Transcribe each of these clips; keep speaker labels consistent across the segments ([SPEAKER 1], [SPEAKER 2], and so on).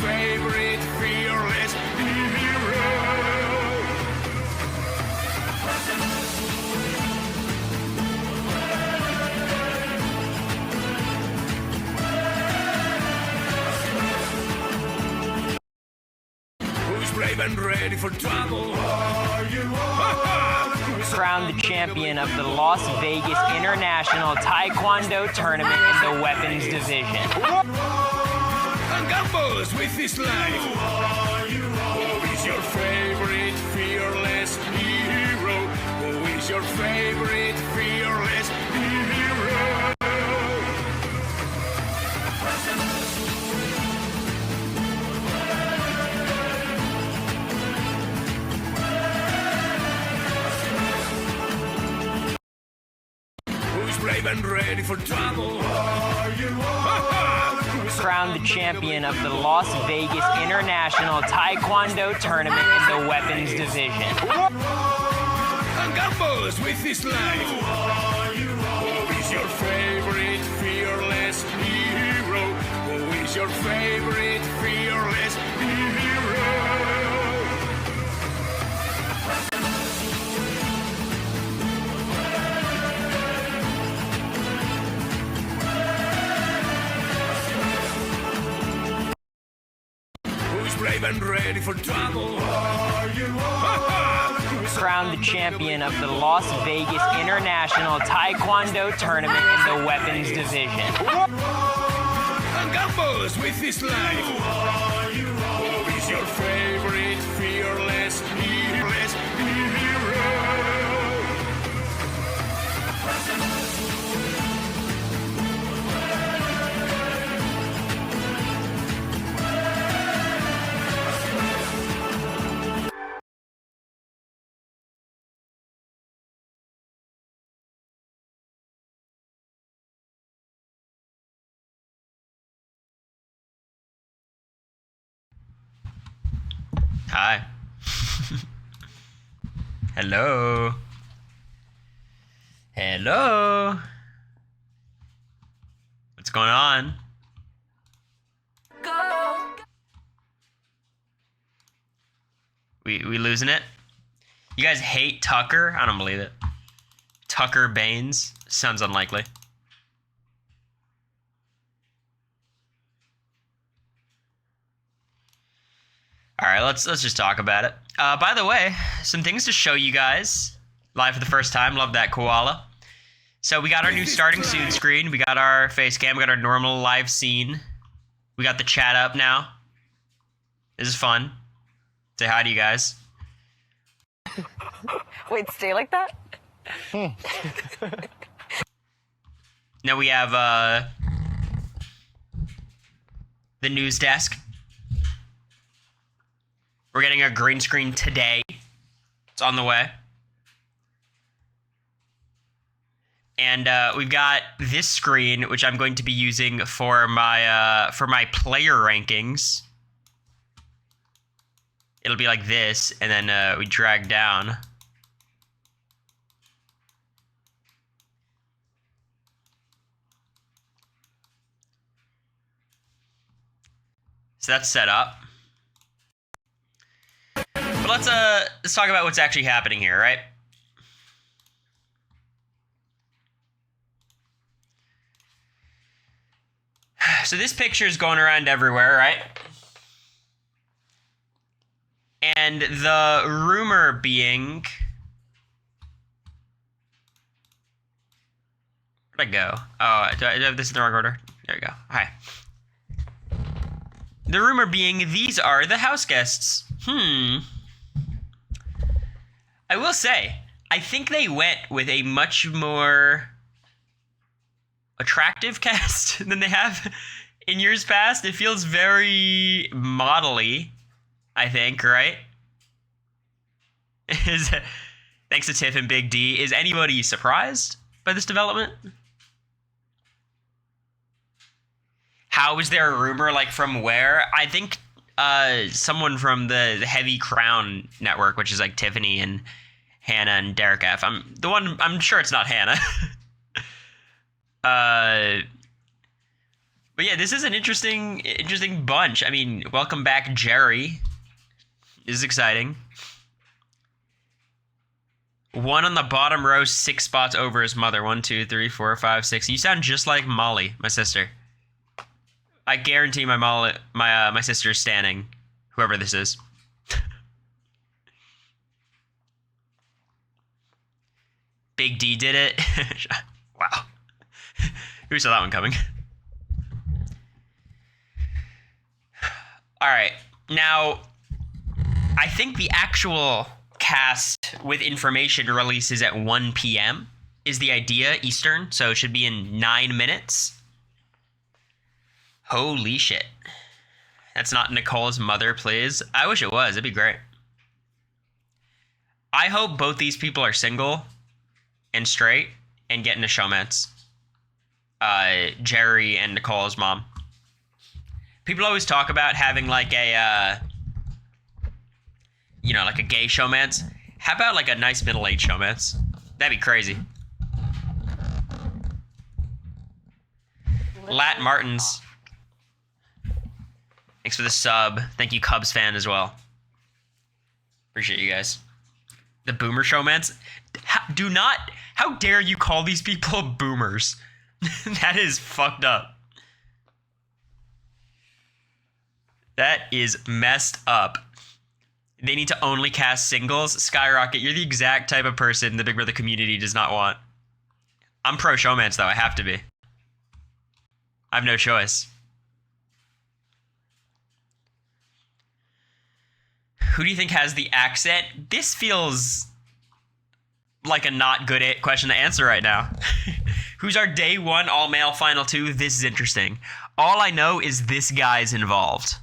[SPEAKER 1] favorite fearless hero? Who's brave and ready for trouble? Are you
[SPEAKER 2] Crowned the champion of the Las Vegas International Taekwondo Tournament in the weapons division.
[SPEAKER 1] and gambles with his life? Who is your favorite fearless hero? Who is your favorite fearless hero? Who's brave and ready for trouble? Are you
[SPEAKER 2] Crowned the champion of the Las Vegas International Taekwondo Tournament in the weapons division.
[SPEAKER 1] and gambles with his life? Who is your favorite fearless hero? Who is your favorite fearless hero? Who's brave and ready for trouble? Are you
[SPEAKER 2] Crowned the champion of the Las Vegas International Taekwondo Tournament in the weapons division.
[SPEAKER 1] and gambles with his life? Who is your favorite fearless hero?
[SPEAKER 3] Hi. Hello. Hello. What's going on? We losing it? You guys hate Tucker? I don't believe it. Tucker Baines? Sounds unlikely. All right, let's just talk about it. By the way, some things to show you guys live for the first time. Love that koala. So we got our new starting soon screen. We got our face cam. We got our normal live scene. We got the chat up now. This is fun. Say hi to you guys.
[SPEAKER 4] Wait, stay like that?
[SPEAKER 3] Now we have the news desk. We're getting a green screen today. It's on the way. And we've got this screen, which I'm going to be using for my player rankings. It'll be like this, and then we drag down. So that's set up. But let's talk about what's actually happening here, right? So this picture is going around everywhere, right? And the rumor being... Where'd I go? Oh, do I have this in the wrong order? There we go. Hi. The rumor being these are the house guests. I will say, I think they went with a much more attractive cast than they have in years past. It feels very model-y, I think, right? Thanks to Tiff and Big D. Is anybody surprised by this development? How is there a rumor, like, from where? I think someone from the Heavy Crown network, which is like Tiffany and Hannah and Derek F. I'm sure it's not Hannah. But yeah, this is an interesting bunch. I mean, welcome back, Jerry. This is exciting. One on the bottom row, 6 spots over his mother. 1, 2, 3, 4, 5, 6. You sound just like Molly, my sister. I guarantee my sister's standing, whoever this is. Big D did it. Wow. Who saw that one coming? All right. Now, I think the actual cast with information releases at 1 p.m. is the idea, Eastern, so it should be in 9 minutes. Holy shit. That's not Nicole's mother, please. I wish it was. It'd be great. I hope both these people are single and straight and get into showmance. Jerry and Nicole's mom. People always talk about having like a, like a gay showmance. How about like a nice middle-aged showmance? That'd be crazy. Lat Martins. Thanks for the sub. Thank you, Cubs fan, as well. Appreciate you guys. The boomer showmance. How dare you call these people boomers? That is fucked up. That is messed up. They need to only cast singles. Skyrocket, you're the exact type of person the Big Brother community does not want. I'm pro showmance, though. I have to be. I have no choice. Who do you think has the accent? This feels like a not good question to answer right now. Who's our day 1 all-male final 2? This is interesting. All I know is this guy's involved.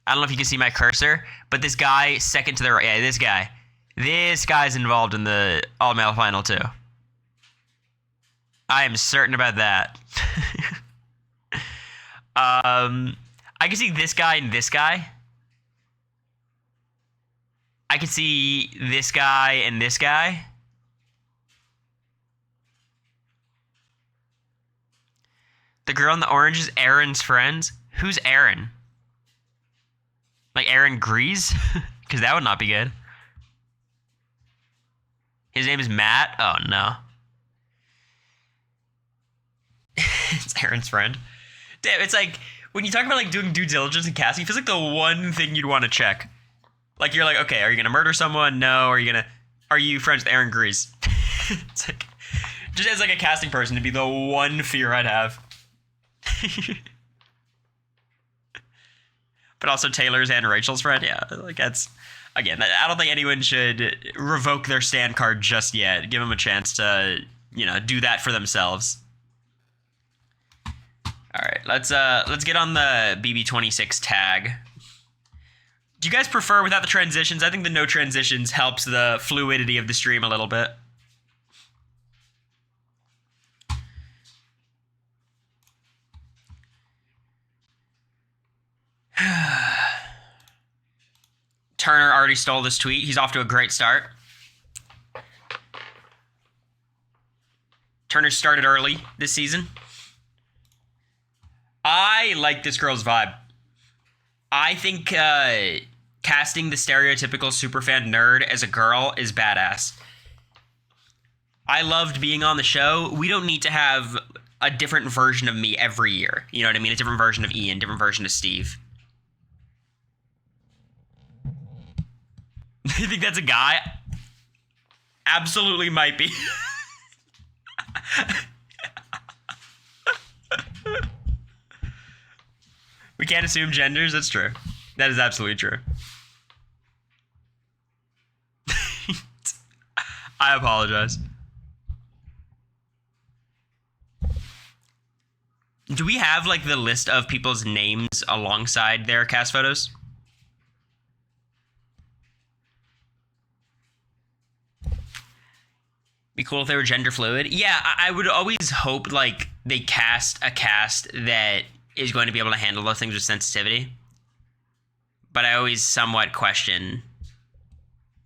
[SPEAKER 3] I don't know if you can see my cursor, but this guy second to the right. Yeah, this guy. This guy's involved in the all-male final 2. I am certain about that. I can see this guy and this guy. I can see this guy and this guy. The girl in the orange is Aaron's friends. Who's Aaron? Like Aaron Grease? Because that would not be good. His name is Matt? Oh, no. It's Aaron's friend. Damn, it's like, when you talk about like doing due diligence and casting, it feels like the one thing you'd want to check. Like, you're like, okay, are you going to murder someone? No. Are you friends with Aaron Grease? It's like, just as like a casting person, to be the one fear I'd have. But also Taylor's and Rachel's friend. Yeah, like that's, again, I don't think anyone should revoke their stand card just yet. Give them a chance to, do that for themselves. All right, let's get on the BB26 tag. Do you guys prefer without the transitions? I think the no transitions helps the fluidity of the stream a little bit. Turner already stole this tweet. He's off to a great start. Turner started early this season. I like this girl's vibe. I think casting the stereotypical superfan nerd as a girl is badass. I loved being on the show. We don't need to have a different version of me every year. You know what I mean? A different version of Ian, different version of Steve. You think that's a guy? Absolutely might be. We can't assume genders. That's true. That is absolutely true. I apologize. Do we have like the list of people's names alongside their cast photos? Be cool if they were gender fluid. Yeah, I would always hope like they cast a cast that is going to be able to handle those things with sensitivity. But I always somewhat question,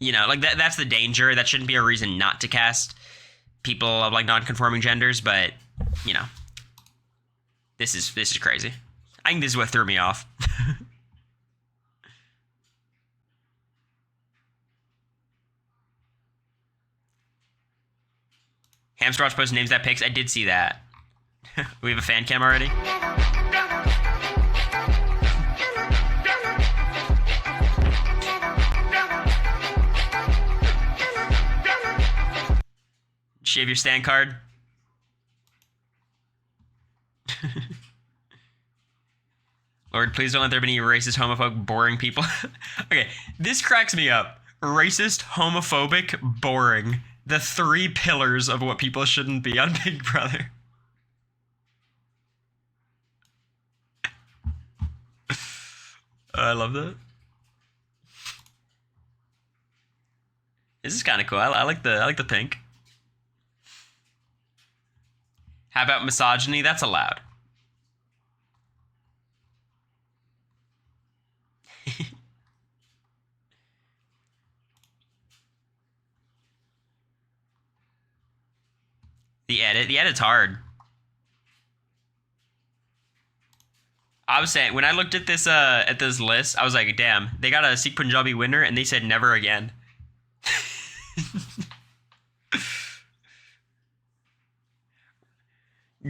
[SPEAKER 3] like that's the danger. That shouldn't be a reason not to cast people of like non-conforming genders, but this is crazy. I think this is what threw me off. Hamster Watch post names that pics. I did see that. We have a fan cam already. Shave your stand card. Lord, please don't let there be any racist, homophobic, boring people. Okay, this cracks me up. Racist, homophobic, boring. The 3 pillars of what people shouldn't be on Big Brother. I love that. This is kind of cool. I like the pink. How about misogyny? That's allowed. The edit's hard. I was saying, when I looked at this list, I was like, damn, they got a Sikh Punjabi winner and they said never again.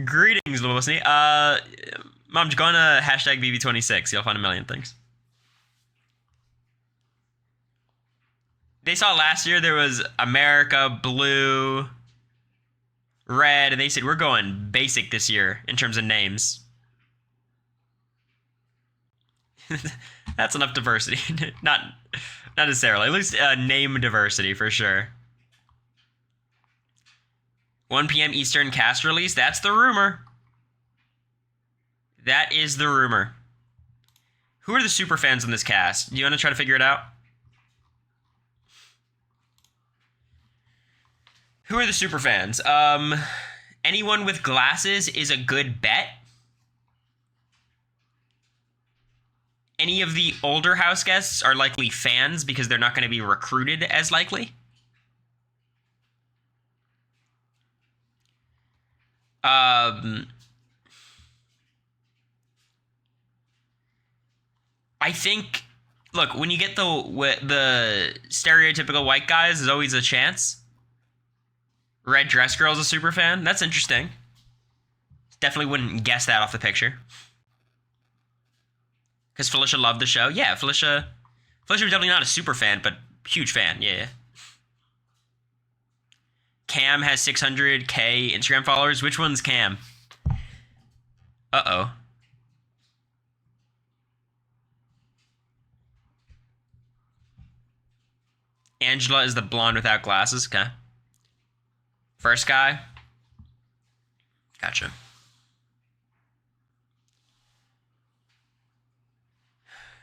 [SPEAKER 3] Greetings, Louisney. Mom, go on a hashtag BB26. You'll find a million things. They saw last year there was America, blue, red, and they said we're going basic this year in terms of names. That's enough diversity. Not necessarily. At least name diversity for sure. 1 p.m. Eastern cast release. That's the rumor. That is the rumor. Who are the super fans in this cast? Do you want to try to figure it out? Who are the super fans? Anyone with glasses is a good bet. Any of the older house guests are likely fans because they're not going to be recruited as likely. I think, look, when you get the stereotypical white guys, there's always a chance. Red dress girl's a super fan. That's interesting. Definitely wouldn't guess that off the picture. Because Felicia loved the show. Yeah, Felicia was definitely not a super fan, but huge fan. Yeah. Cam has 600K Instagram followers. Which one's Cam? Uh-oh. Angela is the blonde without glasses. Okay. First guy. Gotcha.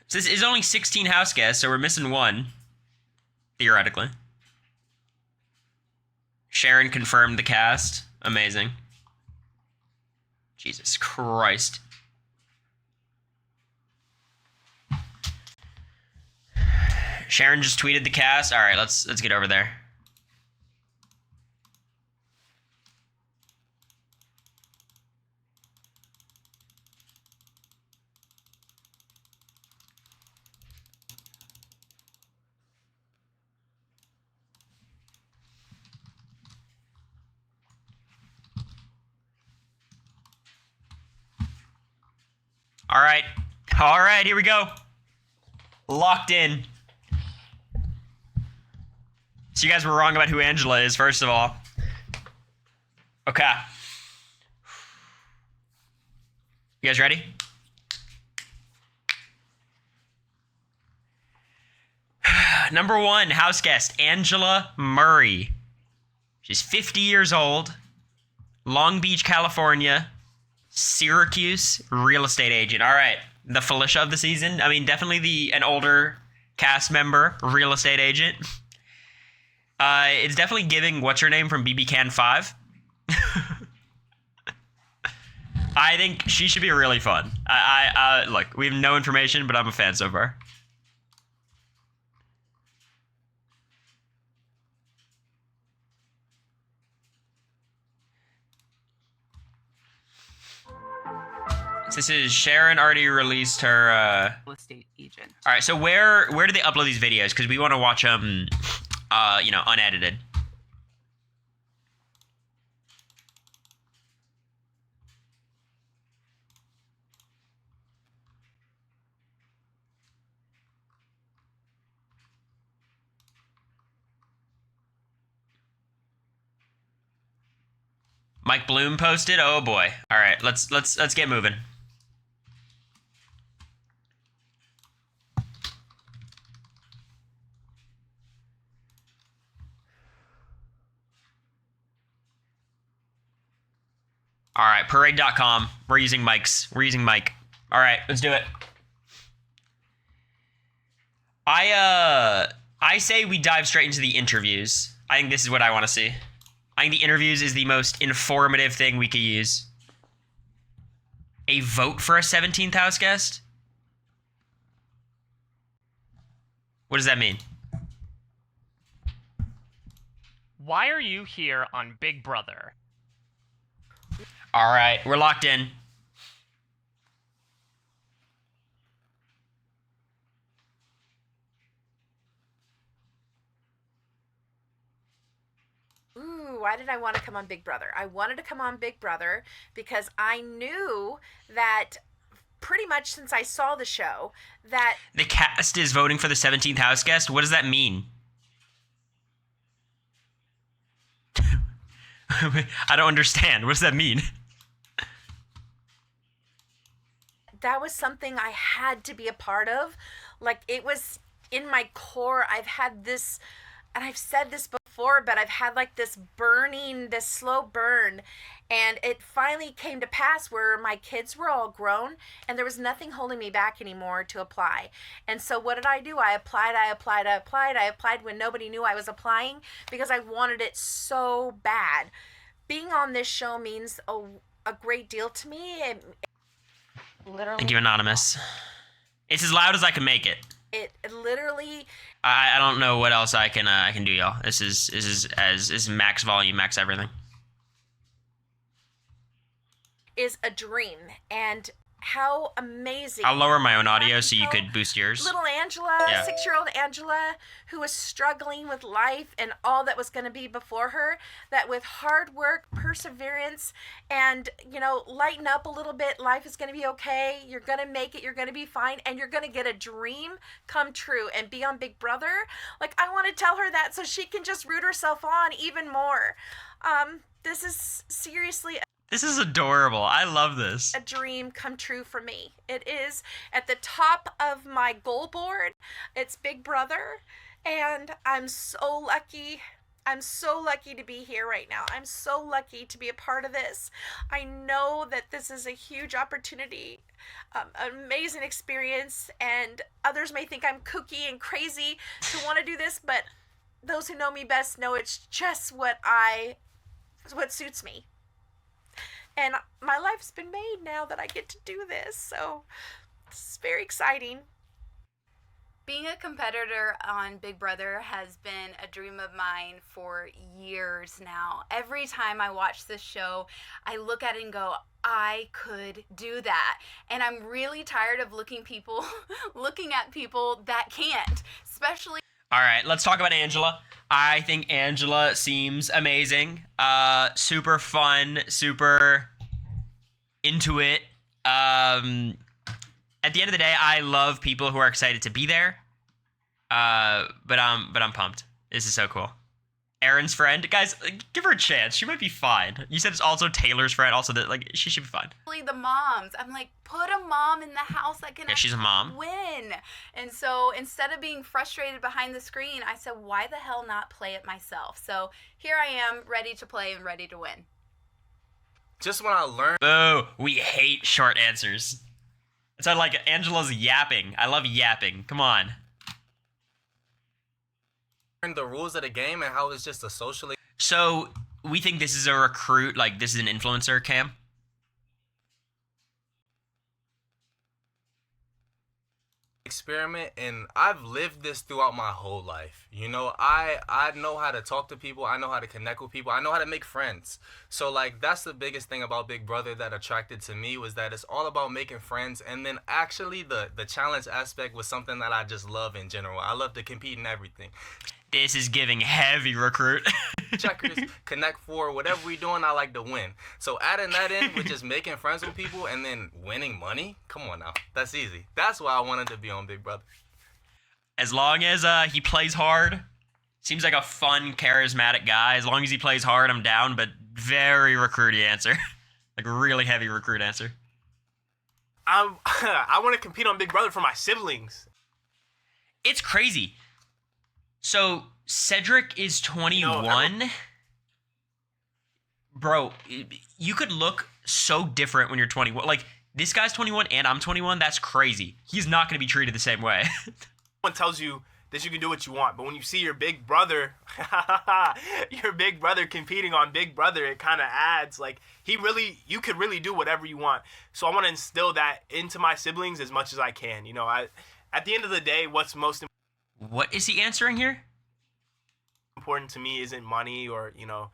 [SPEAKER 3] So this is only 16 house guests, so we're missing one. Theoretically. Sharon confirmed the cast. Amazing. Jesus Christ. Sharon just tweeted the cast. All right, let's get over there. All right, here we go. Locked in. So you guys were wrong about who Angela is, first of all. Okay. You guys ready? Number 1, house guest, Angela Murray. She's 50 years old. Long Beach, California. Syracuse real estate agent. All right. The Felicia of the season. I mean, definitely an older cast member, real estate agent. It's definitely giving what's her name from BB Can 5. I think she should be really fun. Look, we have no information, but I'm a fan so far. So this is Sharon already released her.
[SPEAKER 2] Real estate agent.
[SPEAKER 3] All right. So where do they upload these videos? Because we want to watch them, you know, unedited. Mike Bloom posted. Oh boy. All right, let's get moving. All right, parade.com. We're using Mike's. We're using Mike. All right, let's do it. I say we dive straight into the interviews. I think this is what I want to see. I think the interviews is the most informative thing we could use. A vote for a 17th house guest? What does that mean?
[SPEAKER 4] Why are you here on Big Brother?
[SPEAKER 3] All right, we're locked in.
[SPEAKER 5] Ooh, why did I want to come on Big Brother? I wanted to come on Big Brother because I knew that pretty much since I saw the show that...
[SPEAKER 3] The cast is voting for the 17th house guest? What does that mean? I don't understand. What does that mean?
[SPEAKER 5] That was something I had to be a part of. Like, it was in my core. I've had this, and I've said this before, but I've had like this burning, this slow burn. And it finally came to pass where my kids were all grown and there was nothing holding me back anymore to apply. And so what did I do? I applied when nobody knew I was applying because I wanted it so bad. Being on this show means a great deal to me. Literally.
[SPEAKER 3] Thank you, Anonymous. It's as loud as I can make it.
[SPEAKER 5] It literally...
[SPEAKER 3] I don't know what else I can do, y'all. This is max volume, max everything.
[SPEAKER 5] Is a dream, and how amazing.
[SPEAKER 3] I'll lower my own audio so you could boost yours.
[SPEAKER 5] Little Angela, 6-year-old Angela, who was struggling with life and all that was going to be before her, that with hard work, perseverance, and, you know, lighten up a little bit, life is going to be okay, you're going to make it, you're going to be fine, and you're going to get a dream come true and be on Big Brother. Like, I want to tell her that so she can just root herself on even more. This is seriously...
[SPEAKER 3] This is adorable. I love this.
[SPEAKER 5] A dream come true for me. It is at the top of my goal board. It's Big Brother, and I'm so lucky. I'm so lucky to be here right now. I'm so lucky to be a part of this. I know that this is a huge opportunity, an amazing experience, and others may think I'm kooky and crazy to want to do this, but those who know me best know it's just what suits me. And my life's been made now that I get to do this, so it's very exciting.
[SPEAKER 6] Being a competitor on Big Brother has been a dream of mine for years now. Every time I watch this show, I look at it and go, I could do that. And I'm really tired of looking at people that can't, especially...
[SPEAKER 3] All right, let's talk about Angela. I think Angela seems amazing. Super fun, super into it. At the end of the day, I love people who are excited to be there. But I'm pumped. This is so cool. Aaron's friend, guys, give her a chance. She might be fine. You said it's also Taylor's friend. Also, that like she should be fine.
[SPEAKER 6] The moms, I'm like, put a mom in the house that can
[SPEAKER 3] she's a mom.
[SPEAKER 6] Win. And so instead of being frustrated behind the screen, I said, why the hell not play it myself? So here I am, ready to play and ready to win.
[SPEAKER 7] Just when I learned.
[SPEAKER 3] Boo! We hate short answers. It's like Angela's yapping. I love yapping. Come on.
[SPEAKER 7] The rules of the game and how it's just a social.
[SPEAKER 3] So we think this is a recruit, like this is an influencer cam.
[SPEAKER 7] experiment, and I've lived this throughout my whole life. You know, I know how to talk to people. I know how to connect with people. I know how to make friends. So, like, that's the biggest thing about Big Brother that attracted to me, was that it's all about making friends. And then actually the challenge aspect was something that I just love in general. I love to compete in everything.
[SPEAKER 3] This is giving heavy recruit.
[SPEAKER 7] Checkers, Connect Four, whatever we doing, I like to win. So adding that in with just making friends with people and then winning money, come on now, that's easy. That's why I wanted to be on Big Brother.
[SPEAKER 3] As long as he plays hard, seems like a fun, charismatic guy. As long as he plays hard, I'm down, but very recruity answer. Like, really heavy recruit answer.
[SPEAKER 8] I want to compete on Big Brother for my siblings.
[SPEAKER 3] It's crazy. So, Cedric is 21. Bro, you could look so different when you're 21. Like, this guy's 21 and I'm 21. That's crazy. He's not going to be treated the same way.
[SPEAKER 8] One tells you that you can do what you want, but when you see your big brother, competing on Big Brother, it kind of adds, like, you could really do whatever you want. So I want to instill that into my siblings as much as I can. You know, at the end of the day, what's most
[SPEAKER 3] What is he answering here?
[SPEAKER 8] important to me isn't money or, you know,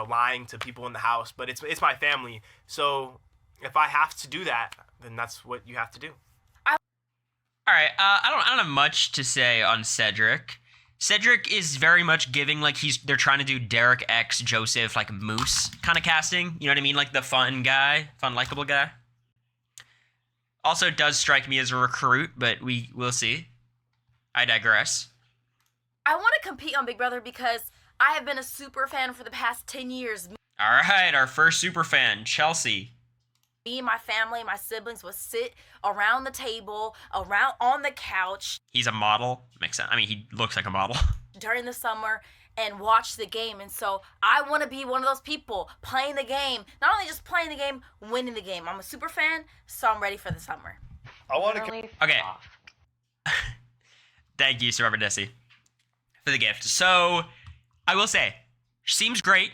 [SPEAKER 8] lying to people in the house, but it's my family. So if I have to do that, then that's what you have to do.
[SPEAKER 3] All right, I don't have much to say on Cedric. Cedric is very much giving, like, they're trying to do Derek X Joseph, like, Moose kind of casting. You know what I mean? Like, the fun guy, fun, likable guy. Also does strike me as a recruit, but we'll see. I digress.
[SPEAKER 9] I want to compete on Big Brother because I have been a super fan for the past 10 years.
[SPEAKER 3] All right, our first super fan, Chelsea.
[SPEAKER 9] Me and my family, my siblings would sit around the table, around on the couch.
[SPEAKER 3] He's a model. Makes sense. I mean, he looks like a model.
[SPEAKER 9] During the summer and watch the game. And so I want to be one of those people playing the game. Not only just playing the game, winning the game. I'm a super fan, so I'm ready for the summer.
[SPEAKER 10] I want to.
[SPEAKER 3] Okay. Thank you, Survivor Desi, for the gift. So, I will say, seems great.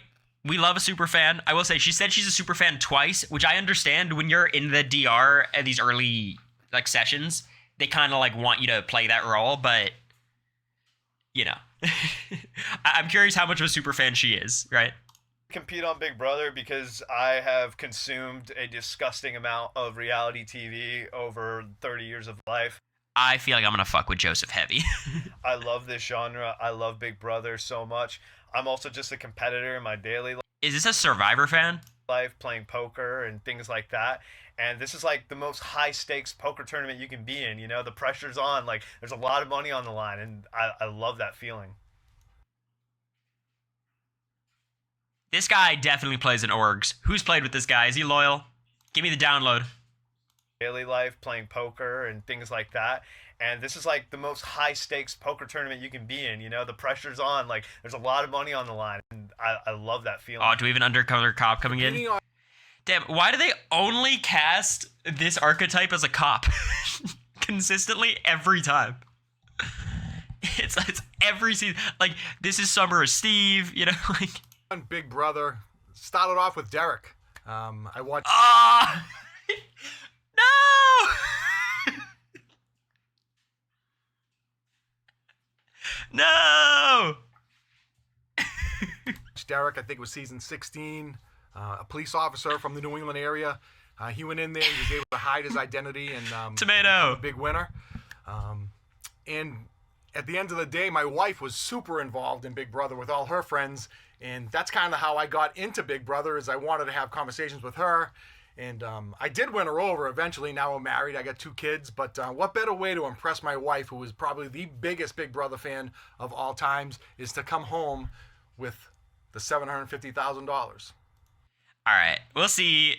[SPEAKER 3] We love a super fan. I will say, she said she's a super fan twice, which I understand when you're in the DR at these early, like, sessions. They kind of, like, want you to play that role, but, you know. I'm curious how much of a super fan she is, right?
[SPEAKER 10] Compete on Big Brother because I have consumed a disgusting amount of reality TV over 30 years of life.
[SPEAKER 3] I feel like I'm gonna fuck with Joseph heavy.
[SPEAKER 10] I love this genre. I love Big Brother so much. I'm also just a competitor in my daily
[SPEAKER 3] Is this a Survivor fan?
[SPEAKER 10] life, playing poker and things like that. And this is like the most high stakes poker tournament you can be in. You know, the pressure's on. Like, there's a lot of money on the line, and I love that feeling.
[SPEAKER 3] This guy definitely plays in orgs. Who's played with this guy? Is he loyal? Give me the download.
[SPEAKER 10] Daily life, playing poker and things like that. And this is like the most high stakes poker tournament you can be in. You know, the pressure's on. Like, there's a lot of money on the line, and I love that feeling.
[SPEAKER 3] Oh, do we have an undercover cop coming in? Damn, why do they only cast this archetype as a cop? Consistently every time. It's every season. Like, this is Summer of Steve, you know, like.
[SPEAKER 11] Big Brother started off with Derek. I watched.
[SPEAKER 3] Ah! No! No!
[SPEAKER 11] Derek, I think it was season 16, a police officer from the New England area. He went in there, he was able to hide his identity and
[SPEAKER 3] Tomato.
[SPEAKER 11] become a big winner. And at the end of the day, my wife was super involved in Big Brother with all her friends, and that's kind of how I got into Big Brother, is I wanted to have conversations with her. And I did win her over eventually. Now I'm married. I got 2 kids. But what better way to impress my wife, who is probably the biggest Big Brother fan of all times, is to come home with the $750,000.
[SPEAKER 3] All right, we'll see.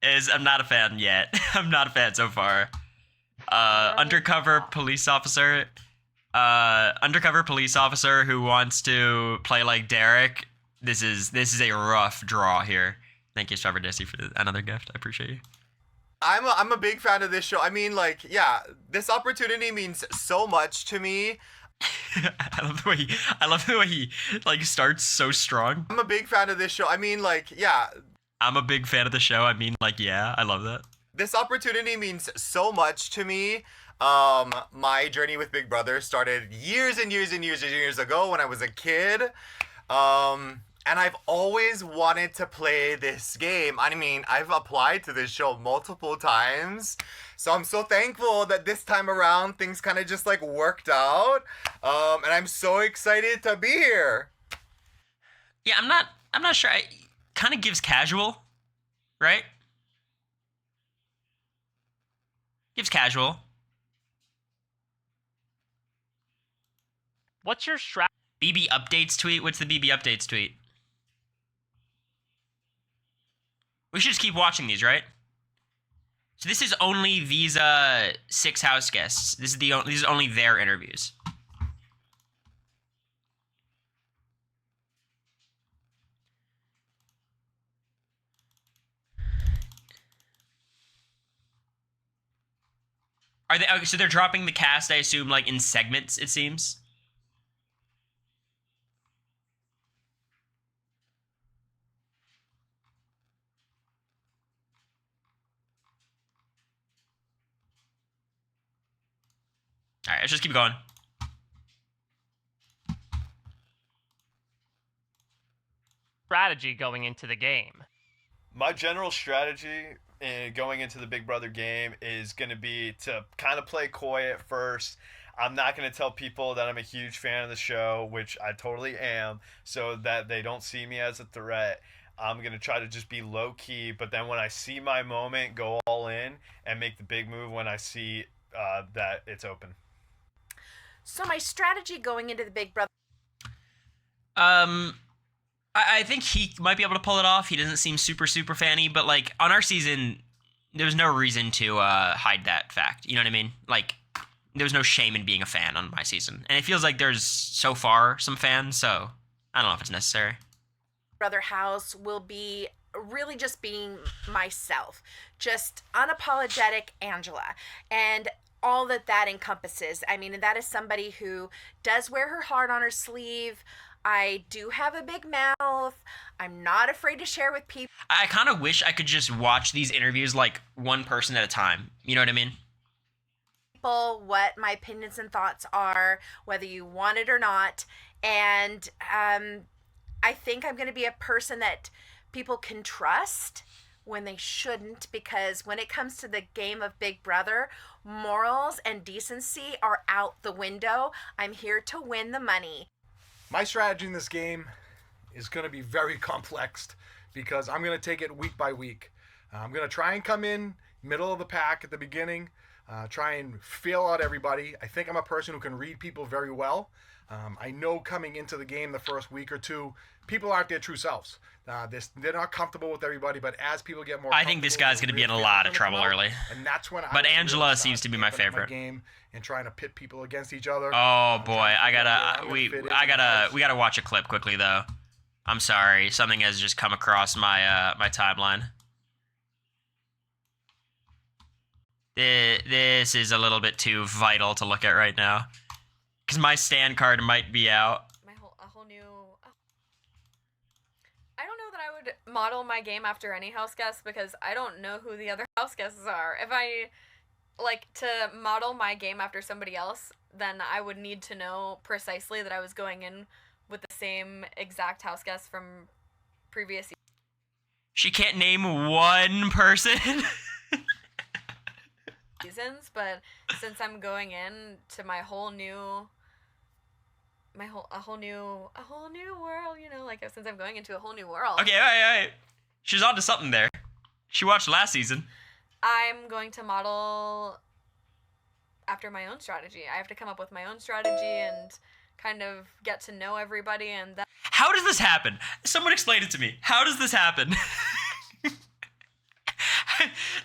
[SPEAKER 3] I'm not a fan yet. I'm not a fan so far. Undercover police officer. Undercover police officer who wants to play like Derek. This is a rough draw here. Thank you, Trevor Desi, for another gift. I appreciate you.
[SPEAKER 12] I'm a big fan of this show. I mean, like, yeah, this opportunity means so much to me.
[SPEAKER 3] I love the way he like starts so strong.
[SPEAKER 12] I'm a big fan of this show. I mean, like, yeah.
[SPEAKER 3] I'm a big fan of the show. I mean, like, yeah, I love that.
[SPEAKER 12] this opportunity means so much to me. My journey with Big Brother started years and years and years and years ago when I was a kid. And I've always wanted to play this game. I mean, I've applied to this show multiple times. So I'm so thankful that this time around things kind of just like worked out. And I'm so excited to be here.
[SPEAKER 3] Yeah, I'm not sure. It kind of gives casual, right? Gives casual.
[SPEAKER 4] What's your strategy?
[SPEAKER 3] BB updates tweet? What's the BB updates tweet? We should just keep watching these, right? So this is only these 6 house guests. These is only their interviews. Are they okay, so they're dropping the cast, I assume, like in segments, it seems? All right, let's just keep going.
[SPEAKER 4] Strategy going into the game.
[SPEAKER 10] My general strategy going into the Big Brother game is going to be to kind of play coy at first. I'm not going to tell people that I'm a huge fan of the show, which I totally am, so that they don't see me as a threat. I'm going to try to just be low-key, but then when I see my moment, go all in and make the big move when I see that it's open.
[SPEAKER 5] So my strategy going into the Big Brother.
[SPEAKER 3] I think he might be able to pull it off. He doesn't seem super fanny, but like on our season, there was no reason to hide that fact. You know what I mean? Like there was no shame in being a fan on my season, and it feels like there's so far some fans. So I don't know if it's necessary.
[SPEAKER 5] Brother house will be really just being myself, just unapologetic Angela, and all that encompasses. I mean, and that is somebody who does wear her heart on her sleeve. I do have a big mouth. I'm not afraid to share with people.
[SPEAKER 3] I kind of wish I could just watch these interviews like one person at a time. You know what I mean?
[SPEAKER 5] What my opinions and thoughts are, whether you want it or not. And I think I'm going to be a person that people can trust when they shouldn't, because when it comes to the game of Big Brother, morals and decency are out the window. I'm here to win the money.
[SPEAKER 11] My strategy in this game is going to be very complex because I'm going to take it week by week. I'm going to try and come in middle of the pack at the beginning, try and feel out everybody. I think I'm a person who can read people very well. I know coming into the game the first week or two, people aren't their true selves. They're not comfortable with everybody, but as people get more,
[SPEAKER 3] I think this guy's going to be in a lot of trouble early.
[SPEAKER 11] And that's when.
[SPEAKER 3] But Angela seems to be my favorite.
[SPEAKER 11] Game and trying to pit people against each other.
[SPEAKER 3] Oh boy, we gotta watch a clip quickly though. I'm sorry, something has just come across my my timeline. This is a little bit too vital to look at right now, because my stand card might be out.
[SPEAKER 13] A whole new. I don't know that I would model my game after any house guest because I don't know who the other house guests are. If I like to model my game after somebody else, then I would need to know precisely that I was going in with the same exact house guest from previous years.
[SPEAKER 3] She can't name one person.
[SPEAKER 13] Seasons, but since I'm going in to a whole new world, you know, like since I'm going into a whole new world.
[SPEAKER 3] Okay, all right. She's on to something there. She watched last season.
[SPEAKER 13] I'm going to model after my own strategy. I have to come up with my own strategy and kind of get to know everybody, and that.
[SPEAKER 3] How does this happen? Someone explain it to me. How does this happen?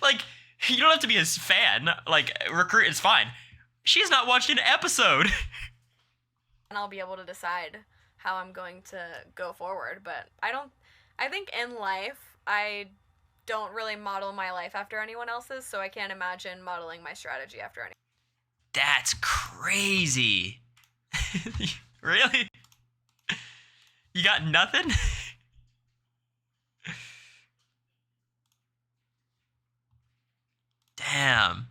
[SPEAKER 3] Like, you don't have to be a fan. Like, recruit, it's fine. She has not watched an episode.
[SPEAKER 13] And I'll be able to decide how I'm going to go forward. But I think in life, I don't really model my life after anyone else's, so I can't imagine modeling my strategy after anyone.
[SPEAKER 3] That's crazy. Really? You got nothing? Damn.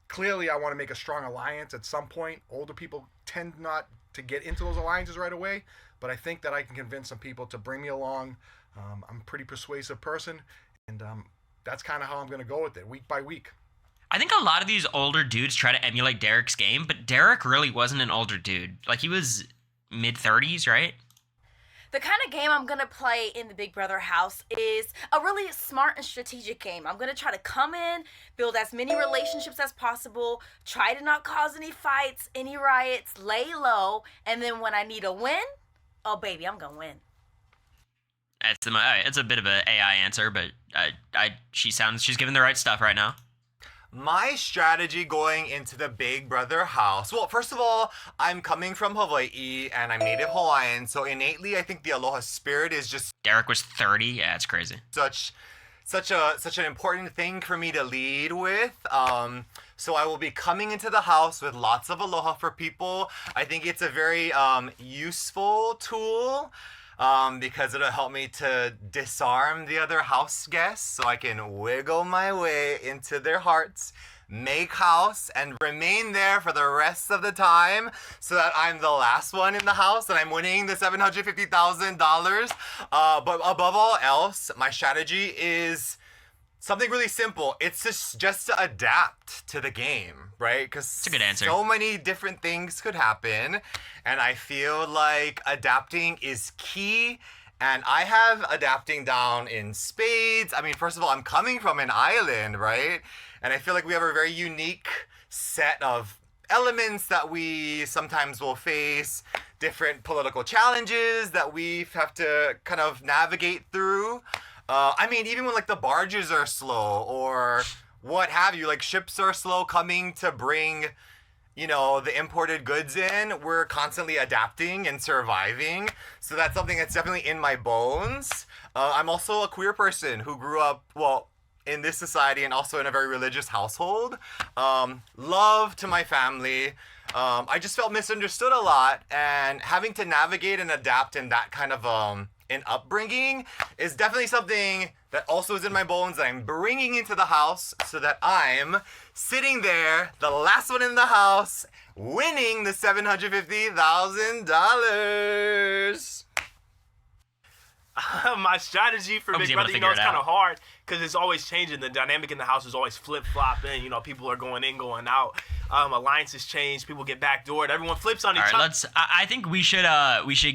[SPEAKER 11] Clearly, I want to make a strong alliance at some point. Older people tend not to get into those alliances right away, but I think that I can convince some people to bring me along. I'm a pretty persuasive person, and that's kind of how I'm going to go with it, week by week.
[SPEAKER 3] I think a lot of these older dudes try to emulate Derek's game, but Derek really wasn't an older dude. Like, he was mid-30s, right?
[SPEAKER 9] The kind of game I'm going to play in the Big Brother house is a really smart and strategic game. I'm going to try to come in, build as many relationships as possible, try to not cause any fights, any riots, lay low, and then when I need a win, oh baby, I'm going to win.
[SPEAKER 3] It's a bit of an AI answer, but she's giving the right stuff right now.
[SPEAKER 12] My strategy going into the Big Brother house. Well, first of all, I'm coming from Hawaii and I'm native Hawaiian, so innately I think the aloha spirit is just
[SPEAKER 3] Derek was 30. Yeah, it's crazy.
[SPEAKER 12] Such an important thing for me to lead with. So I will be coming into the house with lots of aloha for people. I think it's a very useful tool. Because it'll help me to disarm the other house guests so I can wiggle my way into their hearts, make house, and remain there for the rest of the time so that I'm the last one in the house and I'm winning the $750,000. But above all else, my strategy is something really simple. It's just to adapt to the game, right? Because
[SPEAKER 3] it's a good answer.
[SPEAKER 12] So many different things could happen, and I feel like adapting is key. And I have adapting down in spades. I mean, first of all, I'm coming from an island, right? And I feel like we have a very unique set of elements that we sometimes will face, different political challenges that we have to kind of navigate through. I mean, even when like the barges are slow or what have you, like ships are slow coming to bring, you know, the imported goods in, we're constantly adapting and surviving. So that's something that's definitely in my bones. I'm also a queer person who grew up, well, in this society and also in a very religious household. Love to my family. I just felt misunderstood a lot, and having to navigate and adapt in that kind of an upbringing is definitely something that also is in my bones that I'm bringing into the house so that I'm sitting there, the last one in the house, winning the $750,000.
[SPEAKER 8] My strategy for Big Brother, it's kind of hard because it's always changing. The dynamic in the house is always flip-flopping. You know, people are going in, going out. Alliances change. People get backdoored. Everyone flips on each other.
[SPEAKER 3] I think we should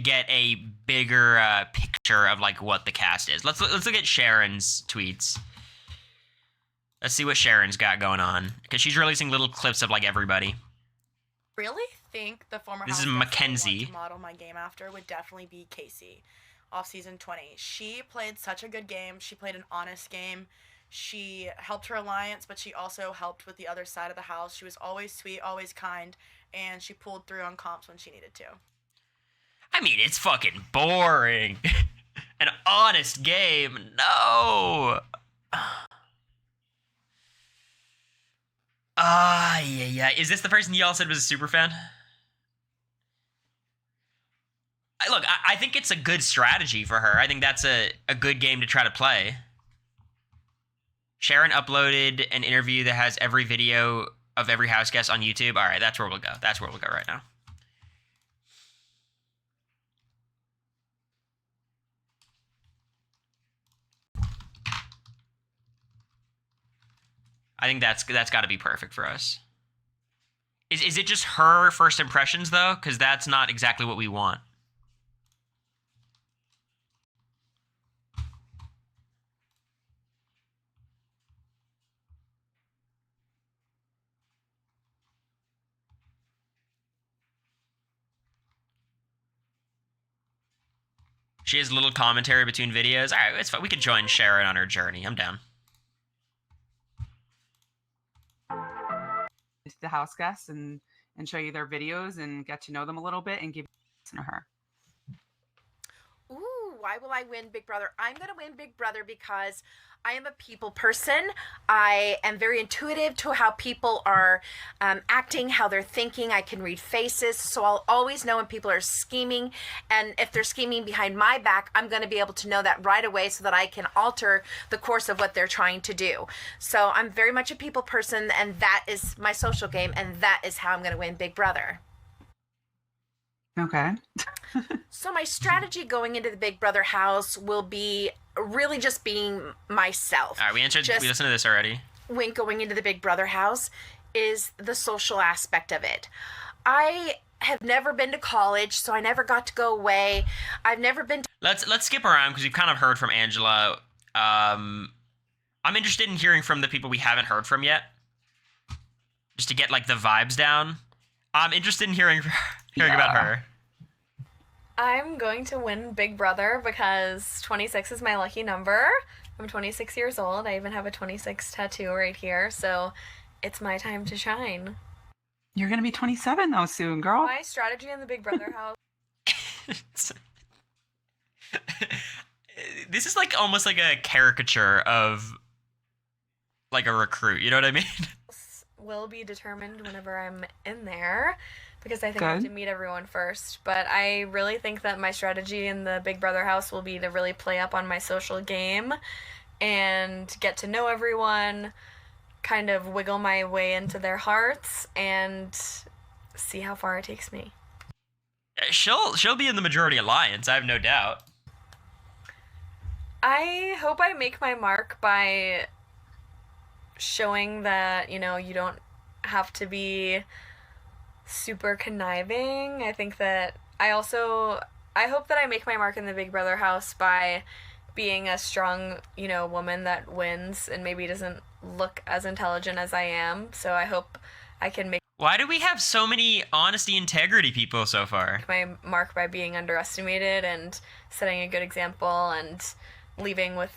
[SPEAKER 3] get a bigger picture of like what the cast is. Let's look at Sharon's tweets. Let's see what Sharon's got going on because she's releasing little clips of like everybody.
[SPEAKER 14] Really think the former
[SPEAKER 3] This
[SPEAKER 14] house
[SPEAKER 3] is
[SPEAKER 14] guest I
[SPEAKER 3] Mackenzie.
[SPEAKER 14] want to model my game after would definitely be Casey off season 20. She played such a good game. She played an honest game. She helped her alliance, but she also helped with the other side of the house. She was always sweet, always kind, and she pulled through on comps when she needed to.
[SPEAKER 3] I mean, it's fucking boring. An honest game. No. Yeah. Is this the person y'all said was a super fan? Look, I think it's a good strategy for her. I think that's a good game to try to play. Sharon uploaded an interview that has every video of every house guest on YouTube. All right, that's where we'll go. That's where we'll go right now. I think that's got to be perfect for us. Is it just her first impressions, though? Because that's not exactly what we want. She has a little commentary between videos. All right, it's fine. We could join Sharon on her journey. I'm down.
[SPEAKER 15] The house guests and show you their videos and get to know them a little bit and give you a listen to her.
[SPEAKER 5] Ooh, why will I win Big Brother? I'm going to win Big Brother because I am a people person. I am very intuitive to how people are acting, how they're thinking. I can read faces, so I'll always know when people are scheming. And if they're scheming behind my back, I'm going to be able to know that right away so that I can alter the course of what they're trying to do. So I'm very much a people person, and that is my social game, and that is how I'm going to win Big Brother.
[SPEAKER 15] Okay.
[SPEAKER 5] So my strategy going into the Big Brother house will be really just being myself.
[SPEAKER 3] All right, we listened to this already.
[SPEAKER 5] When going into the Big Brother house is the social aspect of it. I have never been to college, so I never got to go away. I've never been to...
[SPEAKER 3] Let's skip around because we've kind of heard from Angela. I'm interested in hearing from the people we haven't heard from yet, just to get like the vibes down. I'm interested in hearing about her.
[SPEAKER 13] I'm going to win Big Brother because 26 is my lucky number. I'm 26 years old. I even have a 26 tattoo right here, so it's my time to shine.
[SPEAKER 15] You're going to be 27 though soon, girl.
[SPEAKER 13] My strategy in the Big Brother house.
[SPEAKER 3] This is like almost like a caricature of like a recruit, you know what I mean?
[SPEAKER 13] Will be determined whenever I'm in there because I think I have to meet everyone first. But I really think that my strategy in the Big Brother house will be to really play up on my social game and get to know everyone, kind of wiggle my way into their hearts and see how far it takes me.
[SPEAKER 3] She'll be in the majority alliance, I have no doubt.
[SPEAKER 13] I hope I make my mark by showing that, you know, you don't have to be super conniving. I think that I hope that I make my mark in the Big Brother house by being a strong, you know, woman that wins and maybe doesn't look as intelligent as I am. So I hope I can make
[SPEAKER 3] Why do we have so many honesty, integrity people so far?
[SPEAKER 13] my mark by being underestimated and setting a good example and leaving with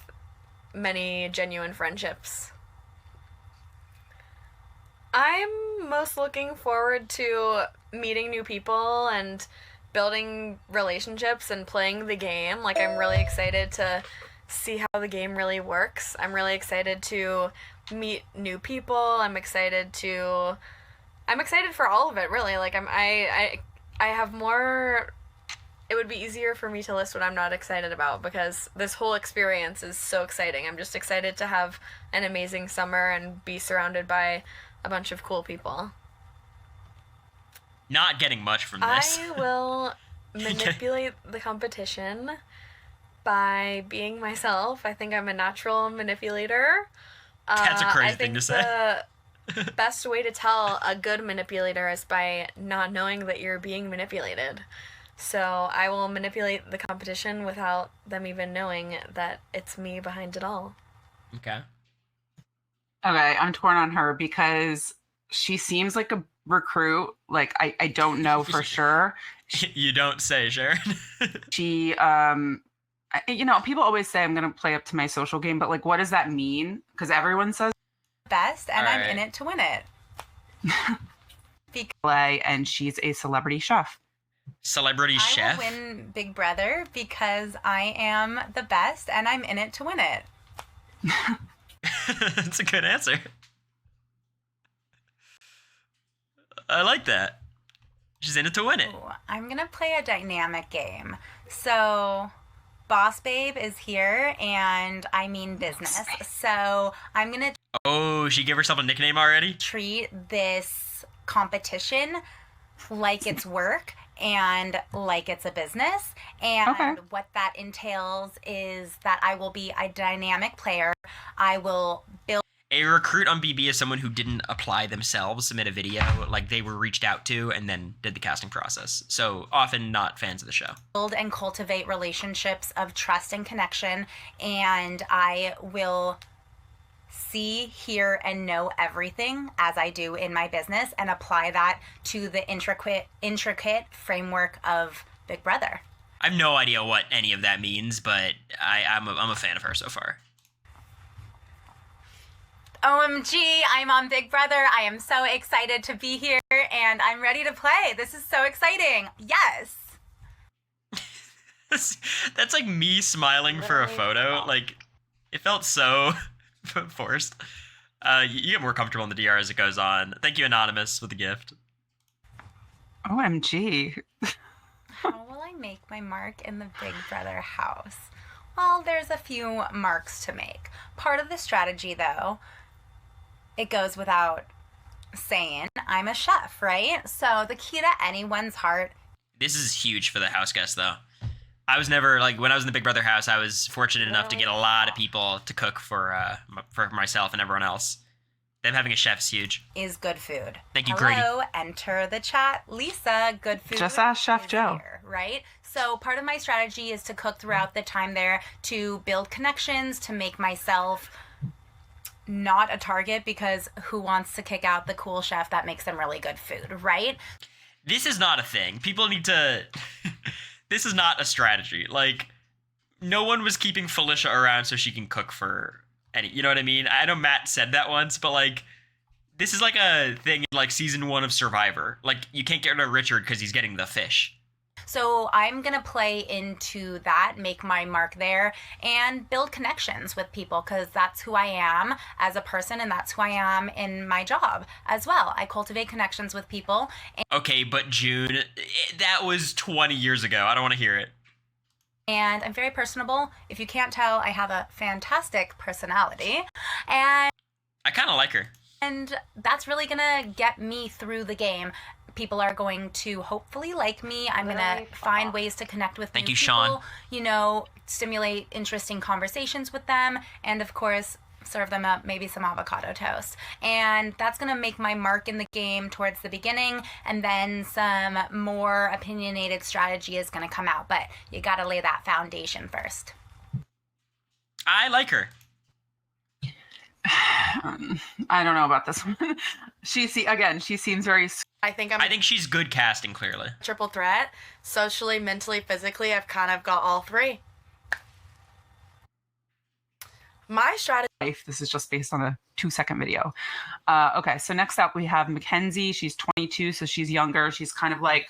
[SPEAKER 13] many genuine friendships. I'm most looking forward to meeting new people and building relationships and playing the game. Like, I'm really excited to see how the game really works. I'm really excited to meet new people. I'm excited for all of it, really. Like, I have more... It would be easier for me to list what I'm not excited about because this whole experience is so exciting. I'm just excited to have an amazing summer and be surrounded by a bunch of cool people.
[SPEAKER 3] Not getting much from this.
[SPEAKER 13] I will manipulate the competition by being myself. I think I'm a natural manipulator.
[SPEAKER 3] That's a crazy
[SPEAKER 13] I think
[SPEAKER 3] thing to say.
[SPEAKER 13] The best way to tell a good manipulator is by not knowing that you're being manipulated. So I will manipulate the competition without them even knowing that it's me behind it all.
[SPEAKER 3] Okay.
[SPEAKER 15] Okay, I'm torn on her because she seems like a recruit. Like, I don't know for sure.
[SPEAKER 3] You don't say, Sharon.
[SPEAKER 15] She, you know, people always say I'm going to play up to my social game, but like, what does that mean? Because everyone says
[SPEAKER 6] best, and
[SPEAKER 15] All
[SPEAKER 6] I'm
[SPEAKER 15] right.
[SPEAKER 6] in it to win it.
[SPEAKER 15] and she's a celebrity chef.
[SPEAKER 3] Celebrity chef?
[SPEAKER 6] I will win Big Brother because I am the best, and I'm in it to win it.
[SPEAKER 3] That's a good answer. I like that. She's in it to win it.
[SPEAKER 6] Ooh, I'm going to play a dynamic game. So, Boss Babe is here, and I mean business. So, I'm going to
[SPEAKER 3] Oh, she gave herself a nickname already?
[SPEAKER 6] treat this competition like it's work and like it's a business. And what that entails is that I will be a dynamic player. I will build
[SPEAKER 3] A recruit on BB is someone who didn't apply themselves, submit a video, like they were reached out to, and then did the casting process. So often not fans of the show.
[SPEAKER 6] and cultivate relationships of trust and connection, and I will see, hear, and know everything as I do in my business and apply that to the intricate framework of Big Brother.
[SPEAKER 3] I have no idea what any of that means, but I'm a fan of her so far.
[SPEAKER 6] OMG, I'm on Big Brother. I am so excited to be here, and I'm ready to play. This is so exciting. Yes.
[SPEAKER 3] That's like me smiling for a photo. Like, it felt so forced. You get more comfortable in the DR as it goes on. Thank you, Anonymous, with the gift.
[SPEAKER 15] OMG.
[SPEAKER 6] How will I make my mark in the Big Brother house? Well, there's a few marks to make. Part of the strategy, though, it goes without saying, I'm a chef, right? So the key to anyone's heart.
[SPEAKER 3] This is huge for the house guests, though. I was never, like, when I was in the Big Brother house, I was fortunate enough to get a lot of people to cook for myself and everyone else. Them having a chef is huge.
[SPEAKER 6] Is good food.
[SPEAKER 3] Thank you,
[SPEAKER 6] Hello,
[SPEAKER 3] Grady.
[SPEAKER 6] enter the chat. Lisa, good food.
[SPEAKER 15] Just ask Chef Joe.
[SPEAKER 6] Here, right? So part of my strategy is to cook throughout the time there, to build connections, to make myself not a target, because who wants to kick out the cool chef that makes them really good food, right?
[SPEAKER 3] This is not a thing. People need to... This is not a strategy. Like, no one was keeping Felicia around so she can cook for any... You know what I mean? I know Matt said that once, but, like, this is like a thing in, like, season 1 of Survivor. Like, you can't get rid of Richard because he's getting the fish.
[SPEAKER 6] So I'm going to play into that, make my mark there, and build connections with people, because that's who I am as a person, and that's who I am in my job as well. I cultivate connections with people.
[SPEAKER 3] Okay, but June, that was 20 years ago. I don't want to hear it.
[SPEAKER 6] And I'm very personable. If you can't tell, I have a fantastic personality. And
[SPEAKER 3] I kind of like her.
[SPEAKER 6] And that's really going to get me through the game. People are going to hopefully like me. I'm going to find ways to connect with
[SPEAKER 3] Thank
[SPEAKER 6] new
[SPEAKER 3] you,
[SPEAKER 6] people,
[SPEAKER 3] Sean.
[SPEAKER 6] you know, stimulate interesting conversations with them, and of course, serve them up maybe some avocado toast. And that's going to make my mark in the game towards the beginning, and then some more opinionated strategy is going to come out. But you got to lay that foundation first.
[SPEAKER 3] I like her.
[SPEAKER 15] I don't know about this one. She seems very...
[SPEAKER 14] I think
[SPEAKER 3] she's good casting, clearly.
[SPEAKER 14] Triple threat. Socially, mentally, physically, I've kind of got all three. My strategy...
[SPEAKER 15] This is just based on a 2-second video. Okay, so next up we have Mackenzie. She's 22, so she's younger. She's kind of like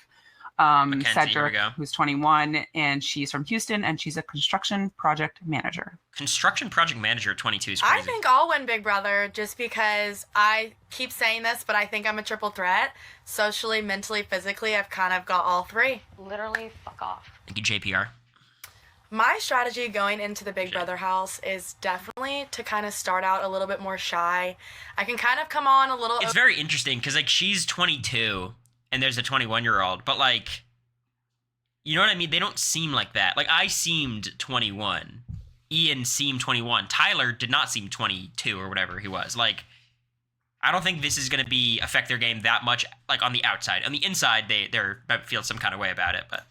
[SPEAKER 15] Cedric, who's 21, and she's from Houston, and she's a construction project manager.
[SPEAKER 3] Construction project manager at 22 is crazy.
[SPEAKER 14] I think I'll win Big Brother just because I keep saying this, but I think I'm a triple threat. Socially, mentally, physically, I've kind of got all three.
[SPEAKER 13] Literally, fuck off.
[SPEAKER 3] Thank you, JPR.
[SPEAKER 14] My strategy going into the Big Brother house is definitely to kind of start out a little bit more shy. I can kind of come on a little...
[SPEAKER 3] It's very interesting because, like, she's 22 and there's a 21-year-old, but, like, you know what I mean? They don't seem like that. Like, I seemed 21. Ian seemed 21. Tyler did not seem 22 or whatever he was. Like, I don't think this is going to affect their game that much, like, on the outside. On the inside, they feel some kind of way about it, but...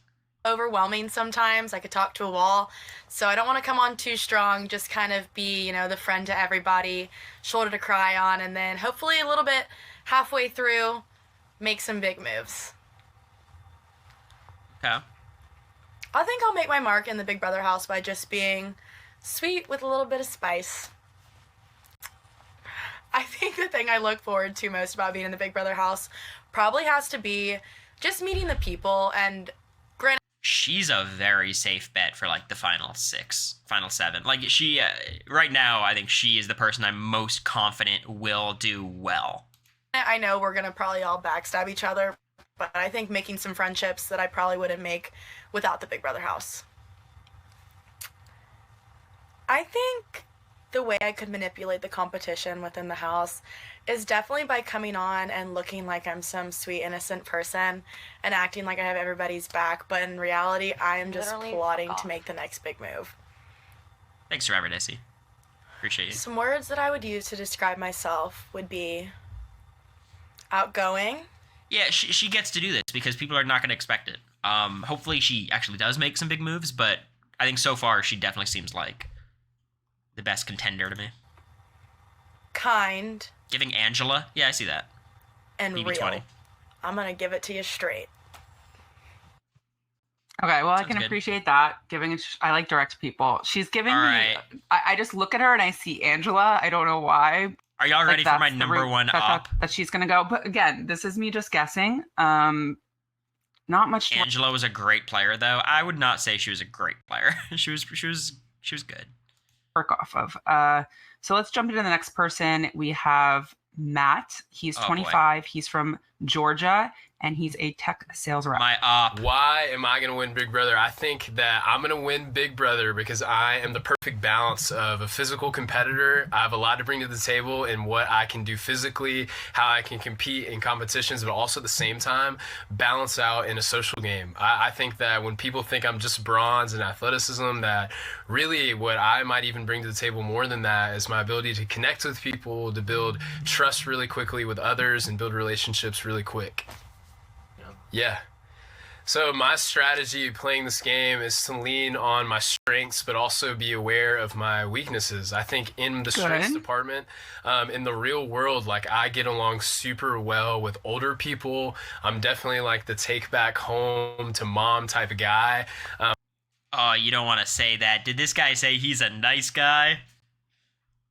[SPEAKER 14] overwhelming sometimes. I could talk to a wall. So I don't want to come on too strong, just kind of be, you know, the friend to everybody, shoulder to cry on, and then hopefully a little bit halfway through, make some big moves.
[SPEAKER 3] Okay.
[SPEAKER 14] I think I'll make my mark in the Big Brother house by just being sweet with a little bit of spice. I think the thing I look forward to most about being in the Big Brother house probably has to be just meeting the people, and
[SPEAKER 3] she's a very safe bet for, like, the final 7. Like, she, right now, I think she is the person I'm most confident will do well.
[SPEAKER 14] I know we're going to probably all backstab each other, but I think making some friendships that I probably wouldn't make without the Big Brother house. I think the way I could manipulate the competition within the house is definitely by coming on and looking like I'm some sweet, innocent person and acting like I have everybody's back, but in reality, I am just plotting to make the next big move.
[SPEAKER 3] Thanks, Robert Desi. Appreciate you.
[SPEAKER 14] Some words that I would use to describe myself would be outgoing.
[SPEAKER 3] Yeah, she gets to do this because people are not going to expect it. Hopefully she actually does make some big moves, but I think so far she definitely seems like the best contender to me.
[SPEAKER 14] Kind.
[SPEAKER 3] Giving Angela? Yeah, I see that.
[SPEAKER 14] And
[SPEAKER 3] BB20.
[SPEAKER 14] real. I'm going to give it to you straight.
[SPEAKER 15] Okay, well,
[SPEAKER 3] Sounds
[SPEAKER 15] I can
[SPEAKER 3] good.
[SPEAKER 15] appreciate that. I like direct people. She's giving
[SPEAKER 3] All
[SPEAKER 15] me...
[SPEAKER 3] right.
[SPEAKER 15] I just look at her and I see Angela. I don't know why.
[SPEAKER 3] Are y'all ready for my number one op?
[SPEAKER 15] That she's going to go. But again, this is me just guessing. not much.
[SPEAKER 3] Angela was a great player, though. I would not say she was a great player. she was good.
[SPEAKER 15] Work off of. So let's jump into the next person. We have Matt. He's 25. He's from Georgia, and he's a tech sales rep.
[SPEAKER 16] Why am I going to win Big Brother? I think that I'm going to win Big Brother because I am the perfect balance of a physical competitor. I have a lot to bring to the table in what I can do physically, how I can compete in competitions, but also at the same time balance out in a social game. I think that when people think I'm just bronze and athleticism, that really what I might even bring to the table more than that is my ability to connect with people, to build trust really quickly with others, and build relationships really quick. Yeah. So my strategy playing this game is to lean on my strengths, but also be aware of my weaknesses. I think in the strengths department, in the real world, like I get along super well with older people. I'm definitely like the take back home to mom type of guy.
[SPEAKER 3] Oh, you don't want to say that. Did this guy say he's a nice guy?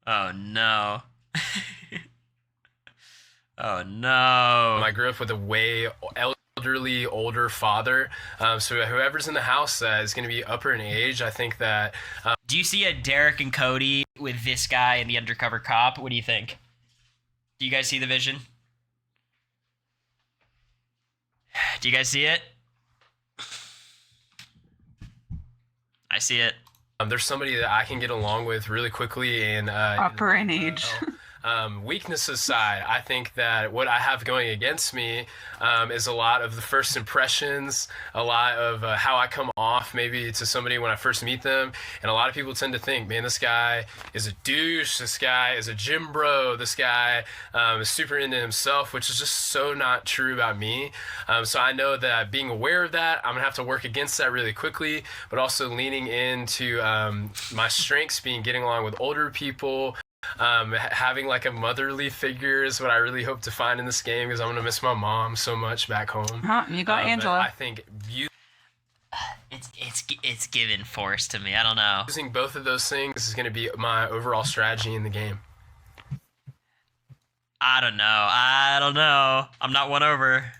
[SPEAKER 3] Oh, no. Oh, no.
[SPEAKER 16] I grew up with a way elderly, older father. So whoever's in the house is going to be upper in age. I think that...
[SPEAKER 3] Do you see a Derek and Cody with this guy and the undercover cop? What do you think? Do you guys see the vision? Do you guys see it? I see it.
[SPEAKER 16] There's somebody that I can get along with really quickly and
[SPEAKER 15] upper in age.
[SPEAKER 16] Weaknesses side, I think that what I have going against me is a lot of the first impressions, a lot of how I come off maybe to somebody when I first meet them. And a lot of people tend to think, man, this guy is a douche, this guy is a gym bro, this guy is super into himself, which is just so not true about me. So I know that being aware of that, I'm gonna have to work against that really quickly, but also leaning into my strengths, being getting along with older people, having like a motherly figure is what I really hope to find in this game, because I'm gonna miss my mom so much back home.
[SPEAKER 15] You got Angela.
[SPEAKER 16] I think
[SPEAKER 3] it's given force to me. I don't know.
[SPEAKER 16] Using both of those things is gonna be my overall strategy in the game.
[SPEAKER 3] I don't know. I'm not won over.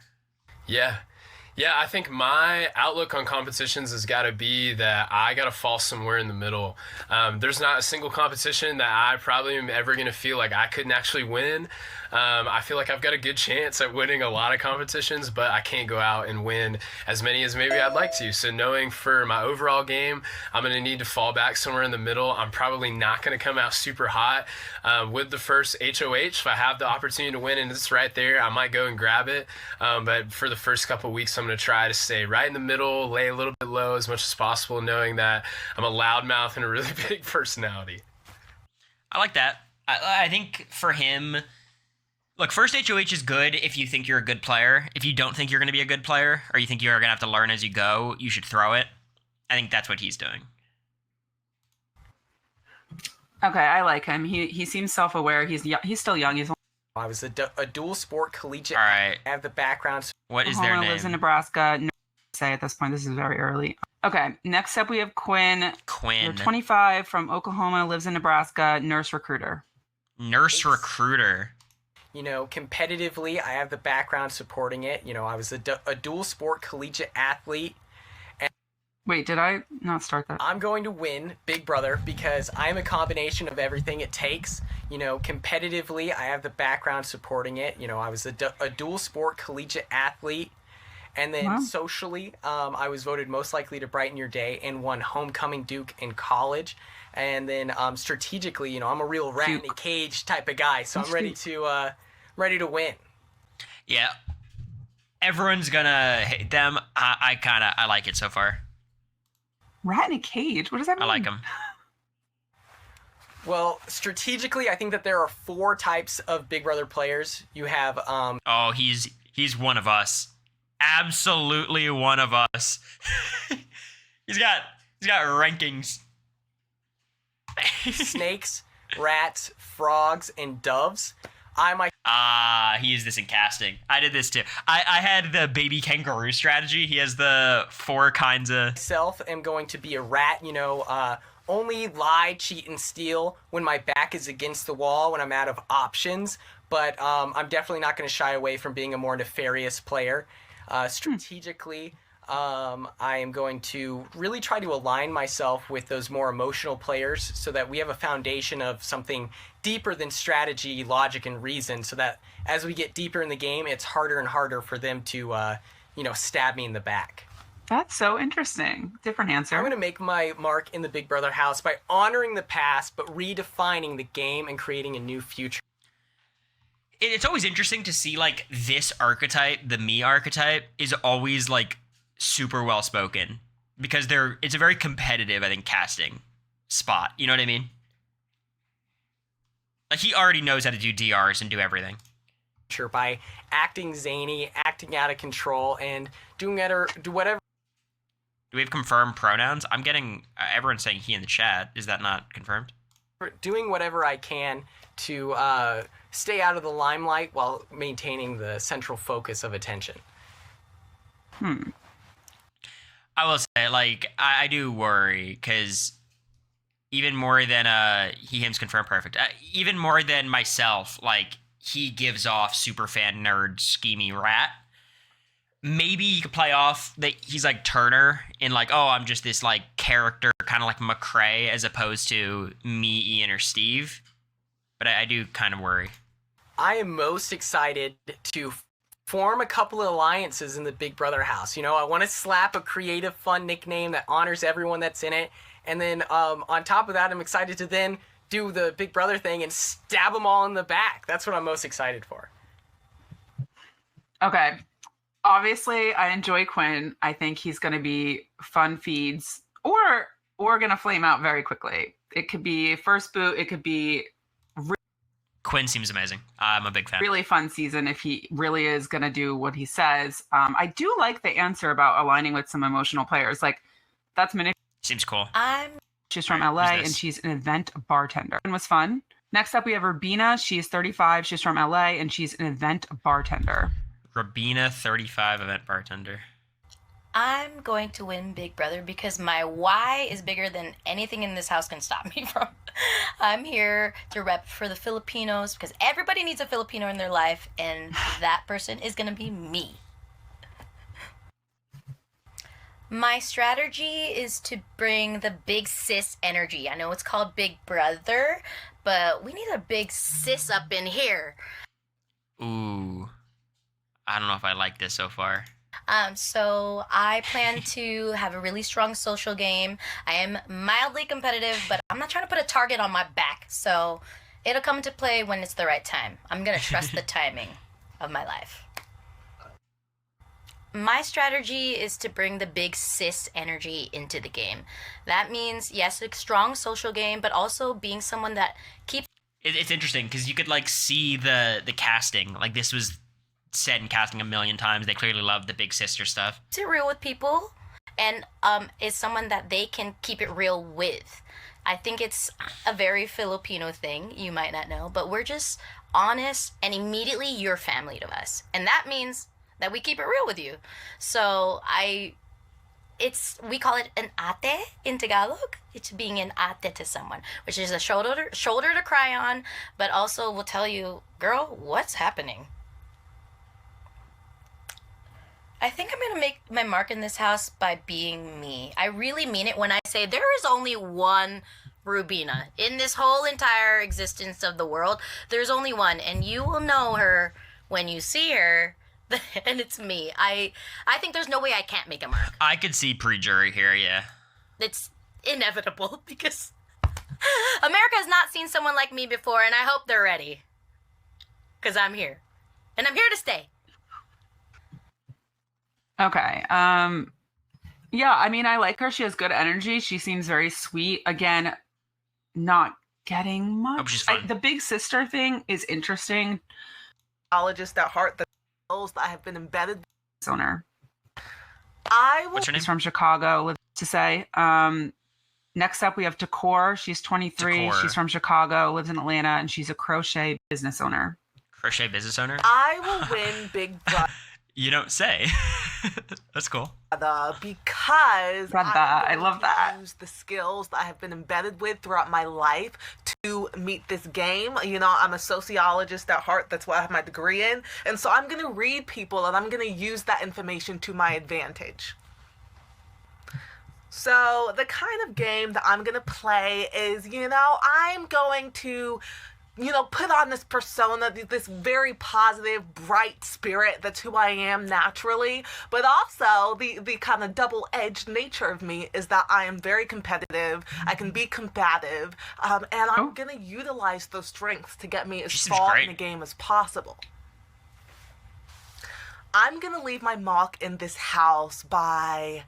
[SPEAKER 16] Yeah, I think my outlook on competitions has got to be that I got to fall somewhere in the middle. There's not a single competition that I probably am ever going to feel like I couldn't actually win. I feel like I've got a good chance at winning a lot of competitions, but I can't go out and win as many as maybe I'd like to. So knowing for my overall game, I'm going to need to fall back somewhere in the middle. I'm probably not going to come out super hot. With the first HOH, if I have the opportunity to win and it's right there, I might go and grab it. But for the first couple of weeks, I'm going to try to stay right in the middle, lay a little bit low as much as possible, knowing that I'm a loudmouth and a really big personality.
[SPEAKER 3] I like that. I think for him... Look, first HOH is good if you think you're a good player. If you don't think you're going to be a good player, or you think you're going to have to learn as you go, you should throw it. I think that's what he's doing.
[SPEAKER 15] Okay, I like him. He seems self-aware. He's still young.
[SPEAKER 17] I was a dual sport collegiate.
[SPEAKER 3] All right.
[SPEAKER 17] I have the background.
[SPEAKER 3] What is their name?
[SPEAKER 15] Lives in Nebraska. No, say at this point, this is very early. Okay, next up we have Quinn. They're 25, from Oklahoma, lives in Nebraska, nurse recruiter.
[SPEAKER 3] Nurse recruiter.
[SPEAKER 17] You know, competitively, I have the background supporting it. You know, I was a dual sport collegiate athlete. And
[SPEAKER 15] wait, did I not start that?
[SPEAKER 17] I'm going to win Big Brother because I'm a combination of everything it takes. You know, competitively, I have the background supporting it. You know, I was a dual sport collegiate athlete. And then socially, I was voted most likely to brighten your day and won homecoming Duke in college. And then strategically, you know, I'm a real rat in a cage type of guy, so I'm ready to win.
[SPEAKER 3] Yeah, everyone's gonna hate them. I like it so far.
[SPEAKER 15] Rat in a cage? What does that mean?
[SPEAKER 3] I like him.
[SPEAKER 17] Well, strategically, I think that there are 4 types of Big Brother players. You have
[SPEAKER 3] Oh, he's one of us. Absolutely one of us. he's got rankings.
[SPEAKER 17] Snakes, rats, frogs, and doves.
[SPEAKER 3] He is this in casting. I did this too. I had the baby kangaroo strategy. He has the 4 kinds of...
[SPEAKER 17] Myself am going to be a rat, you know, only lie, cheat, and steal when my back is against the wall, when I'm out of options. But I'm definitely not going to shy away from being a more nefarious player. Strategically, I am going to really try to align myself with those more emotional players so that we have a foundation of something deeper than strategy, logic, and reason, so that as we get deeper in the game, it's harder and harder for them to, stab me in the back.
[SPEAKER 15] That's so interesting. Different answer.
[SPEAKER 17] I'm going to make my mark in the Big Brother house by honoring the past, but redefining the game and creating a new future.
[SPEAKER 3] It's always interesting to see, like, this archetype, the me archetype, is always, like, super well spoken, because it's a very competitive, I think, casting spot. You know what I mean? Like, he already knows how to do DRs and do everything.
[SPEAKER 17] Sure, by acting zany, acting out of control, and do whatever.
[SPEAKER 3] Do we have confirmed pronouns? I'm getting everyone's saying he in the chat. Is that not confirmed?
[SPEAKER 17] Doing whatever I can to stay out of the limelight while maintaining the central focus of attention.
[SPEAKER 3] I will say, like, I do worry, because even more than him's confirmed perfect, even more than myself, like, he gives off super fan nerd schemy rat. Maybe you could play off that he's like Turner in, like, oh, I'm just this, like, character, kind of like McCrae, as opposed to me, Ian, or Steve. But I do kind of worry.
[SPEAKER 17] I am most excited to form a couple of alliances in the Big Brother house. You know, I want to slap a creative, fun nickname that honors everyone that's in it. And then on top of that, I'm excited to then do the Big Brother thing and stab them all in the back. That's what I'm most excited for.
[SPEAKER 15] Okay. Obviously, I enjoy Quinn. I think he's going to be fun feeds, or going to flame out very quickly. It could be first boot. It could be
[SPEAKER 3] Quinn seems amazing. I'm a big fan.
[SPEAKER 15] Really fun season if he really is going to do what he says. I do like the answer about aligning with some emotional players. Like, that's manipulative.
[SPEAKER 3] Seems cool.
[SPEAKER 15] She's from LA and she's an event bartender. It was fun. Next up, we have Rabina. She's 35. She's from LA and she's an event bartender.
[SPEAKER 3] Rabina, 35, event bartender.
[SPEAKER 9] I'm going to win Big Brother because my why is bigger than anything in this house can stop me from. I'm here to rep for the Filipinos because everybody needs a Filipino in their life, and that person is going to be me. My strategy is to bring the big sis energy. I know it's called Big Brother, but we need a big sis up in here.
[SPEAKER 3] Ooh. I don't know if I like this so far.
[SPEAKER 9] So I plan to have a really strong social game. I am mildly competitive, but I'm not trying to put a target on my back. So it'll come into play when it's the right time. I'm going to trust the timing of my life. My strategy is to bring the big sis energy into the game. That means, yes, a strong social game, but also being someone that keeps...
[SPEAKER 3] It's interesting because you could, like, see the casting. Like, this was said in casting a million times. They clearly love the big sister stuff.
[SPEAKER 9] It real with people, and is someone that they can keep it real with. I think it's a very Filipino thing. You might not know, but we're just honest, and immediately you're family to us, and that means that we keep it real with you. So we call it an ate in Tagalog. It's being an ate to someone, which is a shoulder to cry on, but also will tell you, girl, what's happening? I think I'm going to make my mark in this house by being me. I really mean it when I say there is only one Rubina in this whole entire existence of the world. There's only one, and you will know her when you see her, and it's me. I think there's no way I can't make a mark.
[SPEAKER 3] I could see pre-jury here, yeah.
[SPEAKER 9] It's inevitable because America has not seen someone like me before, and I hope they're ready. Because I'm here. And I'm here to stay.
[SPEAKER 15] Okay. Yeah, I mean, I like her. She has good energy. She seems very sweet. Again, not getting much.
[SPEAKER 3] She's fun.
[SPEAKER 15] The big sister thing is interesting.
[SPEAKER 18] Psychologist at heart, the that I have been embedded.
[SPEAKER 15] Owner.
[SPEAKER 18] I will.
[SPEAKER 3] What's her name?
[SPEAKER 15] She's from Chicago, lives to say. Next up, we have Decor. She's 23.
[SPEAKER 3] Decor.
[SPEAKER 15] She's from Chicago, lives in Atlanta, and she's a crochet business owner.
[SPEAKER 3] Crochet business owner?
[SPEAKER 18] I will win Big Brother.
[SPEAKER 3] You don't say. That's cool.
[SPEAKER 18] Because
[SPEAKER 15] I love that.
[SPEAKER 18] Use the skills that I have been embedded with throughout my life to meet this game. You know, I'm a sociologist at heart. That's what I have my degree in. And so I'm going to read people and I'm going to use that information to my advantage. So the kind of game that I'm going to play is, you know, I'm going to, you know, put on this persona, this very positive, bright spirit. That's who I am naturally. But also the kind of double-edged nature of me is that I am very competitive. I can be combative. And I'm going to utilize those strengths to get me as far in the game as possible. I'm going to leave my mark in this house by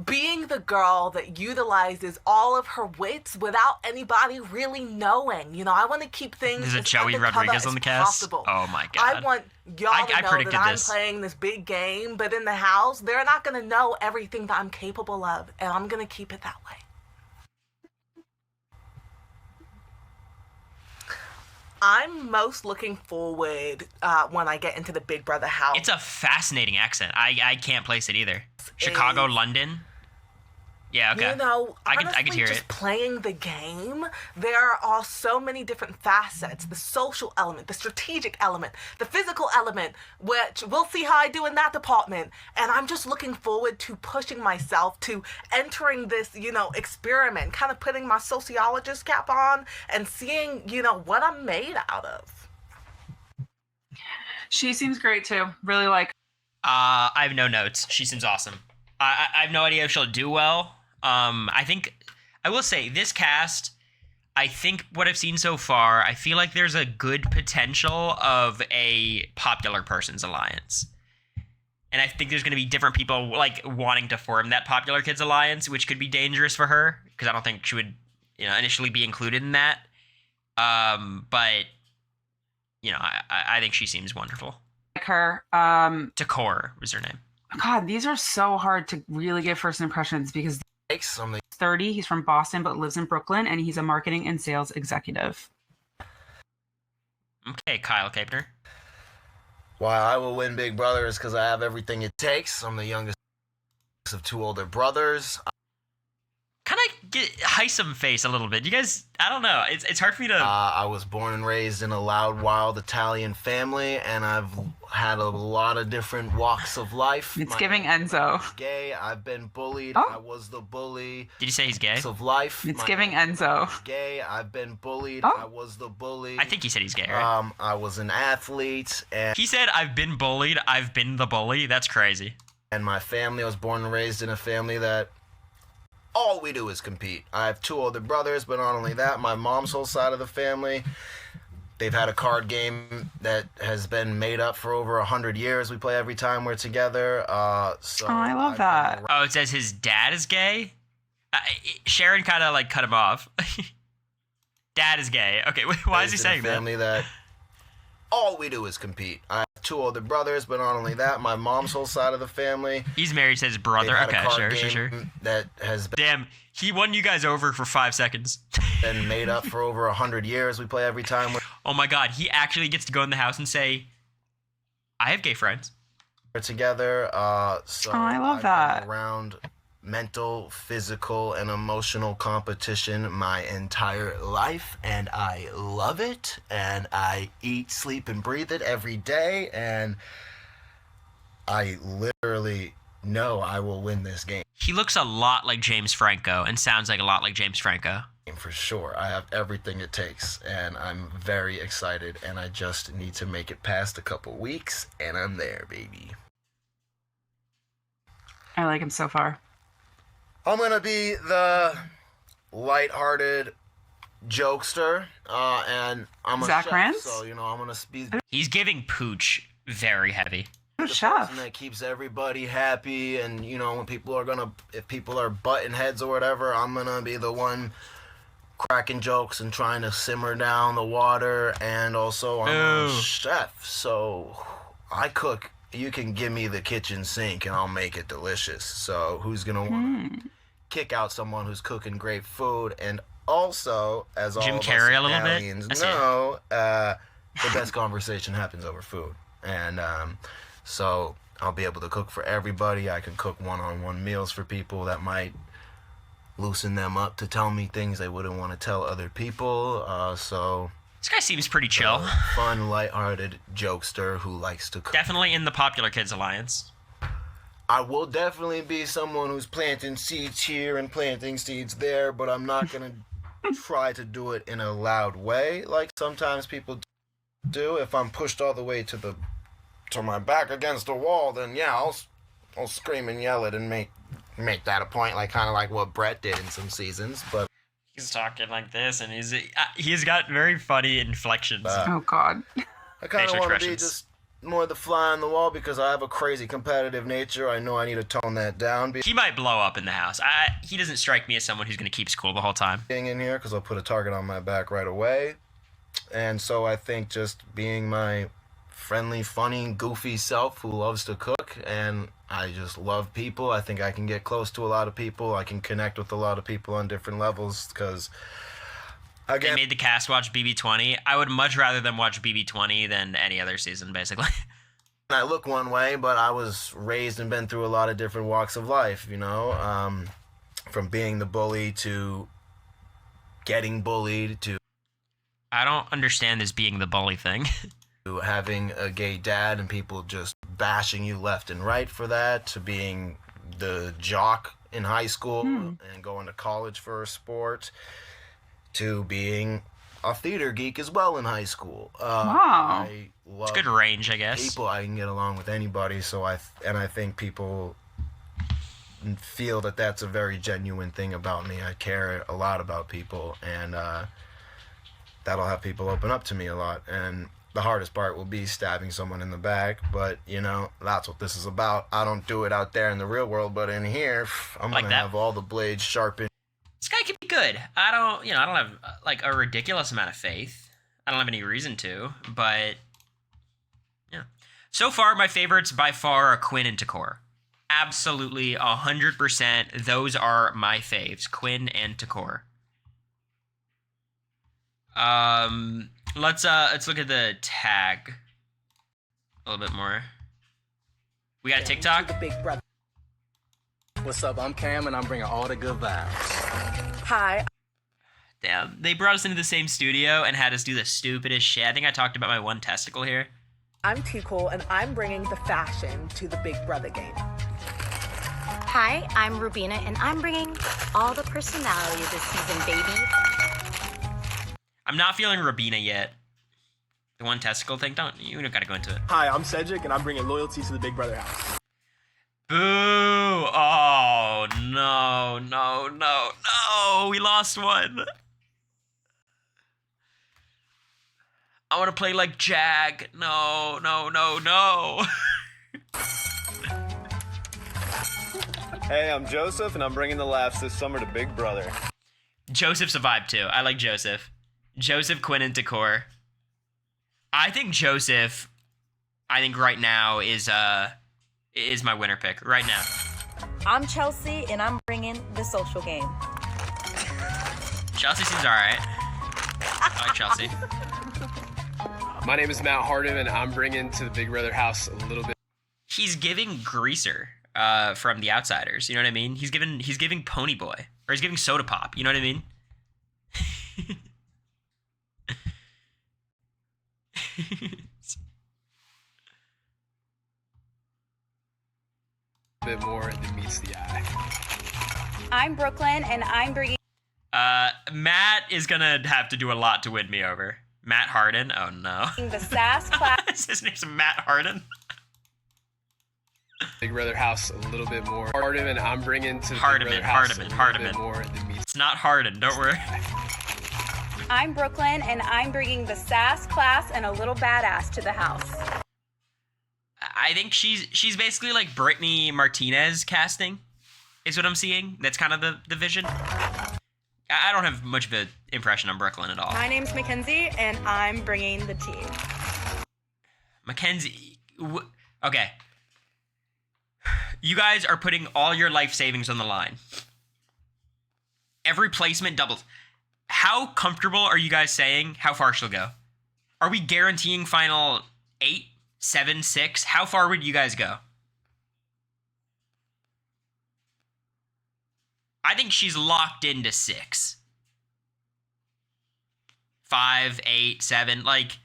[SPEAKER 18] being the girl that utilizes all of her wits without anybody really knowing. You know, I want to keep things
[SPEAKER 3] There's a
[SPEAKER 18] as
[SPEAKER 3] Joey
[SPEAKER 18] undercover
[SPEAKER 3] Rodriguez on
[SPEAKER 18] as
[SPEAKER 3] the cast.
[SPEAKER 18] possible.
[SPEAKER 3] Oh my god.
[SPEAKER 18] I want y'all to know that I'm
[SPEAKER 3] this.
[SPEAKER 18] playing this big game, but in the house, they're not going to know everything that I'm capable of, and I'm going to keep it that way. I'm most looking forward when I get into the Big Brother house.
[SPEAKER 3] It's a fascinating accent. I can't place it either. Chicago, London. Yeah, okay.
[SPEAKER 18] You know,
[SPEAKER 3] I
[SPEAKER 18] honestly,
[SPEAKER 3] could hear
[SPEAKER 18] just
[SPEAKER 3] it.
[SPEAKER 18] playing the game, there are so many different facets. The social element, the strategic element, the physical element, which we'll see how I do in that department. And I'm just looking forward to pushing myself, to entering this, you know, experiment, kind of putting my sociologist cap on and seeing, you know, what I'm made out of.
[SPEAKER 15] She seems great too. Really like.
[SPEAKER 3] I have no notes. She seems awesome. I have no idea if she'll do well. I think I will say this cast. I think what I've seen so far, I feel like there's a good potential of a popular person's alliance, and I think there's going to be different people like wanting to form that popular kids alliance, which could be dangerous for her because I don't think she would, you know, initially be included in that. But you know, I think she seems wonderful.
[SPEAKER 15] Like her.
[SPEAKER 3] Cory was her name.
[SPEAKER 15] God, these are so hard to really give first impressions because he's 30, he's from Boston but lives in Brooklyn, and he's a marketing and sales executive.
[SPEAKER 3] Okay, Kyle Kapner.
[SPEAKER 19] Why I will win Big Brother is because I have everything it takes. I'm the youngest of two older brothers.
[SPEAKER 3] Kind of get Heisem face a little bit. You guys, I don't know. It's hard for me to.
[SPEAKER 19] I was born and raised in a loud, wild Italian family, and I've had a lot of different walks of life.
[SPEAKER 15] It's giving Enzo.
[SPEAKER 19] Gay. I've been bullied.
[SPEAKER 15] Oh.
[SPEAKER 19] I was the bully.
[SPEAKER 3] Did you say he's gay?
[SPEAKER 19] Of life.
[SPEAKER 15] It's giving Enzo.
[SPEAKER 19] Gay. I've been bullied.
[SPEAKER 15] Oh.
[SPEAKER 19] I was the bully.
[SPEAKER 3] I think he said he's gay, right?
[SPEAKER 19] I was an athlete, and
[SPEAKER 3] he said I've been bullied. I've been the bully. That's crazy.
[SPEAKER 19] And my family. I was born and raised in a family that all we do is compete. I have two older brothers, but not only that, my mom's whole side of the family, they've had a card game that has been made up for over 100 years. We play every time we're together. So
[SPEAKER 15] I love that.
[SPEAKER 3] Oh, it says his dad is gay? Sharon kind of like cut him off. Dad is gay. Okay, why is he saying that?
[SPEAKER 19] Family that all we do is compete. I have two older brothers, but not only that, my mom's whole side of the family.
[SPEAKER 3] He's married to his brother. Okay, sure.
[SPEAKER 19] That has been.
[SPEAKER 3] Damn, he won you guys over for 5 seconds.
[SPEAKER 19] Been made up for over 100 years. We play every time.
[SPEAKER 3] Oh my god, he actually gets to go in the house and say, I have gay friends.
[SPEAKER 19] We're together. So
[SPEAKER 15] I love that.
[SPEAKER 19] Around mental, physical, and emotional competition my entire life, and I love it, and I eat, sleep, and breathe it every day, and I literally know I will win this game.
[SPEAKER 3] He looks a lot like James Franco and sounds like a lot like James Franco.
[SPEAKER 19] For sure. I have everything it takes, and I'm very excited, and I just need to make it past a couple weeks, and I'm there, baby.
[SPEAKER 15] I like him so far.
[SPEAKER 19] I'm gonna be the lighthearted jokester, and I'm
[SPEAKER 15] Zach
[SPEAKER 19] a chef,
[SPEAKER 15] Rance?
[SPEAKER 19] so you know I'm gonna be.
[SPEAKER 3] He's giving Pooch very heavy.
[SPEAKER 19] The person that keeps everybody happy, and you know when if people are butting heads or whatever, I'm gonna be the one cracking jokes and trying to simmer down the water, and also I'm a chef, so I cook. You can give me the kitchen sink and I'll make it delicious. So who's gonna want to kick out someone who's cooking great food? And also, as all
[SPEAKER 3] Jim
[SPEAKER 19] of
[SPEAKER 3] Carrey
[SPEAKER 19] us
[SPEAKER 3] a little bit?
[SPEAKER 19] Italians know, the best conversation happens over food. And so I'll be able to cook for everybody. I can cook one-on-one meals for people that might loosen them up to tell me things they wouldn't want to tell other people. So
[SPEAKER 3] this guy seems pretty chill.
[SPEAKER 19] Fun, lighthearted jokester who likes to cook.
[SPEAKER 3] Definitely in the Popular Kids Alliance.
[SPEAKER 19] I will definitely be someone who's planting seeds here and planting seeds there, but I'm not going to try to do it in a loud way like sometimes people do. If I'm pushed all the way to my back against a wall, then yeah, I'll scream and yell it and make that a point, like kind of like what Brett did in some seasons. But
[SPEAKER 3] he's talking like this, and he's got very funny inflections.
[SPEAKER 15] Oh God.
[SPEAKER 19] I kind of want to be just more the fly on the wall because I have a crazy competitive nature. I know I need to tone that down.
[SPEAKER 3] He might blow up in the house. He doesn't strike me as someone who's going to keep his cool the whole time.
[SPEAKER 19] Being in here because I'll put a target on my back right away. And so I think just being my friendly, funny, goofy self who loves to cook, and I just love people. I think I can get close to a lot of people. I can connect with a lot of people on different levels because, again,
[SPEAKER 3] they made the cast watch BB20. I would much rather them watch BB20 than any other season, basically.
[SPEAKER 19] I look one way, but I was raised and been through a lot of different walks of life, you know, from being the bully to getting bullied to...
[SPEAKER 3] I don't understand this being the bully thing.
[SPEAKER 19] To having a gay dad and people just bashing you left and right for that, to being the jock in high school and going to college for a sport, to being a theater geek as well in high school.
[SPEAKER 15] Wow.
[SPEAKER 19] I love
[SPEAKER 3] it's good range, I guess.
[SPEAKER 19] People, I can get along with anybody, so I think people feel that that's a very genuine thing about me. I care a lot about people, and that'll have people open up to me a lot. And the hardest part will be stabbing someone in the back, but, you know, that's what this is about. I don't do it out there in the real world, but in here, I'm going to have all the blades sharpened.
[SPEAKER 3] This guy could be good. I don't have, like, a ridiculous amount of faith. I don't have any reason to, but, yeah. So far, my favorites by far are Quinn and Cory. Absolutely, 100%, those are my faves, Quinn and Cory. Let's look at the tag a little bit more. We got a TikTok.
[SPEAKER 20] The big brother. What's up? I'm Cam, and I'm bringing all the good vibes.
[SPEAKER 14] Hi.
[SPEAKER 3] Damn, they brought us into the same studio and had us do the stupidest shit. I think I talked about my one testicle here.
[SPEAKER 18] I'm T-Cool, and I'm bringing the fashion to the Big Brother game.
[SPEAKER 21] Hi, I'm Rubina, and I'm bringing all the personality this season, baby.
[SPEAKER 3] I'm not feeling Rubina yet. The one testicle thing, you don't gotta go into it.
[SPEAKER 8] Hi, I'm Cedric, and I'm bringing loyalty to the Big Brother house.
[SPEAKER 3] Boo! Oh, no. We lost one. I want to play like Jag. No.
[SPEAKER 10] Hey, I'm Joseph, and I'm bringing the laughs this summer to Big Brother.
[SPEAKER 3] Joseph's a vibe, too. I like Joseph. Joseph, Quinn, and Cory. I think Joseph, right now is my winner pick. Right now.
[SPEAKER 22] I'm Chelsea, and I'm bringing the social game.
[SPEAKER 3] Chelsea seems alright. I like Chelsea.
[SPEAKER 16] My name is Matt Harden, and I'm bringing to the Big Brother house a little bit.
[SPEAKER 3] He's giving Greaser from The Outsiders. You know what I mean? He's giving Pony Boy, or he's giving Soda Pop. You know what I mean?
[SPEAKER 16] A bit more than meets the eye.
[SPEAKER 21] I'm Brooklyn, and I'm bringing...
[SPEAKER 3] Matt is gonna have to do a lot to win me over. Matt Harden? Oh, no.
[SPEAKER 21] The sass class...
[SPEAKER 3] His name's Matt Harden?
[SPEAKER 16] Big Brother house a little bit more. Harden, and I'm bringing to the Big Brother house a little bit more than meets...
[SPEAKER 3] It's not Harden, don't worry.
[SPEAKER 21] I'm Brooklyn, and I'm bringing the sass, class, and a little badass to the house.
[SPEAKER 3] I think she's basically like Brittany Martinez casting, is what I'm seeing. That's kind of the vision. I don't have much of an impression on Brooklyn at all.
[SPEAKER 14] My name's Mackenzie, and I'm bringing the tea.
[SPEAKER 3] Mackenzie, okay. You guys are putting all your life savings on the line. Every placement doubles. How comfortable are you guys saying how far she'll go? Are we guaranteeing final 8, 7, 6? How far would you guys go? I think she's locked into 6. 5, 8, 7. Like,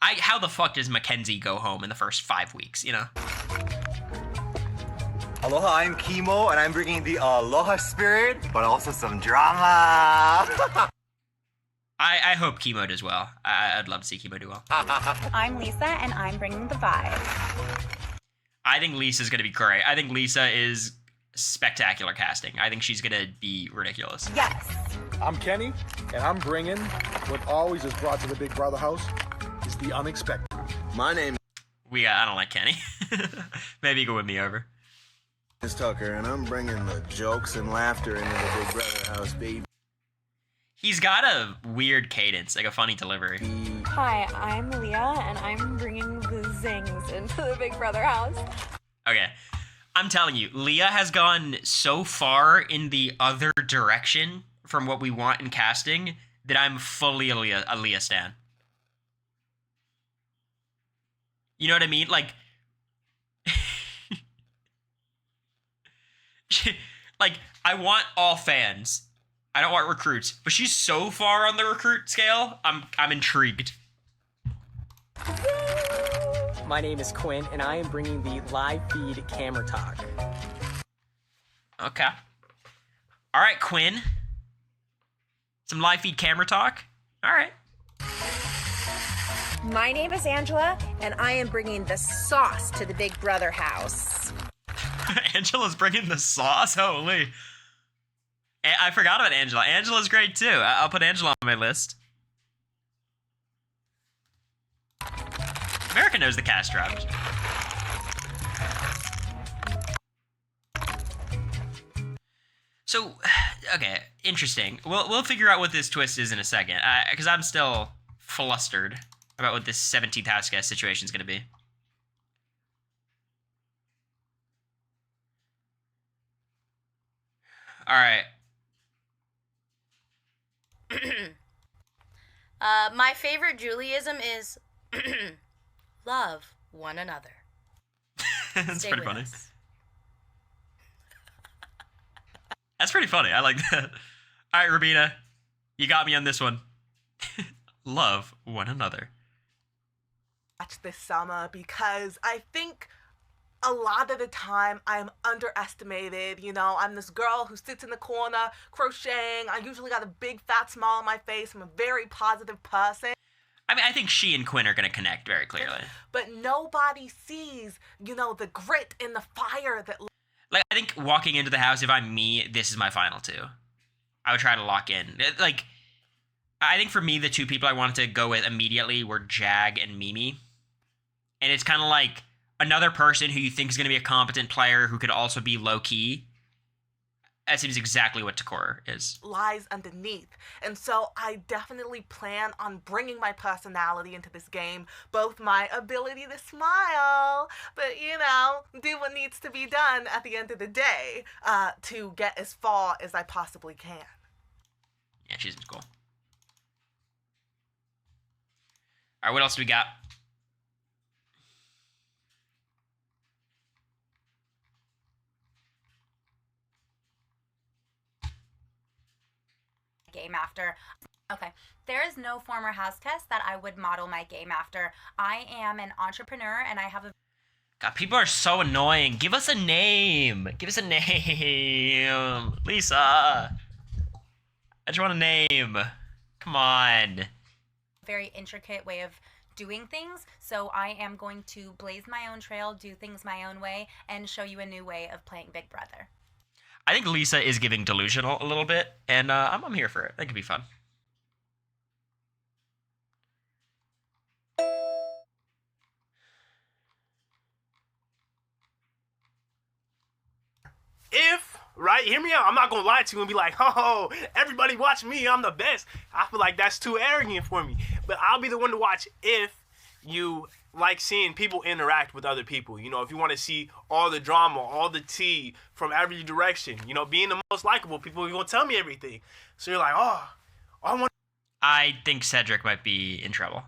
[SPEAKER 3] how the fuck does Mackenzie go home in the first 5 weeks, you know?
[SPEAKER 12] Aloha, I'm Chemo, and I'm bringing the aloha spirit, but also some drama.
[SPEAKER 3] I hope Chemo does well. I'd love to see Chemo do well.
[SPEAKER 21] I'm Lisa, and I'm bringing the vibe.
[SPEAKER 3] I think Lisa's going to be great. I think Lisa is spectacular casting. I think she's going to be ridiculous.
[SPEAKER 21] Yes.
[SPEAKER 11] I'm Kenny, and I'm bringing what always is brought to the Big Brother house is the unexpected.
[SPEAKER 19] My name
[SPEAKER 3] I don't like Kenny. Maybe you can win me over.
[SPEAKER 19] is Tucker, and I'm bringing the jokes and laughter into the Big Brother house, baby.
[SPEAKER 3] He's got a weird cadence, like a funny delivery.
[SPEAKER 13] Hi, I'm Leah, and I'm bringing the zings into the Big Brother house.
[SPEAKER 3] Okay. I'm telling you, Leah has gone so far in the other direction from what we want in casting that I'm fully a Leah stan. You know what I mean? Like, like, I want all fans. I don't want recruits. But she's so far on the recruit scale, I'm intrigued.
[SPEAKER 17] My name is Quinn, and I am bringing the live feed camera talk.
[SPEAKER 3] Okay. All right, Quinn. Some live feed camera talk. All right.
[SPEAKER 22] My name is Angela, and I am bringing the sauce to the Big Brother house.
[SPEAKER 3] Angela's bringing the sauce? Holy. I forgot about Angela. Angela's great too. I'll put Angela on my list. America knows the cast draft. So, okay, interesting. We'll figure out what this twist is in a second, because I'm still flustered about what this 17th house guest situation is going to be. All right.
[SPEAKER 22] My favorite Julieism is love one another.
[SPEAKER 3] That's
[SPEAKER 22] Stay
[SPEAKER 3] pretty
[SPEAKER 22] with
[SPEAKER 3] funny.
[SPEAKER 22] us.
[SPEAKER 3] That's pretty funny. I like that. All right, Rabina, you got me on this one. Love one another.
[SPEAKER 18] Watch this summer because I think a lot of the time I'm underestimated. You know, I'm this girl who sits in the corner crocheting. I usually got a big fat smile on my face. I'm a very positive person.
[SPEAKER 3] I mean, I think she and Quinn are going to connect very clearly.
[SPEAKER 18] But nobody sees, you know, the grit and the fire that...
[SPEAKER 3] Like, I think walking into the house, if I'm me, this is my final 2. I would try to lock in. Like, I think for me, the 2 people I wanted to go with immediately were Jag and Mimi. And it's kind of like another person who you think is going to be a competent player who could also be low-key. That seems exactly what Takora is.
[SPEAKER 18] Lies underneath. And so I definitely plan on bringing my personality into this game, both my ability to smile, but, you know, do what needs to be done at the end of the day to get as far as I possibly can.
[SPEAKER 3] Yeah, she seems cool. All right, what else do we got?
[SPEAKER 21] Game after. Okay. There is no former house guest that I would model my game after. I am an entrepreneur and I have a...
[SPEAKER 3] God, people are so annoying. Give us a name. Give us a name. Lisa. I just want a name. Come on.
[SPEAKER 21] very intricate way of doing things. So I am going to blaze my own trail, do things my own way, and show you a new way of playing Big Brother.
[SPEAKER 3] I think Lisa is giving delusional a little bit, and I'm here for it. That could be fun.
[SPEAKER 8] If, right, hear me out, I'm not gonna lie to you and be like, oh, everybody watch me, I'm the best. I feel like that's too arrogant for me. But I'll be the one to watch if you like seeing people interact with other people. You know, if you want to see all the drama, all the tea from every direction, you know, being the most likable people, you're gonna tell me everything. So you're like, oh,
[SPEAKER 3] I think Cedric might be in trouble.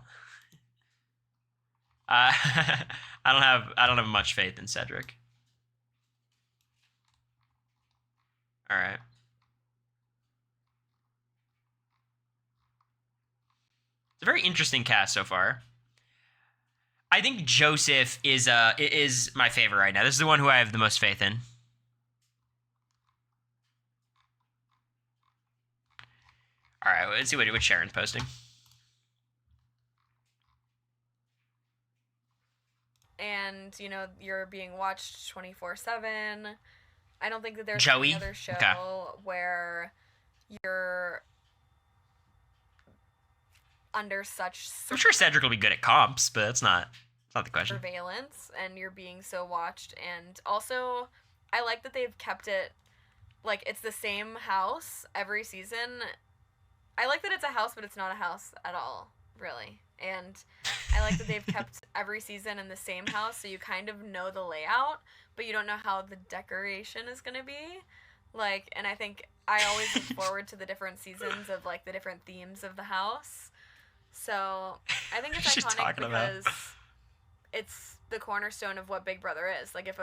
[SPEAKER 3] I don't have much faith in Cedric. All right. very interesting cast so far. I think Joseph is my favorite right now. This is the one who I have the most faith in. All right, let's see what Sharon's posting.
[SPEAKER 13] And, you know, you're being watched 24/7. I don't think that there's
[SPEAKER 3] Joey?
[SPEAKER 13] any other show
[SPEAKER 3] Okay.
[SPEAKER 13] where you're under such
[SPEAKER 3] I'm sure Cedric will be good at comps, but that's not the question.
[SPEAKER 13] surveillance and you're being so watched. And also, I like that they've kept it, like, it's the same house every season. I like that it's a house, but it's not a house at all, really. And I like that they've kept every season in the same house, so you kind of know the layout, but you don't know how the decoration is going to be. Like, and I think I always look forward to the different seasons of, like, the different themes of the house. So I think it's
[SPEAKER 3] She's
[SPEAKER 13] iconic
[SPEAKER 3] talking about.
[SPEAKER 13] because it's the cornerstone of what Big Brother is. Like, if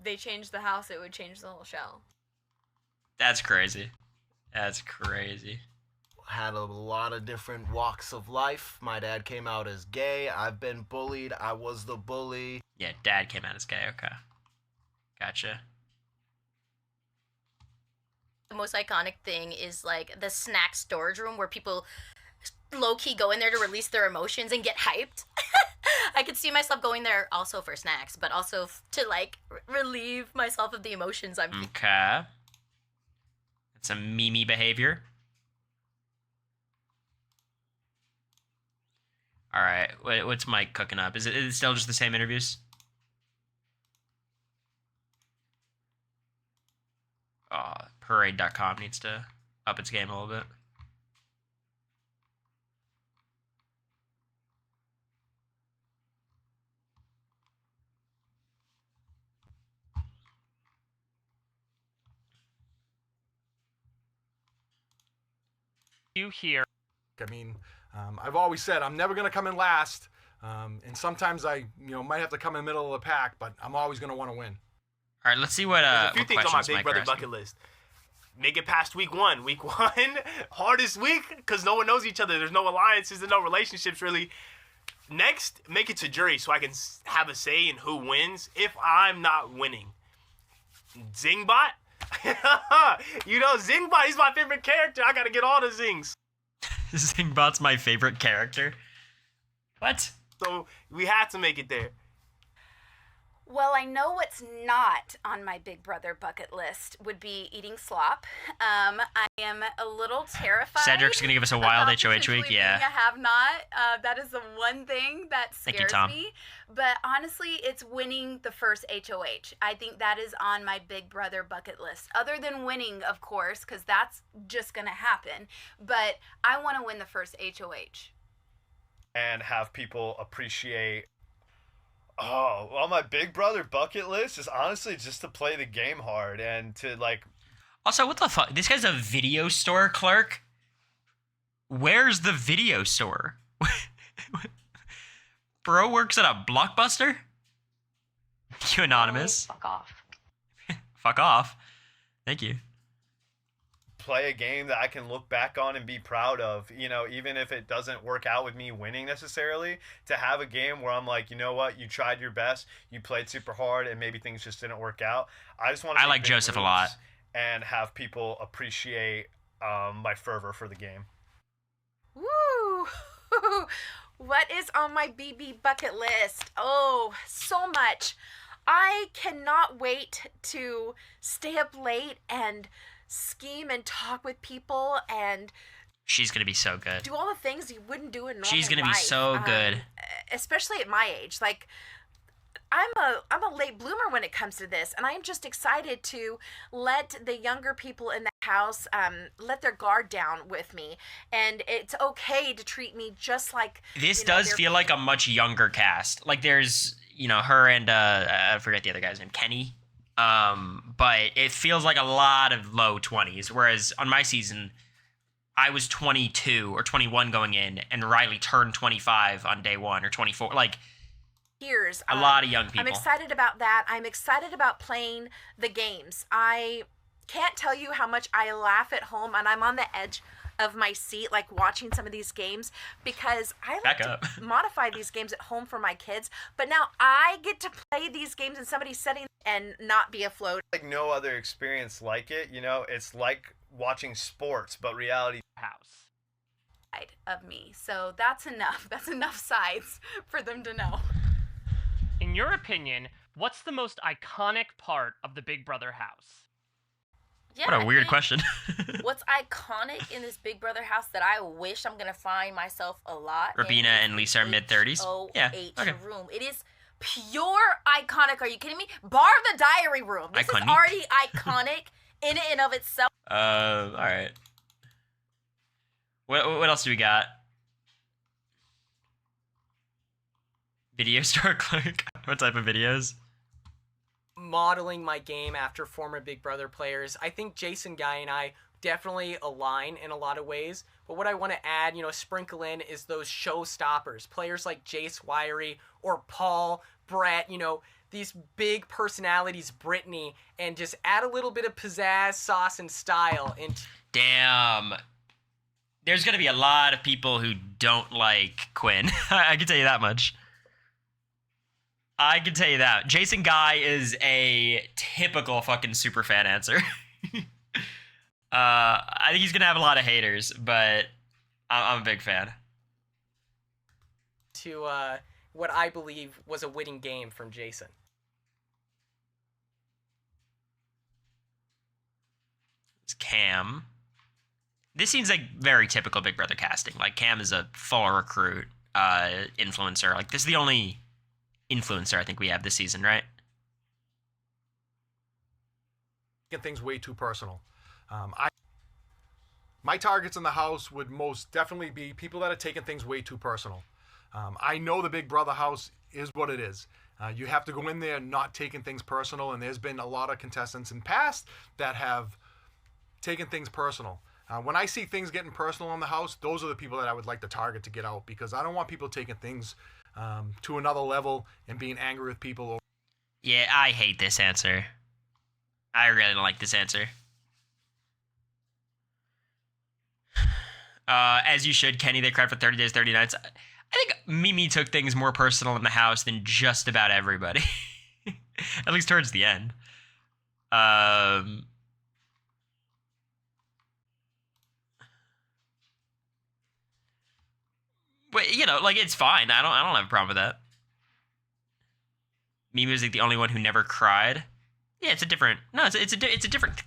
[SPEAKER 13] they changed the house, it would change the whole show.
[SPEAKER 3] That's crazy. That's crazy.
[SPEAKER 19] Had a lot of different walks of life. My dad came out as gay. I've been bullied. I was the bully.
[SPEAKER 3] Yeah, Dad came out as gay. Okay. Gotcha.
[SPEAKER 1] The most iconic thing is like the snack storage room where people low-key go in there to release their emotions and get hyped. I could see myself going there also for snacks, but also to like relieve myself of the emotions I'm feeling.
[SPEAKER 3] Okay. That's some Mimi behavior. All right, what's Mike cooking up? Is it still just the same interviews? Oh, Parade.com needs to up its game a little bit.
[SPEAKER 8] You hear?
[SPEAKER 11] I mean, I've always said I'm never going to come in last, and sometimes I, might have to come in the middle of the pack, but I'm always going to want to win.
[SPEAKER 3] All right, let's see what
[SPEAKER 8] There's a few
[SPEAKER 3] what
[SPEAKER 8] things on my
[SPEAKER 3] questions
[SPEAKER 8] Big
[SPEAKER 3] Mike
[SPEAKER 8] Brother
[SPEAKER 3] are asking.
[SPEAKER 8] bucket list. Make it past week one. Week one, hardest week because no one knows each other. There's no alliances and no relationships really. Next, make it to jury so I can have a say in who wins if I'm not winning. Zingbot? Zingbot, he's my favorite character. I gotta get all the zings.
[SPEAKER 3] Zingbot's my favorite character. What?
[SPEAKER 8] So we had to make it there.
[SPEAKER 6] Well, I know what's not on my Big Brother bucket list would be eating slop. I am a little terrified.
[SPEAKER 3] Cedric's gonna give us a wild
[SPEAKER 6] about
[SPEAKER 3] HOH week,
[SPEAKER 6] potentially
[SPEAKER 3] yeah.
[SPEAKER 6] being a have-not. That is the one thing that
[SPEAKER 3] Thank you,
[SPEAKER 6] scares
[SPEAKER 3] Tom.
[SPEAKER 6] me. But honestly, it's winning the first HOH. I think that is on my Big Brother bucket list. Other than winning, of course, because that's just gonna happen. But I want to win the first HOH.
[SPEAKER 10] And have people appreciate. Oh, well, my Big Brother bucket list is honestly just to play the game hard and to like.
[SPEAKER 3] Also, what the fuck? This guy's a video store clerk? Where's the video store? Bro works at a Blockbuster? You anonymous?
[SPEAKER 21] Fuck off.
[SPEAKER 3] Fuck off. Thank you.
[SPEAKER 10] Play a game that I can look back on and be proud of, even if it doesn't work out with me winning necessarily, to have a game where I'm like, you know what, you tried your best, you played super hard, and maybe things just didn't work out. I just want to
[SPEAKER 3] I like Joseph a lot.
[SPEAKER 10] And have people appreciate my fervor for the game.
[SPEAKER 5] Woo! What is on my BB bucket list? Oh, so much. I cannot wait to stay up late and scheme and talk with people and
[SPEAKER 3] She's gonna be so good.
[SPEAKER 5] do all the things you wouldn't do in normal
[SPEAKER 3] She's gonna be
[SPEAKER 5] life,
[SPEAKER 3] so good.
[SPEAKER 5] especially at my age. Like, I'm a late bloomer when it comes to this, and I'm just excited to let the younger people in the house let their guard down with me, and it's okay to treat me just like
[SPEAKER 3] This does feel like a much younger cast. Like there's, her and I forget the other guy's name, Kenny. But it feels like a lot of low 20s, whereas on my season, I was 22 or 21 going in, and Riley turned 25 on day one, or 24. Like,
[SPEAKER 5] years.
[SPEAKER 3] A lot of young people.
[SPEAKER 5] I'm excited about that. I'm excited about playing the games. I can't tell you how much I laugh at home, and I'm on the edge of my seat, like watching some of these games, because I like
[SPEAKER 3] Back
[SPEAKER 5] to
[SPEAKER 3] up.
[SPEAKER 5] modify these games at home for my kids. But now I get to play these games in somebody's setting and not be afloat.
[SPEAKER 10] Like no other experience like it. You know, it's like watching sports, but reality.
[SPEAKER 4] House.
[SPEAKER 6] Side of me. So that's enough. That's enough sides for them to know.
[SPEAKER 4] In your opinion, what's the most iconic part of the Big Brother house?
[SPEAKER 1] Yeah,
[SPEAKER 3] What a weird
[SPEAKER 1] I think
[SPEAKER 3] question.
[SPEAKER 1] What's iconic in this Big Brother house that I wish I'm gonna find myself a lot? in
[SPEAKER 3] Rabina
[SPEAKER 1] is
[SPEAKER 3] and Lisa are mid-30s.
[SPEAKER 1] HOH
[SPEAKER 3] Yeah, okay.
[SPEAKER 1] room. It is pure iconic. Are you kidding me? Bar the diary room. This
[SPEAKER 3] Iconic.
[SPEAKER 1] is already iconic in and of itself.
[SPEAKER 3] All right. What else do we got? Video store clerk. What type of videos?
[SPEAKER 17] Modeling my game after former Big Brother players. I think Jason Guy and I definitely align in a lot of ways. But what I want to add, sprinkle in is those showstoppers. Players like Jace Wiry or Paul, Brett, these big personalities, Brittany, and just add a little bit of pizzazz, sauce, and style into.
[SPEAKER 3] Damn. There's gonna be a lot of people who don't like Quinn. I can tell you that much. I can tell you that. Jason Guy is a typical fucking superfan answer. I think he's gonna have a lot of haters, but I'm a big fan.
[SPEAKER 17] To what I believe was a winning game from Jason.
[SPEAKER 3] It's Cam. This seems like very typical Big Brother casting. Like Cam is a full recruit, influencer. Like this is the only influencer I think we have this season, right?
[SPEAKER 11] Get things way too personal. My targets in the house would most definitely be people that are taking things way too personal. I know the Big Brother house is what it is. You have to go in there not taking things personal, and there's been a lot of contestants in past that have taken things personal. When I see things getting personal in the house, those are the people that I would like to target to get out, because I don't want people taking things to another level and being angry with people.
[SPEAKER 3] Yeah, I hate this answer. I really don't like this answer. As you should, Kenny. They cried for 30 days, 30 nights. I think Mimi took things more personal in the house than just about everybody. At least towards the end. But it's fine. I don't have a problem with that. Mimi was like the only one who never cried. Yeah, it's a different different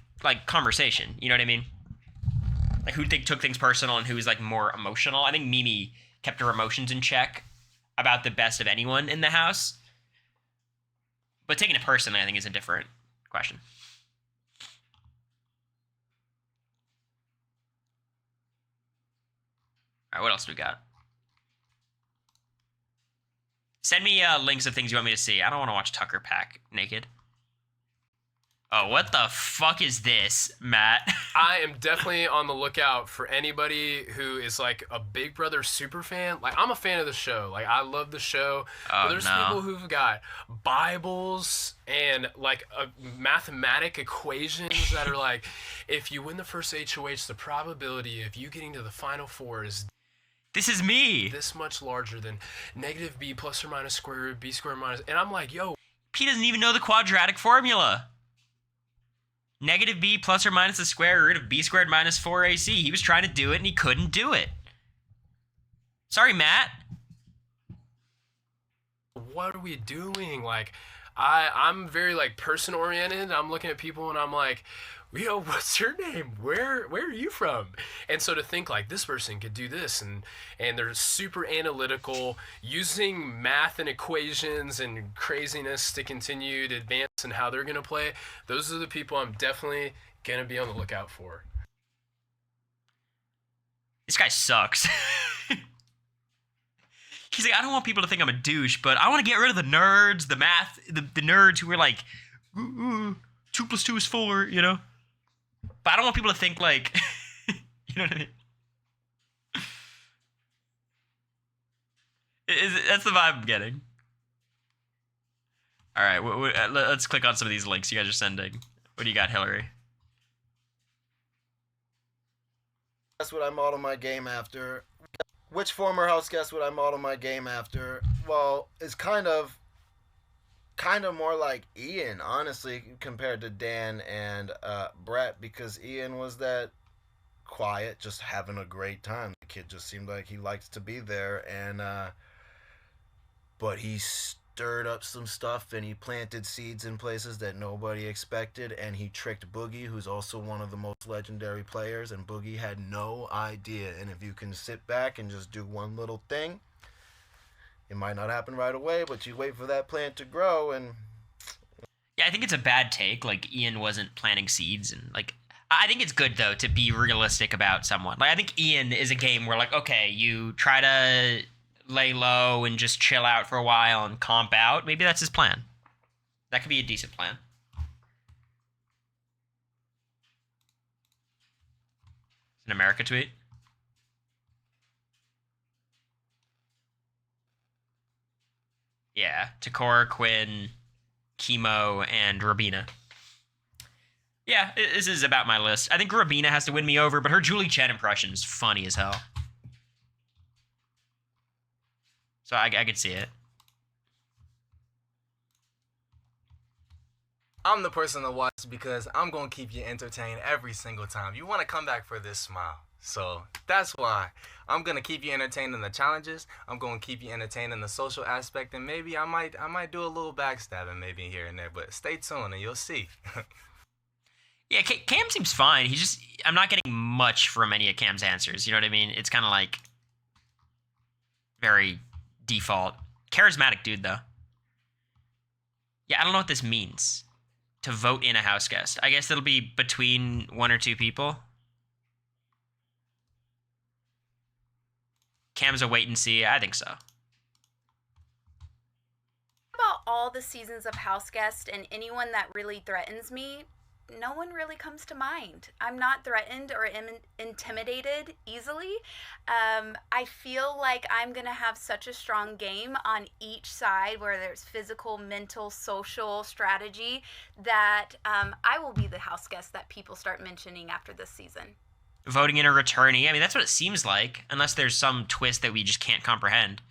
[SPEAKER 3] conversation. You know what I mean? Like who took things personal and who was like more emotional. I think Mimi kept her emotions in check about the best of anyone in the house. But taking it personally, I think, is a different question. All right, what else do we got? Send me links of things you want me to see. I don't want to watch Tucker Pack naked. Oh, what the fuck is this, Matt?
[SPEAKER 16] I am definitely on the lookout for anybody who is like a Big Brother super fan. Like, I'm a fan of the show. Like, I love the show.
[SPEAKER 3] Oh,
[SPEAKER 16] but there's
[SPEAKER 3] no.
[SPEAKER 16] people who've got Bibles and like mathematic equations that are like, if you win the first HOH, the probability of you getting to the final four is
[SPEAKER 3] this is me.
[SPEAKER 16] This much larger than negative b plus or minus square root b squared minus. And I'm like, yo.
[SPEAKER 3] He doesn't even know the quadratic formula. Negative b plus or minus the square root of b squared minus 4ac. He was trying to do it and he couldn't do it. Sorry, Matt.
[SPEAKER 16] What are we doing? Like, I'm very like person oriented. I'm looking at people and I'm like, yo, what's your name? Where are you from? And so to think like this person could do this and they're super analytical, using math and equations and craziness to continue to advance in how they're gonna play. Those are the people I'm definitely gonna be on the lookout for.
[SPEAKER 3] This guy sucks. He's like, I don't want people to think I'm a douche, but I want to get rid of the nerds, the math, the nerds who were like, 2 + 2 is 4, you know? But I don't want people to think like, you know what I mean? That's the vibe I'm getting. All right, let's click on some of these links you guys are sending. What do you got, Hillary?
[SPEAKER 19] That's what I model my game after. Which former house guest would I model my game after? Well, it's kind of more like Ian, honestly, compared to Dan and Brett, because Ian was that quiet, just having a great time. The kid just seemed like he liked to be there, and but he stirred up some stuff and he planted seeds in places that nobody expected, and he tricked Boogie, who's also one of the most legendary players, and Boogie had no idea. And if you can sit back and just do one little thing, it might not happen right away, but you wait for that plant to grow. And
[SPEAKER 3] yeah, I think it's a bad take. Like, Ian wasn't planting seeds, and like, I think it's good though to be realistic about someone. Like, I think Ian is a game where, like, okay, you try to lay low and just chill out for a while and comp out. Maybe that's his plan. That could be a decent plan. It's an America tweet. Yeah, Takor, Quinn, Chemo, and Rabina. Yeah, this is about my list. I think Rabina has to win me over, but her Julie Chen impression is funny as hell. So I could see it.
[SPEAKER 20] I'm the person to watch because I'm going to keep you entertained every single time. You want to come back for this smile. So that's why I'm going to keep you entertained in the challenges. I'm going to keep you entertained in the social aspect. And maybe I might do a little backstabbing maybe here and there. But stay tuned and you'll see.
[SPEAKER 3] Yeah, Cam seems fine. I'm not getting much from any of Cam's answers. You know what I mean? It's kind of like very default. Charismatic dude, though. Yeah, I don't know what this means. To vote in a house guest. I guess it'll be between one or two people. Cam's a wait and see. I think so.
[SPEAKER 6] About all the seasons of House Guest and anyone that really threatens me, no one really comes to mind. I'm not threatened or intimidated easily. I feel like I'm going to have such a strong game on each side, where there's physical, mental, social, strategy, that I will be the house guest that people start mentioning after this season.
[SPEAKER 3] Voting in a returnee. I mean, that's what it seems like, unless there's some twist that we just can't comprehend.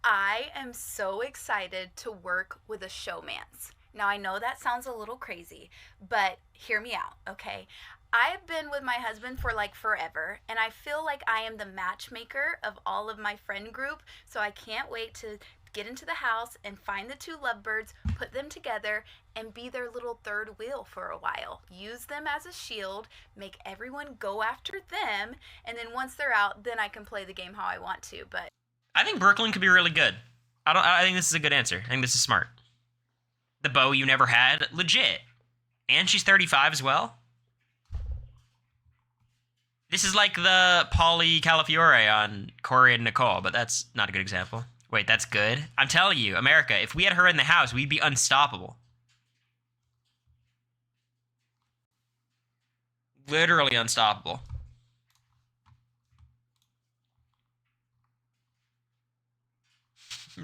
[SPEAKER 6] I am so excited to work with a showmance. Now, I know that sounds a little crazy, but hear me out, okay? I've been with my husband for like forever, and I feel like I am the matchmaker of all of my friend group, so I can't wait to get into the house and find the two lovebirds, put them together, and be their little third wheel for a while. Use them as a shield, make everyone go after them, and then once they're out, then I can play the game how I want to, but...
[SPEAKER 3] I think Brooklyn could be really good. I think this is a good answer. I think this is smart. The beau you never had, legit. And she's 35 as well. This is like the Pauly Calafiore on Cory and Nicole, but that's not a good example. Wait, that's good? I'm telling you, America, if we had her in the house, we'd be unstoppable. Literally unstoppable.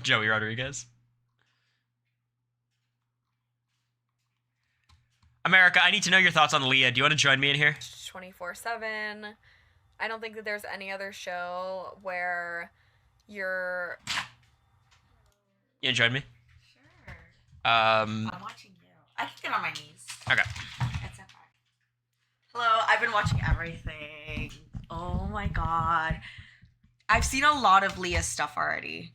[SPEAKER 3] Joey Rodriguez. America, I need to know your thoughts on Leah. Do you want to join me in here?
[SPEAKER 13] 24/7. I don't think that there's any other show where you're...
[SPEAKER 3] You want to join me?
[SPEAKER 14] Sure.
[SPEAKER 3] I'm
[SPEAKER 14] watching you. I can get on my knees.
[SPEAKER 3] Okay.
[SPEAKER 14] It's okay. Hello, I've been watching everything. Oh my god. I've seen a lot of Leah's stuff already.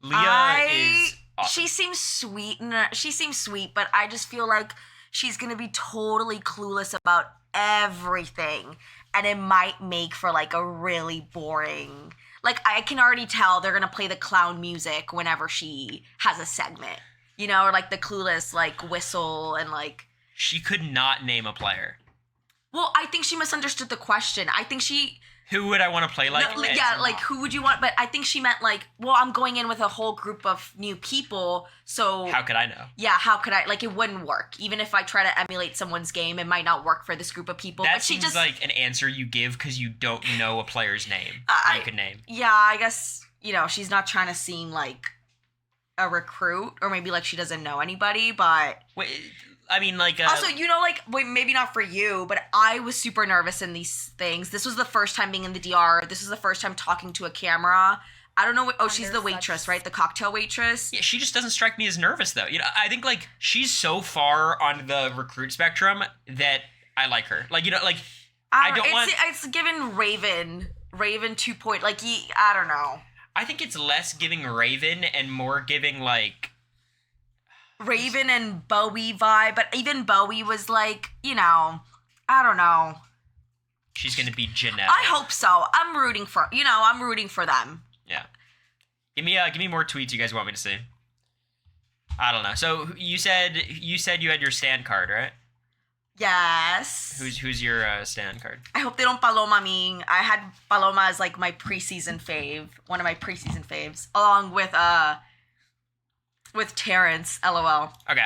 [SPEAKER 3] Leah is awesome.
[SPEAKER 14] She seems sweet, but I just feel like she's gonna be totally clueless about everything, and it might make for like a really boring... Like, I can already tell they're gonna play the clown music whenever she has a segment, you know, or like the clueless like whistle and like...
[SPEAKER 3] She could not name a player.
[SPEAKER 14] Well, I think she misunderstood the question. I think she...
[SPEAKER 3] Who would I want to play like?
[SPEAKER 14] No, yeah, like who would you want? But I think she meant like, well, I'm going in with a whole group of new people, so...
[SPEAKER 3] How could I know?
[SPEAKER 14] Yeah, how could I? Like, it wouldn't work. Even if I try to emulate someone's game, it might not work for this group of people.
[SPEAKER 3] That
[SPEAKER 14] but she
[SPEAKER 3] seems
[SPEAKER 14] just...
[SPEAKER 3] like an answer you give because you don't know a player's name you could name.
[SPEAKER 14] Yeah, I guess, you know, she's not trying to seem like
[SPEAKER 2] a recruit, or maybe like she doesn't know anybody, but
[SPEAKER 3] Wait, I mean, like
[SPEAKER 2] also, you know, like, wait, maybe not for you, but I was super nervous in these things. This was the first time being in the DR. This is the first time talking to a camera. I don't know what. Oh, she's the waitress, right? The cocktail waitress.
[SPEAKER 3] Yeah, she just doesn't strike me as nervous though. You know, I think like she's so far on the recruit spectrum that I like her. Like, you know, like I don't want.
[SPEAKER 2] It's given Raven 2 point. Like, I don't know.
[SPEAKER 3] I think it's less giving Raven and more giving like
[SPEAKER 2] Raven and Bowie vibe, but even Bowie was like, you know, I don't know.
[SPEAKER 3] She's gonna be Jeanette.
[SPEAKER 2] I hope so. I'm rooting for them.
[SPEAKER 3] Yeah. Give me more tweets you guys want me to see. I don't know. So you said you had your stand card, right?
[SPEAKER 2] Yes.
[SPEAKER 3] Who's your stand card?
[SPEAKER 2] I hope they don't Paloma me. I had Paloma as like my preseason fave, one of my preseason faves, along with Terrence. LOL.
[SPEAKER 3] Okay.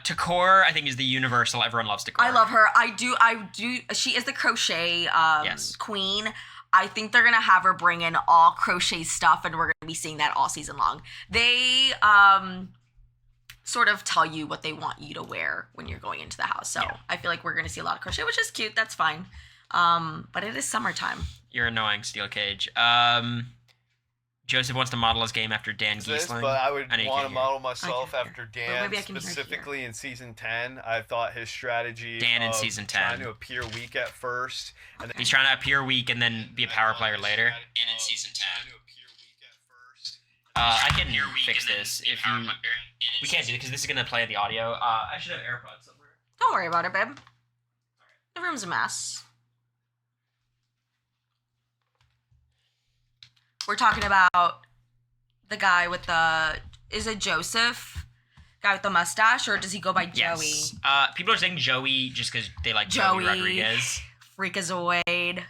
[SPEAKER 3] Takor, I think, is the universal. Everyone loves Takor.
[SPEAKER 2] I love her. I do. She is the crochet queen. I think they're gonna have her bring in all crochet stuff, and we're gonna be seeing that all season long. They sort of tell you what they want you to wear when you're going into the house. So I feel like we're gonna see a lot of crochet, which is cute. That's fine. But it is summertime.
[SPEAKER 3] You're annoying, Steel Cage. Joseph wants to model his game after Dan Giesling.
[SPEAKER 10] But I would want to model myself after Dan,
[SPEAKER 3] maybe I can
[SPEAKER 10] specifically in season 10. I thought his strategy
[SPEAKER 3] Dan in
[SPEAKER 10] of
[SPEAKER 3] season 10.
[SPEAKER 10] trying to appear weak at first. And then
[SPEAKER 3] He's trying to appear weak and then be a power player later. Dan in season 10. I can fix this if you. We can't do it because this is gonna play the audio. I should have AirPods somewhere.
[SPEAKER 2] Don't worry about it, babe. The room's a mess. We're talking about the guy with the. Is it Joseph? Guy with the mustache, or does he go by Joey?
[SPEAKER 3] Yes. People are saying Joey just because they like Joey Rodriguez.
[SPEAKER 2] Freakazoid.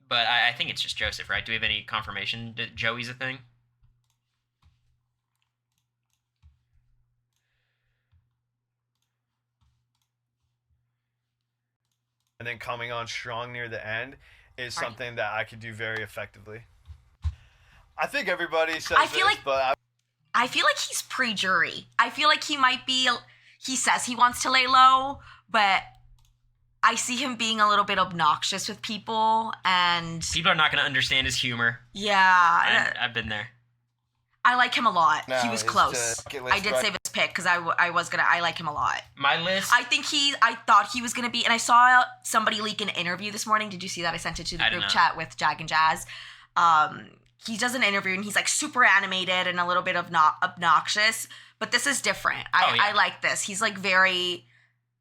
[SPEAKER 3] But I think it's just Joseph, right? Do we have any confirmation that Joey's a thing?
[SPEAKER 10] and then coming on strong near the end is something that I could do very effectively. I think everybody says
[SPEAKER 2] I feel
[SPEAKER 10] this, but
[SPEAKER 2] I feel like he's pre-jury. I feel like he might be. He says he wants to lay low, but I see him being a little bit obnoxious with people, and
[SPEAKER 3] people are not going to understand his humor.
[SPEAKER 2] Yeah,
[SPEAKER 3] I've been there.
[SPEAKER 2] I like him a lot.
[SPEAKER 3] No,
[SPEAKER 2] he was
[SPEAKER 3] it's
[SPEAKER 2] close. I did save his pick because I like him a lot.
[SPEAKER 3] My list.
[SPEAKER 2] I thought he was gonna be, and I saw somebody leak an interview this morning. Did you see that? I sent it to the group chat with Jag and Jazz. He does an interview and he's like super animated and a little bit of not obnoxious, but this is different. I like this. He's like very.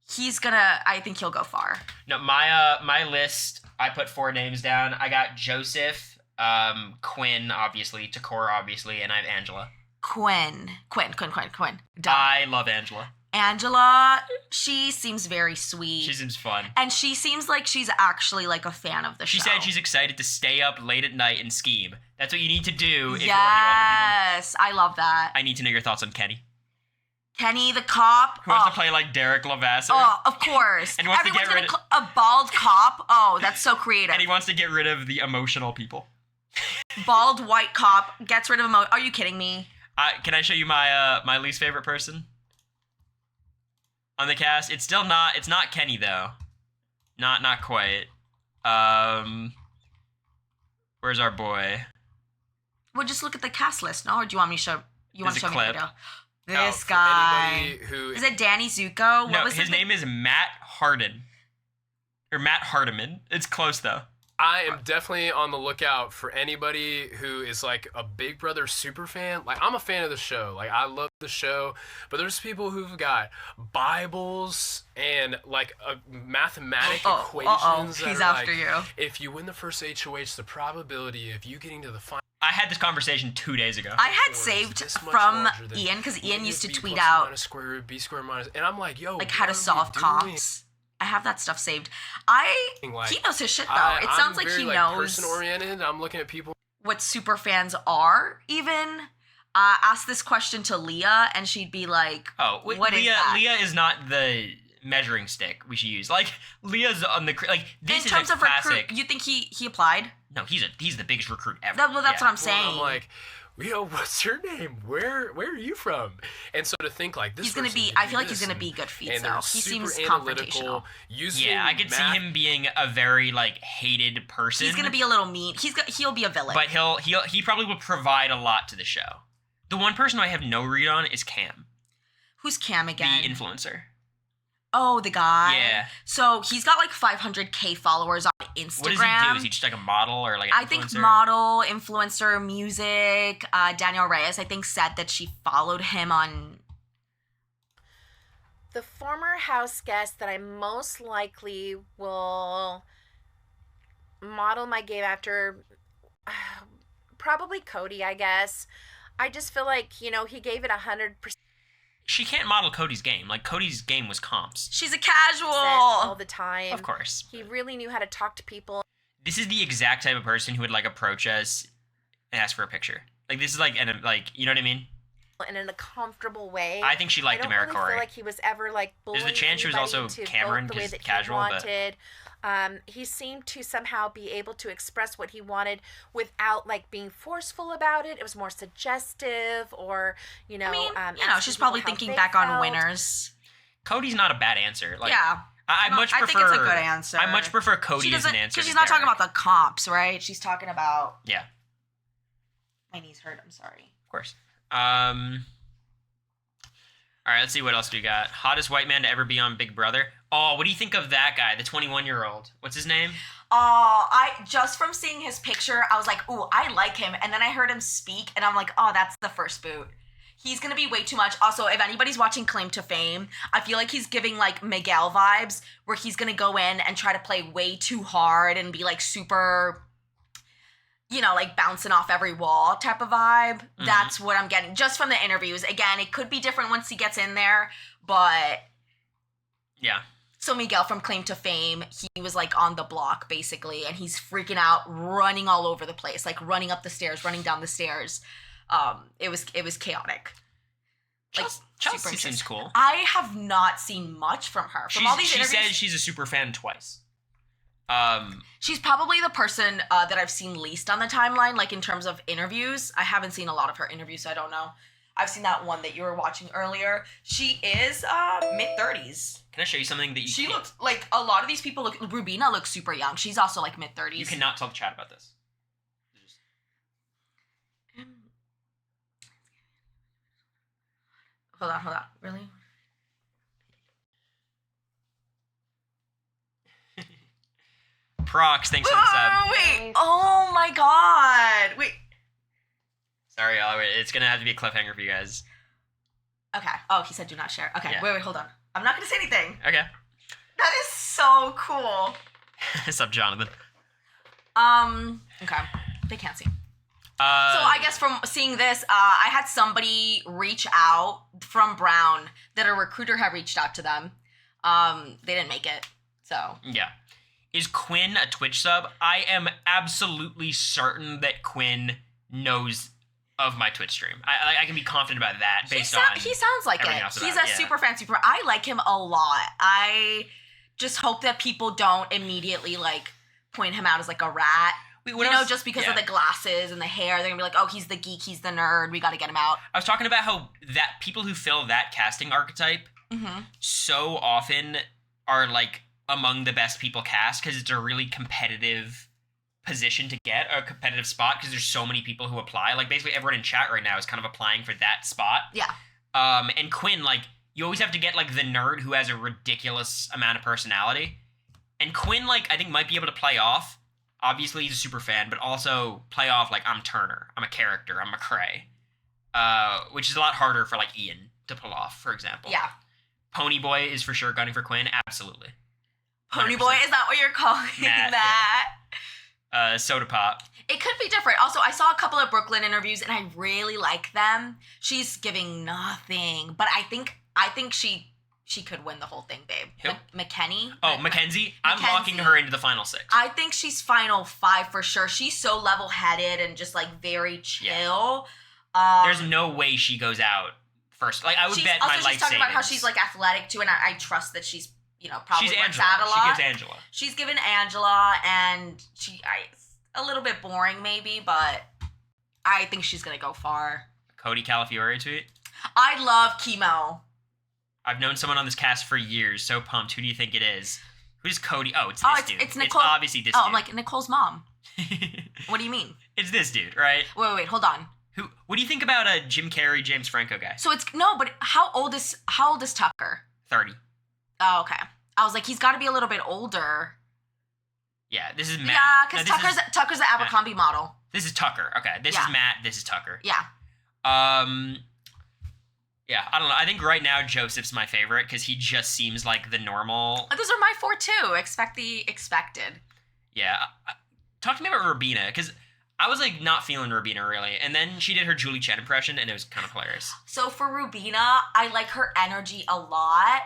[SPEAKER 2] I think he'll go far.
[SPEAKER 3] No, my list. I put 4 names down. I got Joseph. Quinn, obviously, Takor, obviously, and I have Angela.
[SPEAKER 2] Quinn. Duh.
[SPEAKER 3] I love Angela.
[SPEAKER 2] Angela, she seems very sweet.
[SPEAKER 3] She seems fun.
[SPEAKER 2] And she seems like she's actually like a fan of the show.
[SPEAKER 3] She said she's excited to stay up late at night and scheme. That's what you need to do.
[SPEAKER 2] Yes, I love that.
[SPEAKER 3] I need to know your thoughts on Kenny.
[SPEAKER 2] Kenny the cop.
[SPEAKER 3] Who wants to play like Derek Levasseur?
[SPEAKER 2] Oh, of course.
[SPEAKER 3] And wants
[SPEAKER 2] Everyone's
[SPEAKER 3] to get rid of
[SPEAKER 2] a bald cop. Oh, that's so creative.
[SPEAKER 3] And he wants to get rid of the emotional people.
[SPEAKER 2] Bald white cop gets rid of Are you kidding me?
[SPEAKER 3] Can I show you my my least favorite person on the cast? It's not Kenny though. Not quite. Where's our boy?
[SPEAKER 2] Well, just look at the cast list, no? Or do you want me to show? You want to show me the video? This
[SPEAKER 16] for
[SPEAKER 2] guy.
[SPEAKER 16] anybody who
[SPEAKER 2] Is it Danny Zuko?
[SPEAKER 3] No, his name is Matt Harden. Or Matt Hardiman. It's close though.
[SPEAKER 16] I am definitely on the lookout for anybody who is like a Big Brother super fan. Like, I'm a fan of the show. Like, I love the show. But there's people who've got Bibles and like mathematic equations.
[SPEAKER 2] He's
[SPEAKER 16] that are
[SPEAKER 2] after
[SPEAKER 16] like,
[SPEAKER 2] you.
[SPEAKER 16] If you win the first HOH, the probability of you getting to the final.
[SPEAKER 3] I had this conversation 2 days ago.
[SPEAKER 2] I had saved from Ian because Ian used to tweet out
[SPEAKER 16] minus square root, b squared minus, and I'm like, yo,
[SPEAKER 2] like how to solve comps. I have that stuff saved. He knows his shit though. It sounds like he knows.
[SPEAKER 16] Person oriented. I'm looking at people.
[SPEAKER 2] What super fans are even. Ask this question to Leah, and she'd be like,
[SPEAKER 3] "Oh,
[SPEAKER 2] what
[SPEAKER 3] Leah,
[SPEAKER 2] is that?"
[SPEAKER 3] Leah is not the measuring stick we should use. Like Leah's on the like. This
[SPEAKER 2] in terms
[SPEAKER 3] is a
[SPEAKER 2] of
[SPEAKER 3] classic.
[SPEAKER 2] recruit, you think he applied?
[SPEAKER 3] No, he's the biggest recruit ever.
[SPEAKER 2] That's what I'm saying.
[SPEAKER 16] Well, I'm like, yo, what's your name? Where are you from? And so to think like this,
[SPEAKER 2] he's gonna be. I feel like he's gonna be good feats though. He seems confrontational.
[SPEAKER 3] Yeah, I could see him being a very like hated person.
[SPEAKER 2] He's gonna be a little mean. He'll be a villain.
[SPEAKER 3] But he probably will provide a lot to the show. The one person I have no read on is Cam.
[SPEAKER 2] Who's Cam again?
[SPEAKER 3] The influencer.
[SPEAKER 2] Oh, the guy.
[SPEAKER 3] Yeah.
[SPEAKER 2] So he's got like 500K followers on Instagram.
[SPEAKER 3] What does he do? Is he just like a model or like an influencer?
[SPEAKER 2] I think model, influencer, music. Danielle Reyes, I think, said that she followed him on.
[SPEAKER 22] The former house guest that I most likely will model my game after, probably Cody, I guess. I just feel like, he gave it 100%.
[SPEAKER 3] She can't model Cody's game. Like, Cody's game was comps.
[SPEAKER 2] She's a casual.
[SPEAKER 22] All the time.
[SPEAKER 3] Of course.
[SPEAKER 22] He really knew how to talk to people.
[SPEAKER 3] This is the exact type of person who would, like, approach us and ask for a picture. Like, this is, like, you know what I mean?
[SPEAKER 22] And in a comfortable way.
[SPEAKER 3] I think she liked Americory.
[SPEAKER 22] I don't really feel like he was ever, like, bullying
[SPEAKER 3] There's the chance she was also Cameron,
[SPEAKER 22] the way that
[SPEAKER 3] casual,
[SPEAKER 22] he wanted. He seemed to somehow be able to express what he wanted without like being forceful about it. It was more suggestive, or
[SPEAKER 2] she's probably thinking back on winners.
[SPEAKER 3] Cody's not a bad answer. Like,
[SPEAKER 2] yeah,
[SPEAKER 3] I much prefer.
[SPEAKER 2] I think it's a good answer.
[SPEAKER 3] I much prefer Cody as an answer.
[SPEAKER 2] Because she's not talking about the comps, right? She's talking about.
[SPEAKER 3] Yeah.
[SPEAKER 2] My knees hurt. I'm sorry.
[SPEAKER 3] Of course. All right, let's see what else we got. Hottest white man to ever be on Big Brother. Oh, what do you think of that guy, the 21-year-old? What's his name?
[SPEAKER 2] I just from seeing his picture, I was like, ooh, I like him. And then I heard him speak, and I'm like, oh, that's the first boot. He's gonna be way too much. Also, if anybody's watching Claim to Fame, I feel like he's giving like Miguel vibes, where he's gonna go in and try to play way too hard and be like super, like bouncing off every wall type of vibe. Mm-hmm. That's what I'm getting just from the interviews. Again, it could be different once he gets in there, but
[SPEAKER 3] yeah.
[SPEAKER 2] So Miguel from Claim to Fame, he was like on the block basically, and he's freaking out, running all over the place, like running up the stairs, running down the stairs. It was chaotic. Like,
[SPEAKER 3] Chelsea seems cool.
[SPEAKER 2] I have not seen much from her. From all these interviews,
[SPEAKER 3] she said she's a super fan twice.
[SPEAKER 2] She's probably the person that I've seen least on the timeline, like in terms of interviews. I haven't seen a lot of her interviews, so I don't know. I've seen that one that you were watching earlier. She is mid-30s.
[SPEAKER 3] Can I show you something that you
[SPEAKER 2] She looks like a lot of these people look. Rubina looks super young. She's also like mid-30s.
[SPEAKER 3] You cannot tell the chat about this.
[SPEAKER 2] Hold on. Really?
[SPEAKER 3] Prox, thanks for the sub.
[SPEAKER 2] Wait. Oh my god. Wait.
[SPEAKER 3] Sorry, y'all. It's gonna have to be a cliffhanger for you guys.
[SPEAKER 2] Okay. Oh, he said do not share. Okay. Yeah. Wait, hold on. I'm not gonna say anything.
[SPEAKER 3] Okay.
[SPEAKER 2] That is so cool.
[SPEAKER 3] What's up, Jonathan?
[SPEAKER 2] Okay. They can't see. So I guess from seeing this, I had somebody reach out from Brown that a recruiter had reached out to them. They didn't make it. So.
[SPEAKER 3] Yeah. Is Quinn a Twitch sub? I am absolutely certain that Quinn knows of my Twitch stream. I can be confident about that based on.
[SPEAKER 2] He sounds like it. He's a super fan. I like him a lot. I just hope that people don't immediately like point him out as like a rat. Just because of the glasses and the hair, they're gonna be like, oh, he's the geek, he's the nerd, we gotta get him out.
[SPEAKER 3] I was talking about how that people who fill that casting archetype so often are like among the best people cast because it's a really competitive position to get, a competitive spot, because there's so many people who apply. Like basically everyone in chat right now is kind of applying for that spot.
[SPEAKER 2] Yeah.
[SPEAKER 3] And Quinn, like, you always have to get like the nerd who has a ridiculous amount of personality. And Quinn, like, I think might be able to play off. Obviously, he's a super fan, but also play off like I'm Turner, I'm a character, I'm McCrae, which is a lot harder for like Ian to pull off, for example.
[SPEAKER 2] Yeah.
[SPEAKER 3] Ponyboy is for sure gunning for Quinn, absolutely. 100%.
[SPEAKER 2] Ponyboy, is that what you're calling that?
[SPEAKER 3] Yeah. Soda Pop.
[SPEAKER 2] It could be different. Also, I saw a couple of Brooklyn interviews, and I really like them. She's giving nothing, but I think she could win the whole thing, babe.
[SPEAKER 3] Who?
[SPEAKER 2] McKenny.
[SPEAKER 3] Oh, Mackenzie? I'm locking her into the final 6.
[SPEAKER 2] I think she's final 5 for sure. She's so level-headed and just like very chill.
[SPEAKER 3] Yeah. There's no way she goes out first. Like I would bet my life savings.
[SPEAKER 2] She's talking about how she's like athletic too, and I trust that she's probably works out a lot.
[SPEAKER 3] She gives Angela.
[SPEAKER 2] She's given Angela, and a little bit boring maybe, but I think she's gonna go far.
[SPEAKER 3] Cody Calafiore tweet.
[SPEAKER 2] I love Chemo.
[SPEAKER 3] I've known someone on this cast for years. So pumped. Who do you think it is? Who's Cody? Oh, it's this dude.
[SPEAKER 2] It's Nicole.
[SPEAKER 3] It's obviously this
[SPEAKER 2] dude.
[SPEAKER 3] dude.
[SPEAKER 2] I'm like, Nicole's mom. What do you mean?
[SPEAKER 3] It's this dude, right?
[SPEAKER 2] Wait, hold on.
[SPEAKER 3] Who? What do you think about a Jim Carrey, James Franco guy?
[SPEAKER 2] So it's no, but how old is Tucker?
[SPEAKER 3] 30.
[SPEAKER 2] Oh, okay. I was like, he's got to be a little bit older.
[SPEAKER 3] Yeah, this is Matt.
[SPEAKER 2] Yeah, because Tucker's the Abercrombie model.
[SPEAKER 3] This is Tucker. Okay, this is Matt. This is Tucker.
[SPEAKER 2] Yeah.
[SPEAKER 3] Yeah, I don't know. I think right now Joseph's my favorite because he just seems like the normal.
[SPEAKER 2] Those are my 4 too. Expect the expected.
[SPEAKER 3] Yeah. Talk to me about Rubina because I was like not feeling Rubina really, and then she did her Julie Chen impression and it was kind of hilarious.
[SPEAKER 2] So for Rubina, I like her energy a lot.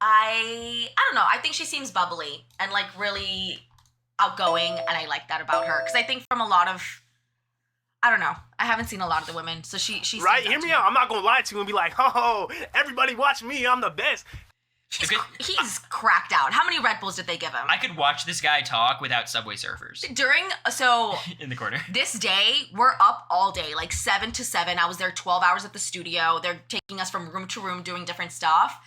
[SPEAKER 2] I don't know. I think she seems bubbly and like really outgoing, and I like that about her because I think from a lot of, I don't know. I haven't seen a lot of the women, so she
[SPEAKER 8] right. Hear me out. I'm not gonna lie to you and be like, oh, everybody watch me. I'm the best.
[SPEAKER 2] He's cracked out. How many Red Bulls did they give him?
[SPEAKER 3] I could watch this guy talk without Subway Surfers.
[SPEAKER 2] In
[SPEAKER 3] the corner.
[SPEAKER 2] This day, we're up all day, like 7 to 7. I was there 12 hours at the studio. They're taking us from room to room doing different stuff.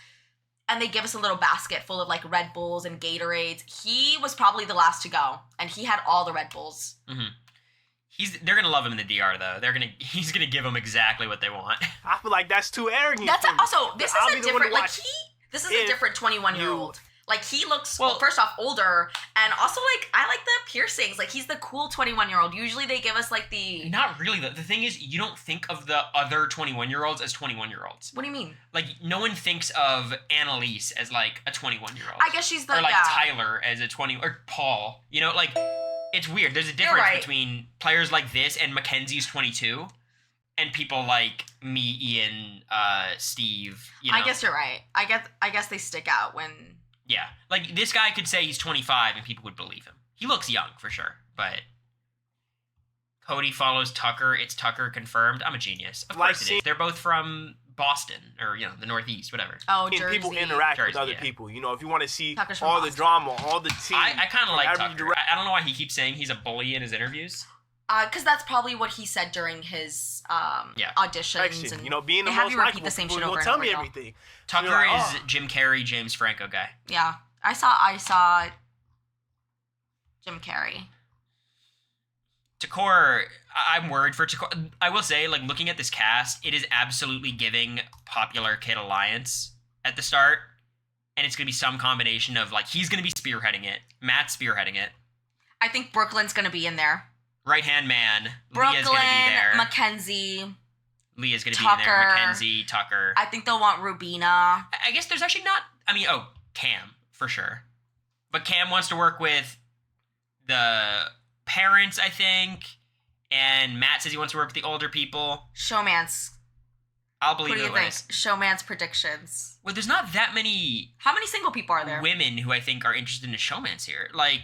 [SPEAKER 2] And they give us a little basket full of like Red Bulls and Gatorades. He was probably the last to go, and he had all the Red Bulls.
[SPEAKER 3] Mm-hmm. They're gonna love him in the DR though. He's gonna give them exactly what they want.
[SPEAKER 8] I feel like that's too arrogant.
[SPEAKER 2] That's also this
[SPEAKER 8] I'll
[SPEAKER 2] is
[SPEAKER 8] be
[SPEAKER 2] a
[SPEAKER 8] the one to
[SPEAKER 2] different like
[SPEAKER 8] watch
[SPEAKER 2] this is a different 21-year-old. Like he looks
[SPEAKER 3] well,
[SPEAKER 2] first off older, and also like I like the piercings. Like he's the cool 21-year-old. Usually they give us like the
[SPEAKER 3] Not really. The thing is, you don't think of the other 21-year-olds as 21-year-olds.
[SPEAKER 2] What do you mean?
[SPEAKER 3] Like no one thinks of Annalise as like a 21-year-old.
[SPEAKER 2] I guess she's the
[SPEAKER 3] or like Tyler as a 20 or Paul. You know, like it's weird. There's a difference between players like this and Mackenzie's 22, and people like me, Ian, Steve. You know?
[SPEAKER 2] I guess you're right. I guess they stick out when.
[SPEAKER 3] Yeah, like this guy could say he's 25 and people would believe him. He looks young for sure, but Cody follows Tucker. It's Tucker confirmed. I'm a genius. Of course it is. They're both from Boston or the Northeast, whatever.
[SPEAKER 2] Oh,
[SPEAKER 8] Jersey. People interact with other people. You know, if you want to see
[SPEAKER 2] Tucker's
[SPEAKER 8] all
[SPEAKER 2] from
[SPEAKER 8] the drama, all the tea.
[SPEAKER 3] I kind of like Tucker. I don't know why he keeps saying he's a bully in his interviews.
[SPEAKER 2] Because that's probably what he said during his auditions. And
[SPEAKER 8] being the
[SPEAKER 2] they have
[SPEAKER 8] most
[SPEAKER 2] you repeat
[SPEAKER 8] likable
[SPEAKER 2] the same shit
[SPEAKER 8] people
[SPEAKER 2] over
[SPEAKER 8] will
[SPEAKER 2] and
[SPEAKER 8] tell
[SPEAKER 2] over
[SPEAKER 8] me
[SPEAKER 2] again.
[SPEAKER 8] everything.
[SPEAKER 3] Tucker
[SPEAKER 8] You're like,
[SPEAKER 3] is Jim Carrey, James Franco guy.
[SPEAKER 2] Yeah, I saw Jim Carrey.
[SPEAKER 3] Takor, I'm worried for Takor. I will say, like, looking at this cast, it is absolutely giving Popular Kid Alliance at the start. And it's going to be some combination of, like, he's going to be spearheading it. Matt's spearheading it.
[SPEAKER 2] I think Brooklyn's going to be in there.
[SPEAKER 3] Right-hand man.
[SPEAKER 2] Brooklyn,
[SPEAKER 3] Leah's going to be there.
[SPEAKER 2] Mackenzie.
[SPEAKER 3] Leah's going to be in there. Mackenzie, Tucker.
[SPEAKER 2] I think they'll want Rubina.
[SPEAKER 3] I guess there's actually not... Cam, for sure. But Cam wants to work with the parents, I think. And Matt says he wants to work with the older people.
[SPEAKER 2] Showmance.
[SPEAKER 3] I'll believe
[SPEAKER 2] it. What do you think? Showmance predictions.
[SPEAKER 3] Well, there's not that many...
[SPEAKER 2] How many single people are there?
[SPEAKER 3] Women who I think are interested in a showmance here. Like,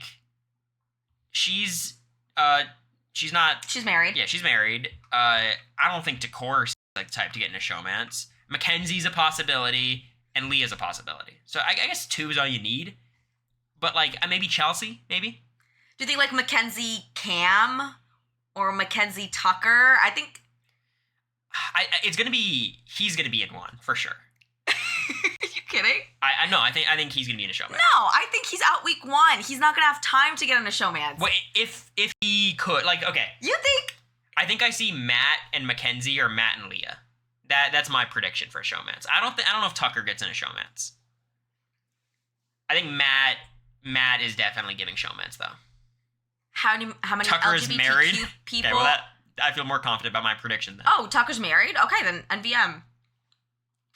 [SPEAKER 3] she's not...
[SPEAKER 2] She's married.
[SPEAKER 3] Yeah, she's married. I don't think Takor is like the type to get in a showmance. Mackenzie's a possibility, and Leah's a possibility. So I guess 2 is all you need. But, like, maybe Chelsea, maybe?
[SPEAKER 2] Do you think, like, Mackenzie Cam or Mackenzie Tucker? I think...
[SPEAKER 3] He's going to be in one, for sure.
[SPEAKER 2] Are you kidding?
[SPEAKER 3] I think he's going to be in a showmance.
[SPEAKER 2] No, I think he's out week 1. He's not going to have time to get in a showmance.
[SPEAKER 3] Well, if he could, like, okay.
[SPEAKER 2] You think?
[SPEAKER 3] I think I see Matt and Mackenzie or Matt and Leah. That's my prediction for a showmance. I don't know if Tucker gets in a showmance. I think Matt is definitely giving showmance though.
[SPEAKER 2] How many
[SPEAKER 3] Tucker is
[SPEAKER 2] LGBTQ
[SPEAKER 3] married.
[SPEAKER 2] people?
[SPEAKER 3] Okay, well I feel more confident about my prediction then.
[SPEAKER 2] Oh, Tucker's married? Okay, then NVM.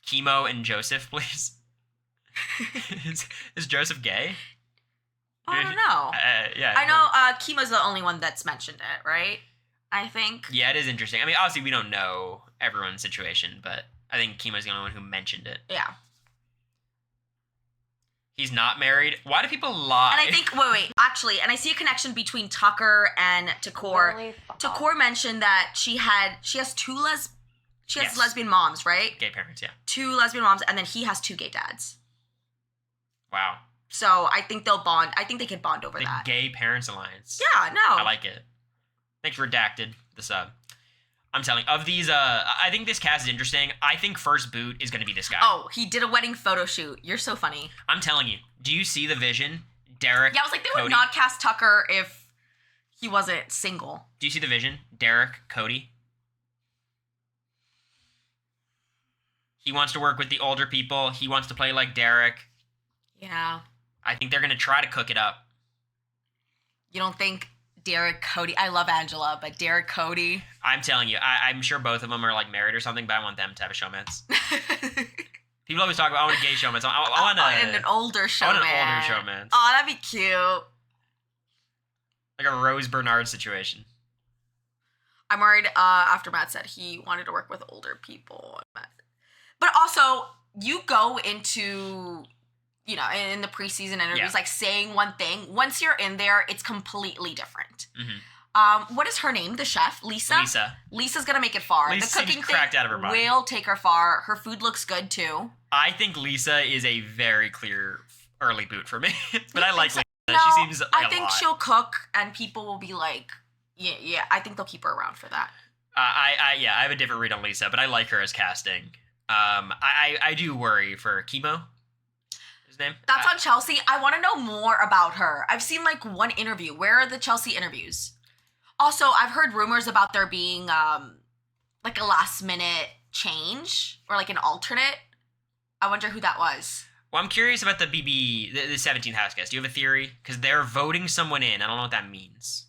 [SPEAKER 3] Chemo and Joseph, please. is Joseph gay?
[SPEAKER 2] I don't know.
[SPEAKER 3] Yeah.
[SPEAKER 2] I know Chemo's the only one that's mentioned it, right? I think.
[SPEAKER 3] Yeah, it is interesting. I mean, obviously we don't know everyone's situation, but I think Chemo's the only one who mentioned it.
[SPEAKER 2] Yeah.
[SPEAKER 3] He's not married. Why do people lie?
[SPEAKER 2] And I think, wait, actually, and I see a connection between Tucker and Takor. Takor mentioned that she has two lesbian moms, right?
[SPEAKER 3] Gay parents, yeah.
[SPEAKER 2] 2 lesbian moms, and then he has 2 gay dads.
[SPEAKER 3] Wow.
[SPEAKER 2] So I think they'll bond. I think they could bond over
[SPEAKER 3] The
[SPEAKER 2] that.
[SPEAKER 3] Gay Parents Alliance.
[SPEAKER 2] Yeah, no.
[SPEAKER 3] I like it. Thanks, Redacted, the sub. I'm telling you, of these, I think this cast is interesting. I think first boot is going to be this guy.
[SPEAKER 2] Oh, he did a wedding photo shoot. You're so funny.
[SPEAKER 3] I'm telling you. Do you see the vision? Derek,
[SPEAKER 2] Yeah, I was like, they
[SPEAKER 3] Cody.
[SPEAKER 2] would not cast Tucker if he wasn't single.
[SPEAKER 3] Do you see the vision? Derek, Cody. He wants to work with the older people. He wants to play like Derek.
[SPEAKER 2] Yeah.
[SPEAKER 3] I think they're going to try to cook it up.
[SPEAKER 2] You don't think Derek, Cody... I love Angela, but Derek, Cody...
[SPEAKER 3] I'm telling you, I'm sure both of them are like married or something, but I want them to have a showmance. People always talk about, I want a gay showmance. I want
[SPEAKER 2] an older showman.
[SPEAKER 3] I want an older showman.
[SPEAKER 2] Oh, that'd be cute.
[SPEAKER 3] Like a Rose Bernard situation.
[SPEAKER 2] I'm worried after Matt said he wanted to work with older people. But also, you go into, you know, in the preseason interviews, like saying one thing. Once you're in there, it's completely different. What is her name? The chef? Lisa? Lisa's going to make it far.
[SPEAKER 3] Lisa
[SPEAKER 2] the cooking
[SPEAKER 3] cracked out of her mind.
[SPEAKER 2] will take her far. Her food looks good, too.
[SPEAKER 3] I think Lisa is a very clear early boot for me. But I like Lisa.
[SPEAKER 2] No,
[SPEAKER 3] She seems like
[SPEAKER 2] I
[SPEAKER 3] a
[SPEAKER 2] think
[SPEAKER 3] lot.
[SPEAKER 2] she'll cook, and people will be like, yeah, I think they'll keep her around for that.
[SPEAKER 3] I have a different read on Lisa, but I like her as casting. I do worry for Chemo. His name?
[SPEAKER 2] That's on Chelsea. I want to know more about her. I've seen like one interview. Where are the Chelsea interviews? Also, I've heard rumors about there being like a last minute change or like an alternate. I wonder who that was.
[SPEAKER 3] Well, I'm curious about the 17th house guest. Do you have a theory? Because they're voting someone in. I don't know what that means.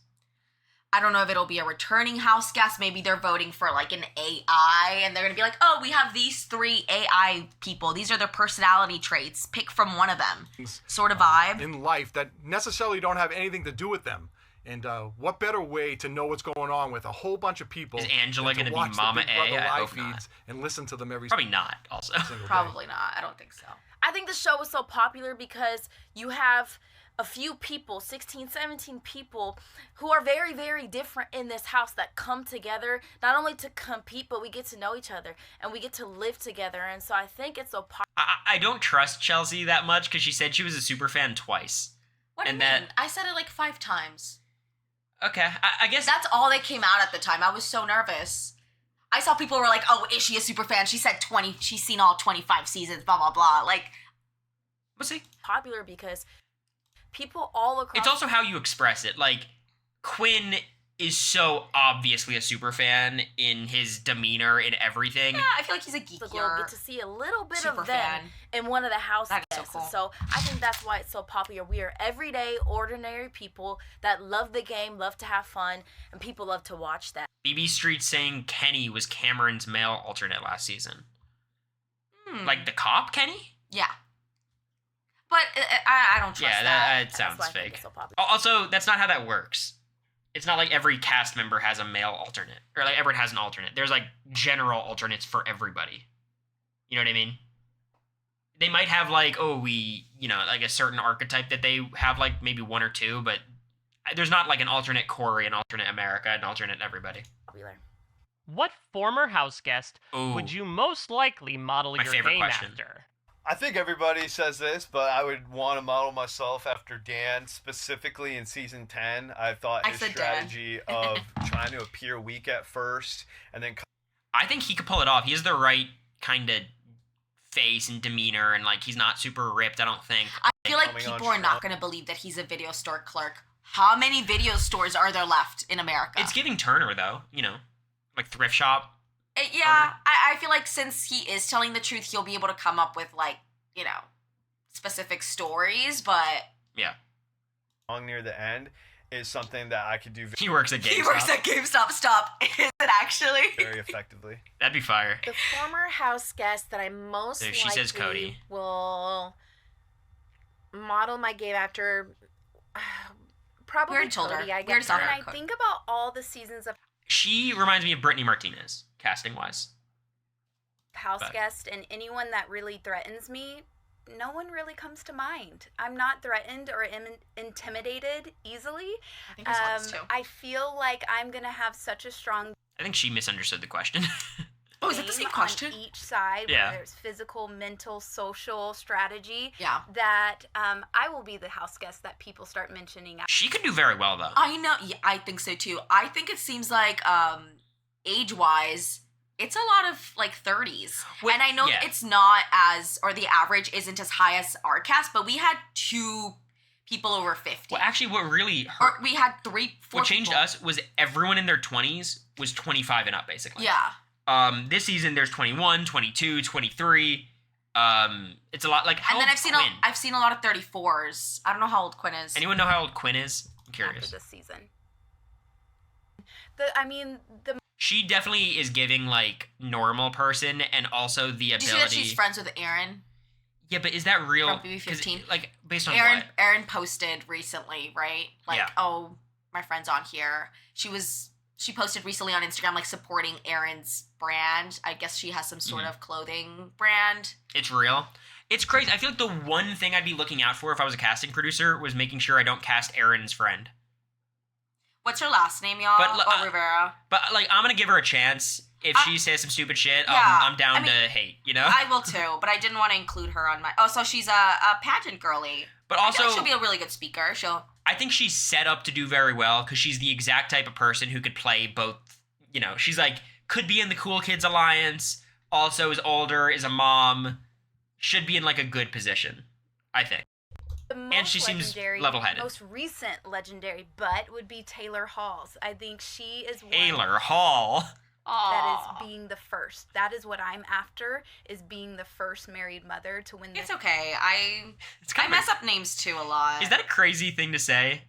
[SPEAKER 2] I don't know if it'll be a returning house guest. Maybe they're voting for like an AI and they're going to be like, oh, we have these 3 AI people. These are their personality traits. Pick from one of them. Sort of vibe.
[SPEAKER 11] In life that necessarily don't have anything to do with them. And what better way to know what's going on with a whole bunch of people?
[SPEAKER 3] Is Angela
[SPEAKER 11] going to
[SPEAKER 3] be Mama A? I
[SPEAKER 11] live
[SPEAKER 3] hope not.
[SPEAKER 11] feeds and listen to them every
[SPEAKER 3] Probably not, also.
[SPEAKER 2] Probably not. I don't think so.
[SPEAKER 22] I think the show is so popular because you have a few people, 16, 17 people, who are very, very different in this house that come together, not only to compete, but we get to know each other and we get to live together. And so I think it's so popular.
[SPEAKER 3] I don't trust Chelsea that much because she said she was a super fan twice.
[SPEAKER 2] What do you mean? I said it like 5 times.
[SPEAKER 3] Okay, I guess...
[SPEAKER 2] That's all that came out at the time. I was so nervous. I saw people were like, oh, is she a super fan? She said 20, she's seen all 25 seasons, blah, blah, blah. Like,
[SPEAKER 3] we'll see.
[SPEAKER 22] Popular because people all across...
[SPEAKER 3] It's also how you express it. Like, Quinn is so obviously a super fan in his demeanor, in everything.
[SPEAKER 2] Yeah, I feel like he's a geekier.
[SPEAKER 22] We'll get to see a little bit
[SPEAKER 2] super
[SPEAKER 22] of them
[SPEAKER 2] fan.
[SPEAKER 22] in one of the house
[SPEAKER 2] That's
[SPEAKER 22] guests.
[SPEAKER 2] so cool.
[SPEAKER 22] So I think that's why it's so popular. We are everyday, ordinary people that love the game, love to have fun, and people love to watch that.
[SPEAKER 3] BB Street saying Kenny was Cameron's male alternate last season. Like the cop, Kenny?
[SPEAKER 2] Yeah. But I don't trust that.
[SPEAKER 3] Yeah, it sounds fake. Also, that's not how that works. It's not like every cast member has a male alternate. Or like everyone has an alternate. There's like general alternates for everybody. You know what I mean? They might have like, like a certain archetype that they have like maybe 1 or 2, but there's not like an alternate Cory, an alternate America, an alternate everybody.
[SPEAKER 4] What former house guest would you most likely model
[SPEAKER 3] My
[SPEAKER 4] your
[SPEAKER 3] favorite
[SPEAKER 4] game
[SPEAKER 3] question.
[SPEAKER 4] after?
[SPEAKER 10] I think everybody says this, but I would want to model myself after Dan, specifically in season 10. I thought his strategy of trying to appear weak at first and then...
[SPEAKER 3] I think he could pull it off. He has the right kind of face and demeanor, and like he's not super ripped, I don't think.
[SPEAKER 2] I feel like people are not going to believe that he's a video store clerk. How many video stores are there left in America?
[SPEAKER 3] It's giving Turner, though, like thrift shop.
[SPEAKER 2] Yeah, I feel like since he is telling the truth, he'll be able to come up with, like, specific stories, but...
[SPEAKER 3] Yeah.
[SPEAKER 10] Long near the end is something that I could do...
[SPEAKER 3] He works at GameStop.
[SPEAKER 2] He works at GameStop. Stop. Is it actually?
[SPEAKER 10] Very effectively.
[SPEAKER 3] That'd be fire.
[SPEAKER 22] The former house guest that I most
[SPEAKER 3] There, she says Cody.
[SPEAKER 22] will model my game after... Probably
[SPEAKER 2] We already told her.
[SPEAKER 22] Cody, I
[SPEAKER 2] We already
[SPEAKER 22] guess.
[SPEAKER 2] saw
[SPEAKER 22] When
[SPEAKER 2] her.
[SPEAKER 22] I think about all the seasons of
[SPEAKER 3] She reminds me of Brittany Martinez, casting-wise.
[SPEAKER 6] house
[SPEAKER 3] But-
[SPEAKER 6] guest and anyone that really threatens me, no one really comes to mind. I'm not threatened or intimidated easily.
[SPEAKER 2] I think this one is too.
[SPEAKER 6] I feel like I'm gonna have such a strong
[SPEAKER 3] I think she misunderstood the question.
[SPEAKER 2] Oh, is it the same
[SPEAKER 6] game
[SPEAKER 2] question?
[SPEAKER 6] on each side,
[SPEAKER 3] Yeah.
[SPEAKER 6] whether it's physical, mental, social, strategy.
[SPEAKER 2] Yeah.
[SPEAKER 6] That I will be the house guest that people start mentioning.
[SPEAKER 3] She could do very well, though.
[SPEAKER 2] I know. Yeah, I think so, too. I think it seems like age-wise, it's a lot of like 30s. And I know
[SPEAKER 3] yeah.
[SPEAKER 2] it's not as, or the average isn't as high as our cast, but we had 2 people over 50.
[SPEAKER 3] Well, actually, what really hurt,
[SPEAKER 2] Or we had 4
[SPEAKER 3] what changed
[SPEAKER 2] people.
[SPEAKER 3] us was everyone in their 20s was 25 and up, basically.
[SPEAKER 2] Yeah.
[SPEAKER 3] This season, there's 21, 22, 23. It's a lot. Like, how
[SPEAKER 2] And then
[SPEAKER 3] old's Quinn?
[SPEAKER 2] I've seen a lot of 34s. I don't know how old Quinn is.
[SPEAKER 3] Anyone know how old Quinn is? I'm curious.
[SPEAKER 6] After this season.
[SPEAKER 3] She definitely is giving, like, normal person and also the ability.
[SPEAKER 2] Did you see that she's friends with Aaron?
[SPEAKER 3] Yeah, but is that real?
[SPEAKER 2] From BB15?
[SPEAKER 3] 'Cause, like, based on
[SPEAKER 2] Aaron,
[SPEAKER 3] what?
[SPEAKER 2] Aaron posted recently, right? Like,
[SPEAKER 3] Yeah.
[SPEAKER 2] oh, my friend's on here. She posted recently on Instagram, like, supporting Aaron's brand. I guess she has some sort of clothing brand.
[SPEAKER 3] It's real. It's crazy. I feel like the one thing I'd be looking out for if I was a casting producer was making sure I don't cast Aaron's friend.
[SPEAKER 2] What's her last name, y'all?
[SPEAKER 3] But,
[SPEAKER 2] Rivera.
[SPEAKER 3] But, like, I'm going to give her a chance. If she says some stupid shit,
[SPEAKER 2] yeah,
[SPEAKER 3] I'm down
[SPEAKER 2] I mean,
[SPEAKER 3] to hate, you know?
[SPEAKER 2] I will too, but I didn't want to include her on my... Oh, so she's a pageant girly.
[SPEAKER 3] But
[SPEAKER 2] I feel
[SPEAKER 3] also...
[SPEAKER 2] like she'll be a really good speaker.
[SPEAKER 3] I think she's set up to do very well because she's the exact type of person who could play both, you know, she's like, could be in the Cool Kids Alliance, also is older, is a mom, should be in like a good position, I think. And she seems level-headed.
[SPEAKER 6] Most recent legendary butt would be Taylor Hall's. I think she is one
[SPEAKER 3] Taylor Hall.
[SPEAKER 6] that is being the first. That is what I'm after, is being the first married mother to win this.
[SPEAKER 2] It's okay. I mess up names too a lot.
[SPEAKER 3] Is that a crazy thing to say?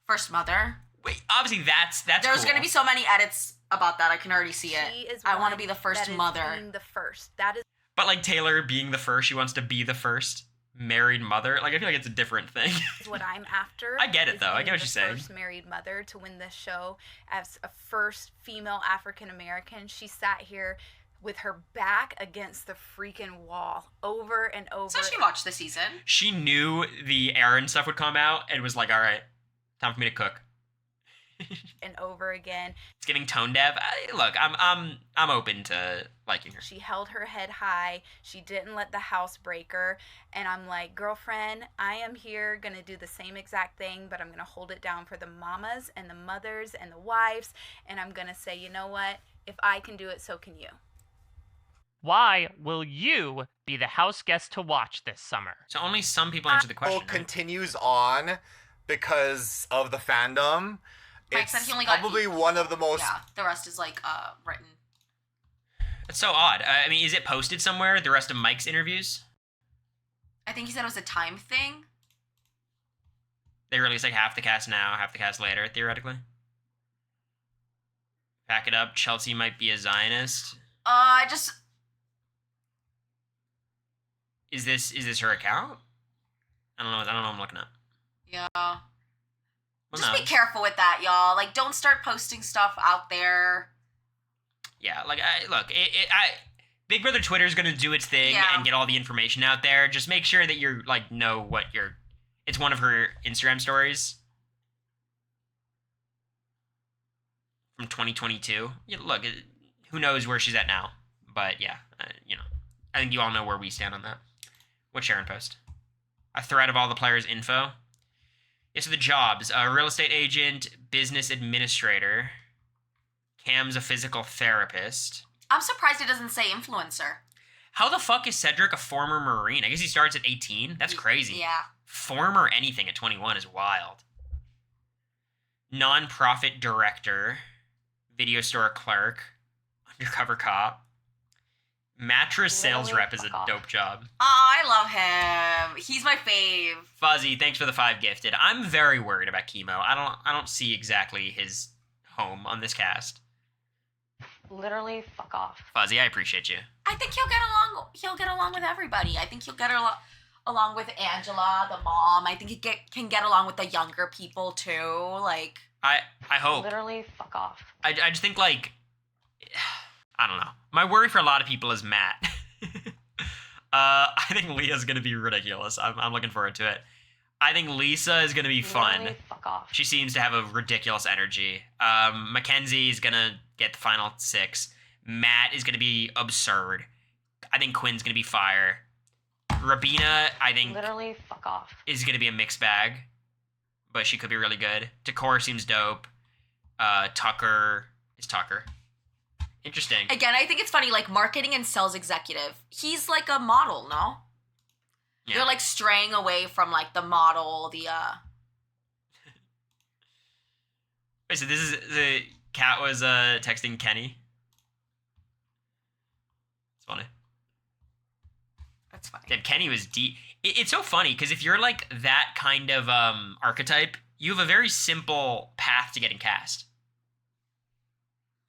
[SPEAKER 2] First mother?
[SPEAKER 3] Wait, obviously that's
[SPEAKER 2] There's
[SPEAKER 3] cool.
[SPEAKER 2] going to be so many edits about that. I can already see
[SPEAKER 6] She
[SPEAKER 2] it.
[SPEAKER 6] is
[SPEAKER 2] I want to
[SPEAKER 6] one
[SPEAKER 2] be the first
[SPEAKER 6] that is
[SPEAKER 2] mother.
[SPEAKER 6] being the first. That is
[SPEAKER 3] But like Taylor being the first, she wants to be the first married mother. Like I feel like it's a different thing.
[SPEAKER 6] what I'm after.
[SPEAKER 3] I get it,
[SPEAKER 6] is
[SPEAKER 3] though. I
[SPEAKER 6] being
[SPEAKER 3] get what
[SPEAKER 6] the
[SPEAKER 3] you're saying.
[SPEAKER 6] First married mother to win this show as a first female African American. She sat here with her back against the freaking wall over and over.
[SPEAKER 2] So she watched the season.
[SPEAKER 3] She knew the Aaron stuff would come out and was like, all right, time for me to cook.
[SPEAKER 6] And over again.
[SPEAKER 3] It's giving tone deaf. Look, I'm open to liking her.
[SPEAKER 6] She held her head high. She didn't let the house break her. And I'm like, girlfriend, I am here gonna do the same exact thing, but I'm gonna hold it down for the mamas and the mothers and the wives. And I'm gonna say, you know what? If I can do it, so can you.
[SPEAKER 4] Why will you be the house guest to watch this summer?
[SPEAKER 3] So only some people answer the question.
[SPEAKER 12] Right? Continues on because of the fandom.
[SPEAKER 2] Mike said
[SPEAKER 12] It's
[SPEAKER 2] he only got
[SPEAKER 12] probably one of the most.
[SPEAKER 2] Yeah, the rest is like written.
[SPEAKER 3] It's so odd. I mean, is it posted somewhere, the rest of Mike's interviews?
[SPEAKER 2] I think he said it was a time thing.
[SPEAKER 3] They release like half the cast now, half the cast later, theoretically. Pack it up. Chelsea might be a Zionist. Is this her account? I don't know what I'm looking at.
[SPEAKER 2] Yeah.
[SPEAKER 3] Well,
[SPEAKER 2] Just
[SPEAKER 3] no.
[SPEAKER 2] be careful with that, y'all. Like, don't start posting stuff out there.
[SPEAKER 3] Yeah, like Big Brother Twitter is gonna do its thing
[SPEAKER 2] Yeah.
[SPEAKER 3] and get all the information out there. Just make sure that you're like know what you're. It's one of her Instagram stories from 2022. Yeah, look, who knows where she's at now? But yeah, I think you all know where we stand on that. What Sharon post? A thread of all the players' info. Yeah, so the jobs: real estate agent, business administrator. Cam's a physical therapist.
[SPEAKER 2] I'm surprised it doesn't say influencer.
[SPEAKER 3] How the fuck is Cedric a former Marine? I guess he starts at 18. That's crazy.
[SPEAKER 2] Yeah.
[SPEAKER 3] Former anything at 21 is wild. Non-profit director, video store clerk, undercover cop. Mattress sales rep is a dope job.
[SPEAKER 2] Oh, I love him. He's my fave.
[SPEAKER 3] Fuzzy, thanks for the 5 gifted. I'm very worried about Chemo. I don't see exactly his home on this cast.
[SPEAKER 21] Literally, fuck off.
[SPEAKER 3] Fuzzy, I appreciate you.
[SPEAKER 2] I think he'll get along. He'll get along with everybody. I think he'll get along with Angela, the mom. I think he can get along with the younger people too. Like,
[SPEAKER 3] I hope.
[SPEAKER 21] Literally, fuck off.
[SPEAKER 3] I just think like, I don't know. My worry for a lot of people is Matt. I think Leah's gonna be ridiculous. I'm looking forward to it. I think Lisa is gonna be fun.
[SPEAKER 21] Literally, fuck off.
[SPEAKER 3] She seems to have a ridiculous energy. Mackenzie is gonna get the final 6. Matt is gonna be absurd. I think Quinn's gonna be fire. Rabina, I think,
[SPEAKER 21] Literally, fuck off.
[SPEAKER 3] is gonna be a mixed bag, but she could be really good. Decor seems dope. Tucker is Tucker. Interesting.
[SPEAKER 2] Again, I think it's funny, like, marketing and sales executive. He's like a model, no?
[SPEAKER 3] Yeah.
[SPEAKER 2] They're, like, straying away from, like, the model, the,
[SPEAKER 3] Wait, so this is... The cat was texting Kenny? It's funny.
[SPEAKER 2] That's funny.
[SPEAKER 3] Damn, Kenny was deep. It's so funny, because if you're, like, that kind of archetype, you have a very simple path to getting cast.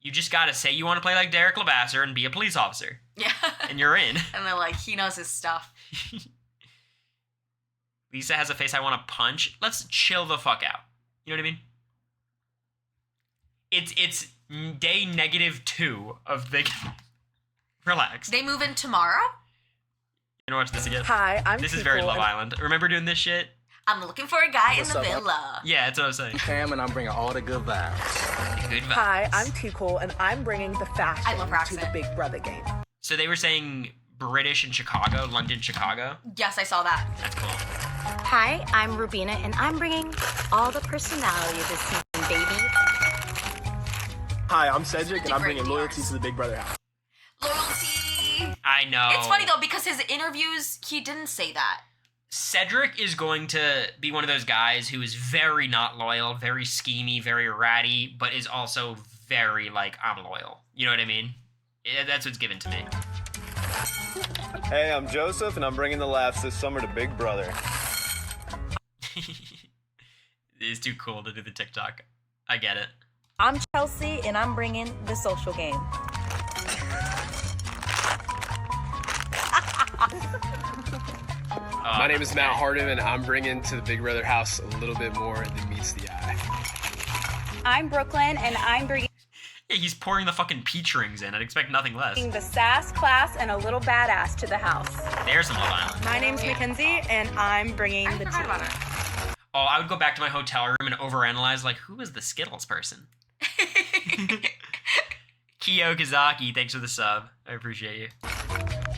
[SPEAKER 3] You just gotta say you want to play like Derek LeVasseur and be a police officer.
[SPEAKER 2] Yeah.
[SPEAKER 3] And you're in.
[SPEAKER 2] And they're like, he knows his stuff.
[SPEAKER 3] Lisa has a face I want to punch. Let's chill the fuck out. You know what I mean? It's day -2 of the... Relax.
[SPEAKER 2] They move in tomorrow?
[SPEAKER 3] You know, watch this again.
[SPEAKER 7] Hi, I'm
[SPEAKER 3] This is very Love Island. Remember doing this shit?
[SPEAKER 2] I'm looking for a guy
[SPEAKER 7] What's
[SPEAKER 2] in the
[SPEAKER 7] up,
[SPEAKER 2] villa.
[SPEAKER 3] Yeah, that's what I was saying.
[SPEAKER 7] Cam, and I'm bringing all the good vibes.
[SPEAKER 3] Good vibes.
[SPEAKER 7] Hi, I'm Too Cool, and I'm bringing the fashion
[SPEAKER 2] I love her
[SPEAKER 7] to the
[SPEAKER 2] accent.
[SPEAKER 7] Big Brother game.
[SPEAKER 3] So they were saying British in Chicago, London, Chicago.
[SPEAKER 2] Yes, I saw that.
[SPEAKER 3] That's cool.
[SPEAKER 9] Hi, I'm Rubina, and I'm bringing all the personality this season, baby.
[SPEAKER 8] Hi, I'm Cedric, and I'm bringing loyalty to the Big Brother house.
[SPEAKER 2] Loyalty.
[SPEAKER 3] I know.
[SPEAKER 2] It's funny, though, because his interviews, he didn't say that.
[SPEAKER 3] Cedric is going to be one of those guys who is very not loyal, very schemy, very ratty, but is also very, like, I'm loyal. You know what I mean? That's what's given to me.
[SPEAKER 10] Hey, I'm Joseph, and I'm bringing the laughs this summer to Big Brother.
[SPEAKER 3] It's too cool to do the TikTok. I get it.
[SPEAKER 9] I'm Chelsea, and I'm bringing the social game.
[SPEAKER 16] My name is Matt Hardin, and I'm bringing to the Big Brother house a little bit more than meets the eye.
[SPEAKER 9] I'm Brooklyn, and I'm bringing
[SPEAKER 3] Yeah, he's pouring the fucking peach rings in. I'd expect nothing less.
[SPEAKER 9] the sass, class, and a little badass to the house.
[SPEAKER 3] There's some Love Island.
[SPEAKER 9] My name's Mackenzie, and I'm bringing the tea.
[SPEAKER 3] Oh, I would go back to my hotel room and overanalyze, like, who is the Skittles person? Kyo Kazaki, thanks for the sub. I appreciate you.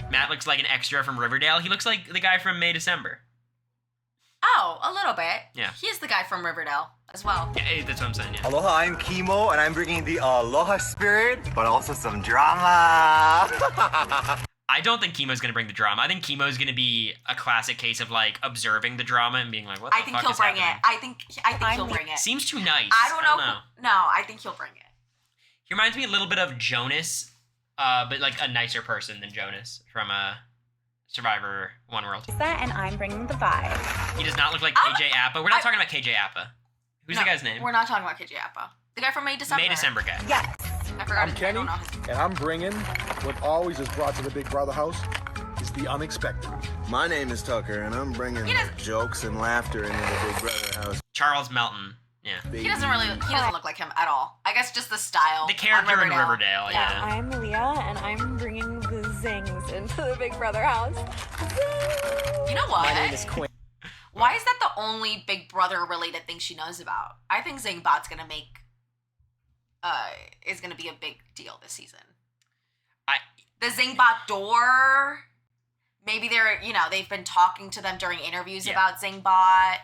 [SPEAKER 3] Matt looks like an extra from Riverdale. He looks like the guy from May December.
[SPEAKER 2] Oh, a little bit.
[SPEAKER 3] Yeah.
[SPEAKER 2] He is the guy from Riverdale as well.
[SPEAKER 3] Yeah, that's what I'm saying, yeah.
[SPEAKER 12] Aloha, I'm Kimo, and I'm bringing the aloha spirit, but also some drama.
[SPEAKER 3] I don't think Kimo's gonna bring the drama. I think Kimo's gonna be a classic case of, like, observing the drama and being like, what the
[SPEAKER 2] I think
[SPEAKER 3] fuck
[SPEAKER 2] he'll
[SPEAKER 3] is
[SPEAKER 2] bring
[SPEAKER 3] happening?
[SPEAKER 2] it. I think he'll bring it.
[SPEAKER 3] Seems too nice.
[SPEAKER 2] I don't know. No, I think he'll bring it.
[SPEAKER 3] He reminds me a little bit of Jonas, but, like, a nicer person than Jonas from Survivor One World.
[SPEAKER 9] And I'm bringing the vibe.
[SPEAKER 3] He does not look like KJ Appa. We're not talking about KJ Appa. Who's the guy's name?
[SPEAKER 2] We're not talking about KJ Appa. The guy from May December.
[SPEAKER 3] May December guy.
[SPEAKER 9] Yes.
[SPEAKER 2] I forgot
[SPEAKER 11] I'm
[SPEAKER 2] his
[SPEAKER 11] Kenny,
[SPEAKER 2] name.
[SPEAKER 11] and I'm bringing what always is brought to the Big Brother house is the unexpected.
[SPEAKER 19] My name is Tucker, and I'm bringing jokes and laughter into the Big Brother house.
[SPEAKER 3] Charles Melton. Yeah.
[SPEAKER 2] He doesn't look like him at all. I guess just the style.
[SPEAKER 3] The character
[SPEAKER 2] on
[SPEAKER 3] in Riverdale, yeah.
[SPEAKER 9] I'm Leah, and I'm bringing the zings into the Big Brother house.
[SPEAKER 2] You know what?
[SPEAKER 17] My name is Quinn.
[SPEAKER 2] Why is that the only Big Brother related thing she knows about? I think Zingbot's gonna is gonna be a big deal this season. The Zingbot door. Maybe they've been talking to them during interviews about Zingbot.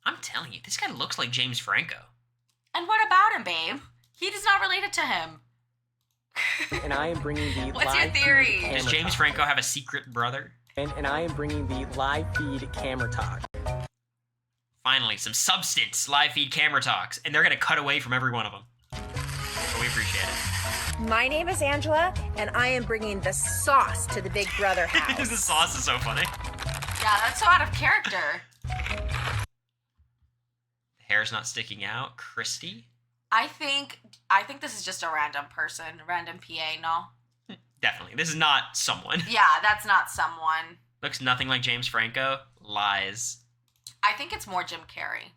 [SPEAKER 3] I'm telling you, this guy looks like James Franco.
[SPEAKER 2] And what about him, babe? He is not related to him.
[SPEAKER 17] And I am bringing the
[SPEAKER 2] What's your
[SPEAKER 17] live
[SPEAKER 2] theory?
[SPEAKER 17] feed
[SPEAKER 3] Does
[SPEAKER 17] camera
[SPEAKER 3] James
[SPEAKER 17] talk.
[SPEAKER 3] Franco have a secret brother?
[SPEAKER 17] And I am bringing the live feed camera talk.
[SPEAKER 3] Finally, some substance. Live feed camera talks. And they're going to cut away from every one of them. But we appreciate it.
[SPEAKER 9] My name is Angela, and I am bringing the sauce to the Big Brother house.
[SPEAKER 3] The sauce is so funny.
[SPEAKER 2] Yeah, that's so out of character.
[SPEAKER 3] The hair's not sticking out. Christy?
[SPEAKER 2] I think this is just a random person, random PA, no?
[SPEAKER 3] Definitely. This is not someone.
[SPEAKER 2] Yeah, that's not someone.
[SPEAKER 3] Looks nothing like James Franco. Lies.
[SPEAKER 2] I think it's more Jim Carrey.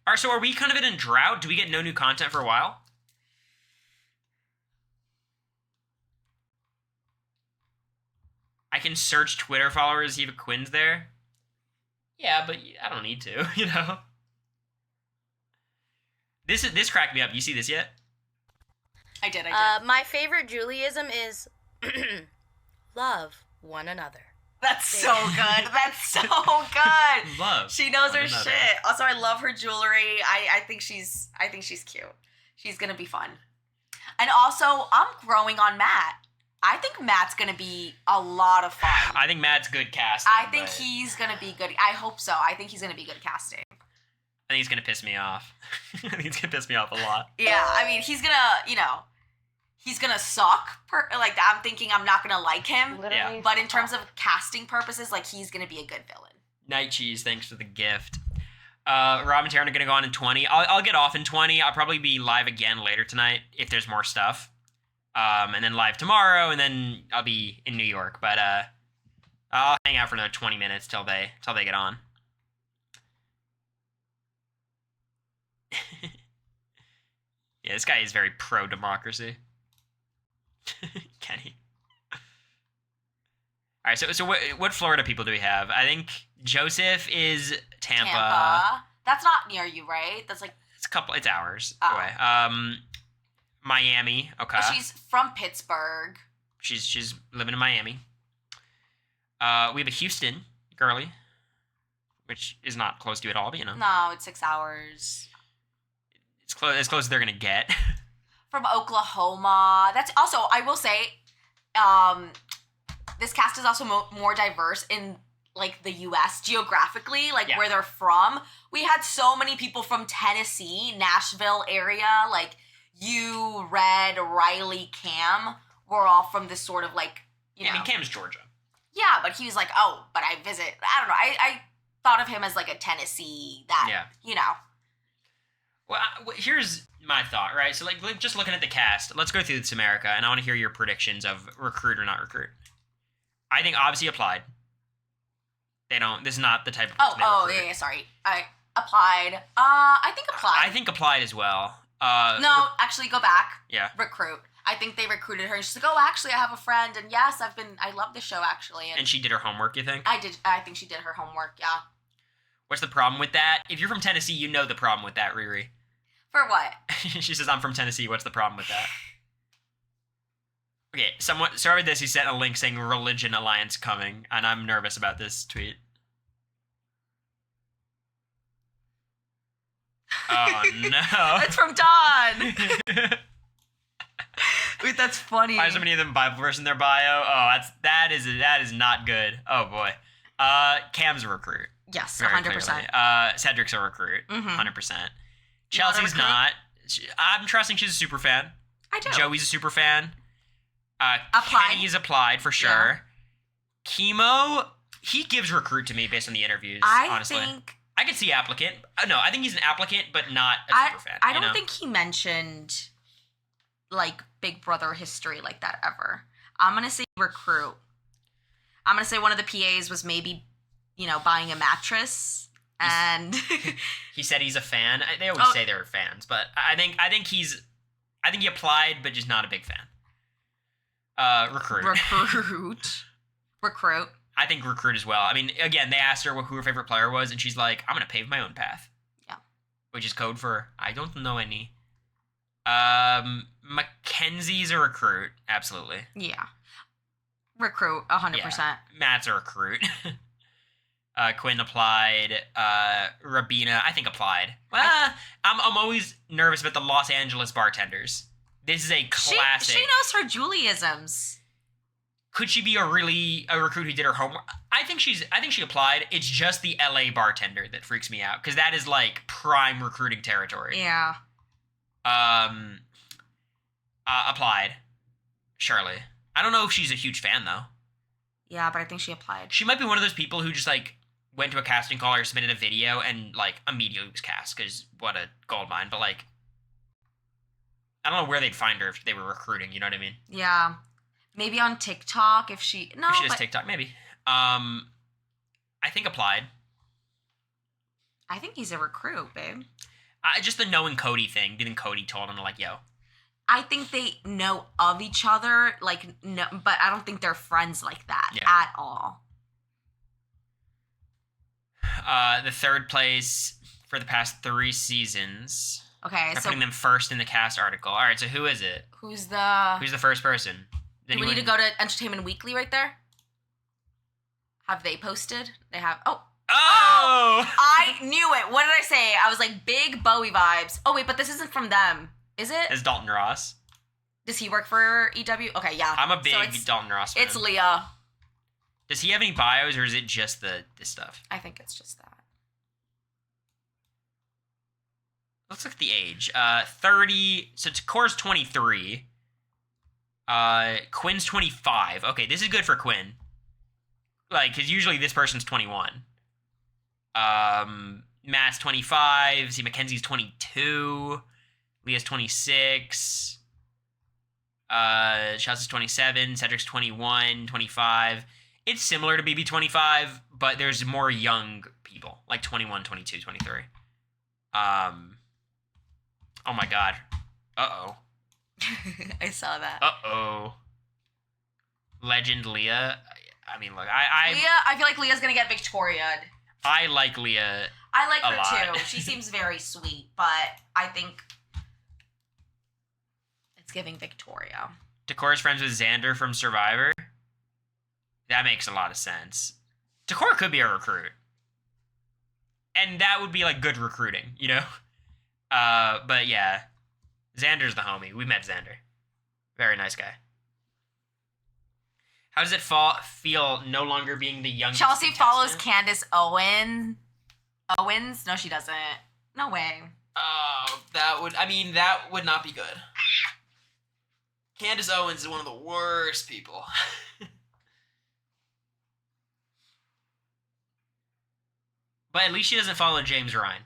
[SPEAKER 3] Alright, so are we kind of in a drought? Do we get no new content for a while? I can search Twitter followers, see if Quinn's there. Yeah, but I don't need to, you know? This cracked me up. You see this yet?
[SPEAKER 2] I did.
[SPEAKER 1] My favorite Julieism is love one another.
[SPEAKER 2] That's so good. That's so good.
[SPEAKER 3] Love.
[SPEAKER 2] She knows her
[SPEAKER 3] one another.
[SPEAKER 2] shit. Also, I love her jewelry. I think she's cute. She's gonna be fun. And also, I'm growing on Matt. I think Matt's going to be a lot of fun.
[SPEAKER 3] I think Matt's good casting.
[SPEAKER 2] I think he's going to be good. I hope so. I think he's going to be good casting.
[SPEAKER 3] I think he's going to piss me off. I think he's going to piss me off a lot.
[SPEAKER 2] Yeah, I mean, he's going to, he's going to suck. I'm thinking I'm not going to like him.
[SPEAKER 3] Literally.
[SPEAKER 2] But in terms of casting purposes, he's going to be a good villain.
[SPEAKER 3] Night Cheese, thanks for the gift. Rob and Taryn are going to go on in 20. I'll get off in 20. I'll probably be live again later tonight if there's more stuff. And then live tomorrow, and then I'll be in New York. But I'll hang out for another 20 minutes till they get on. Yeah, this guy is very pro-democracy. Kenny. All right, so what Florida people do we have? I think Joseph is Tampa.
[SPEAKER 2] That's not near you, right? That's
[SPEAKER 3] it's hours away. Miami, okay.
[SPEAKER 2] She's from Pittsburgh.
[SPEAKER 3] She's living in Miami. We have a Houston girly, which is not close to you at all, but
[SPEAKER 2] No, it's 6 hours.
[SPEAKER 3] It's as close as they're gonna get.
[SPEAKER 2] From Oklahoma. That's also, I will say, this cast is also more diverse in the U.S. geographically, where they're from. We had so many people from Tennessee, Nashville area, you, Red, Riley, Cam were all from this sort of
[SPEAKER 3] I mean, Cam's Georgia.
[SPEAKER 2] Yeah, but he was but I visit. I don't know. I thought of him as a Tennessee
[SPEAKER 3] Well, here's my thought, right? So just looking at the cast, let's go through this America, and I want to hear your predictions of recruit or not recruit. I think obviously Applied. This is not the type of person they recruit.
[SPEAKER 2] Yeah, sorry. Applied. I think Applied.
[SPEAKER 3] I think Applied as well.
[SPEAKER 2] No, actually, go back.
[SPEAKER 3] Yeah.
[SPEAKER 2] Recruit. I think they recruited her, and she's like, "Oh, actually, I have a friend, and yes, I love the show, actually."
[SPEAKER 3] And she did her homework, you think?
[SPEAKER 2] I did. I think she did her homework. Yeah.
[SPEAKER 3] What's the problem with that? If you're from Tennessee, you know the problem with that, Riri.
[SPEAKER 2] For what?
[SPEAKER 3] She says, "I'm from Tennessee. What's the problem with that?" Okay, sorry with this. He sent a link saying Religion Alliance coming, and I'm nervous about this tweet. Oh no!
[SPEAKER 2] It's from Don. Wait, that's funny.
[SPEAKER 3] Why is so many of them Bible verse in their bio? Oh, that is not good. Oh boy. Cam's a recruit.
[SPEAKER 2] Yes,
[SPEAKER 3] very
[SPEAKER 2] 100%.
[SPEAKER 3] clearly. Cedric's a recruit. 100%. Chelsea's not. I'm trusting she's a super fan.
[SPEAKER 2] I do.
[SPEAKER 3] Joey's a super fan.
[SPEAKER 2] Applied.
[SPEAKER 3] Kenny's applied for sure. Yeah. Chemo, he gives recruit to me based on the interviews. Honestly, I could see applicant. No, I think he's an applicant, but not a super fan.
[SPEAKER 2] I don't think he mentioned Big Brother history like that ever. I'm gonna say recruit. I'm gonna say one of the PAs was maybe, buying a mattress, and
[SPEAKER 3] he said he's a fan. They always say they're fans, but I think he applied, but just not a big fan. Recruit.
[SPEAKER 2] Recruit.
[SPEAKER 3] I think recruit as well. I mean, again, they asked her who her favorite player was, and she's like, "I'm gonna pave my own path."
[SPEAKER 2] Yeah.
[SPEAKER 3] Which is code for I don't know any. Mackenzie's a recruit, absolutely.
[SPEAKER 2] Yeah. Recruit, 100%.
[SPEAKER 3] Yeah. Matt's a recruit. Quinn applied. Rabina, I think applied. I'm always nervous about the Los Angeles bartenders. This is a classic.
[SPEAKER 2] She knows her Judaisms.
[SPEAKER 3] Could she be a recruit who did her homework? I think she applied. It's just the LA bartender that freaks me out, because that is prime recruiting territory.
[SPEAKER 2] Yeah.
[SPEAKER 3] Applied. Shirley. I don't know if she's a huge fan though.
[SPEAKER 2] Yeah, but I think she applied.
[SPEAKER 3] She might be one of those people who just went to a casting call or submitted a video and immediately was cast, because what a gold mine. But I don't know where they'd find her if they were recruiting. You know what I mean?
[SPEAKER 2] Yeah. Maybe on TikTok if she... No,
[SPEAKER 3] if she does TikTok, maybe. I think applied.
[SPEAKER 2] I think he's a recruit, babe.
[SPEAKER 3] Just the knowing Cody thing. Do you think Cody told him yo?
[SPEAKER 2] I think they know of each other, no, but I don't think they're friends like that at all.
[SPEAKER 3] The third place for the past 3 seasons.
[SPEAKER 2] Okay,
[SPEAKER 3] so putting them first in the cast article. All right, so who is it?
[SPEAKER 2] Who's the first
[SPEAKER 3] person?
[SPEAKER 2] Do we need to go to Entertainment Weekly right there? Have they posted? They have. Oh! I knew it. What did I say? I was like, big Bowie vibes. Oh, wait, but this isn't from them. Is it?
[SPEAKER 3] It's Dalton Ross.
[SPEAKER 2] Does he work for EW? Okay, yeah.
[SPEAKER 3] I'm a big
[SPEAKER 2] So it's,
[SPEAKER 3] Dalton Ross fan.
[SPEAKER 2] it's Leah.
[SPEAKER 3] Does he have any bios, or is it just this stuff?
[SPEAKER 2] I think it's just that.
[SPEAKER 3] Let's look at the age. 30. So Core's 23. Quinn's 25. Okay, this is good for Quinn. Like, because usually this person's 21. Matt's 25. See, Mackenzie's 22. Leah's 26. Chelsea's 27. Cedric's 21, 25. It's similar to BB25, but there's more young people, like 21, 22, 23. Oh my god. Uh-oh.
[SPEAKER 2] I saw that.
[SPEAKER 3] Uh-oh. Legend Leah. I mean, look,
[SPEAKER 2] Leah, I feel like Leah's gonna get Victoria.
[SPEAKER 3] I like Leah.
[SPEAKER 2] I like
[SPEAKER 3] a
[SPEAKER 2] her
[SPEAKER 3] lot.
[SPEAKER 2] too. She seems very sweet, but I think it's giving Victoria.
[SPEAKER 3] Decora's friends with Xander from Survivor. That makes a lot of sense. Decora could be a recruit. And that would be like good recruiting, you know? But yeah. Xander's the homie. We met Xander. Very nice guy. How does it feel no longer being the youngest
[SPEAKER 2] Chelsea follows
[SPEAKER 3] contestant?
[SPEAKER 2] Candace Owens. No, she doesn't. No way.
[SPEAKER 3] Oh, that would not be good. Candace Owens is one of the worst people. But at least she doesn't follow James Ryan.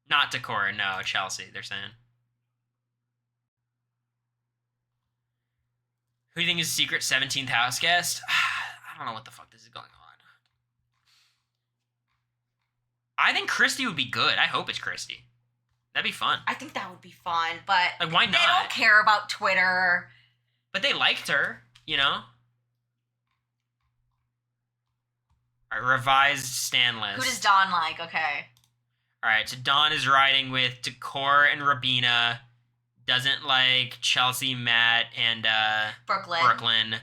[SPEAKER 3] Not Decora, no, Chelsea, they're saying. Who do you think is secret 17th house guest? I don't know what the fuck this is going on. I think Christy would be good. I hope it's Christy. That'd be fun.
[SPEAKER 2] I think that would be fun, but
[SPEAKER 3] Like, why
[SPEAKER 2] they
[SPEAKER 3] not?
[SPEAKER 2] don't care about Twitter.
[SPEAKER 3] But they liked her, you know? All right, revised Stan list.
[SPEAKER 2] Who does Dawn like? Okay.
[SPEAKER 3] All right, so Dawn is riding with Decor and Rabina. Doesn't like Chelsea, Matt, and Brooklyn.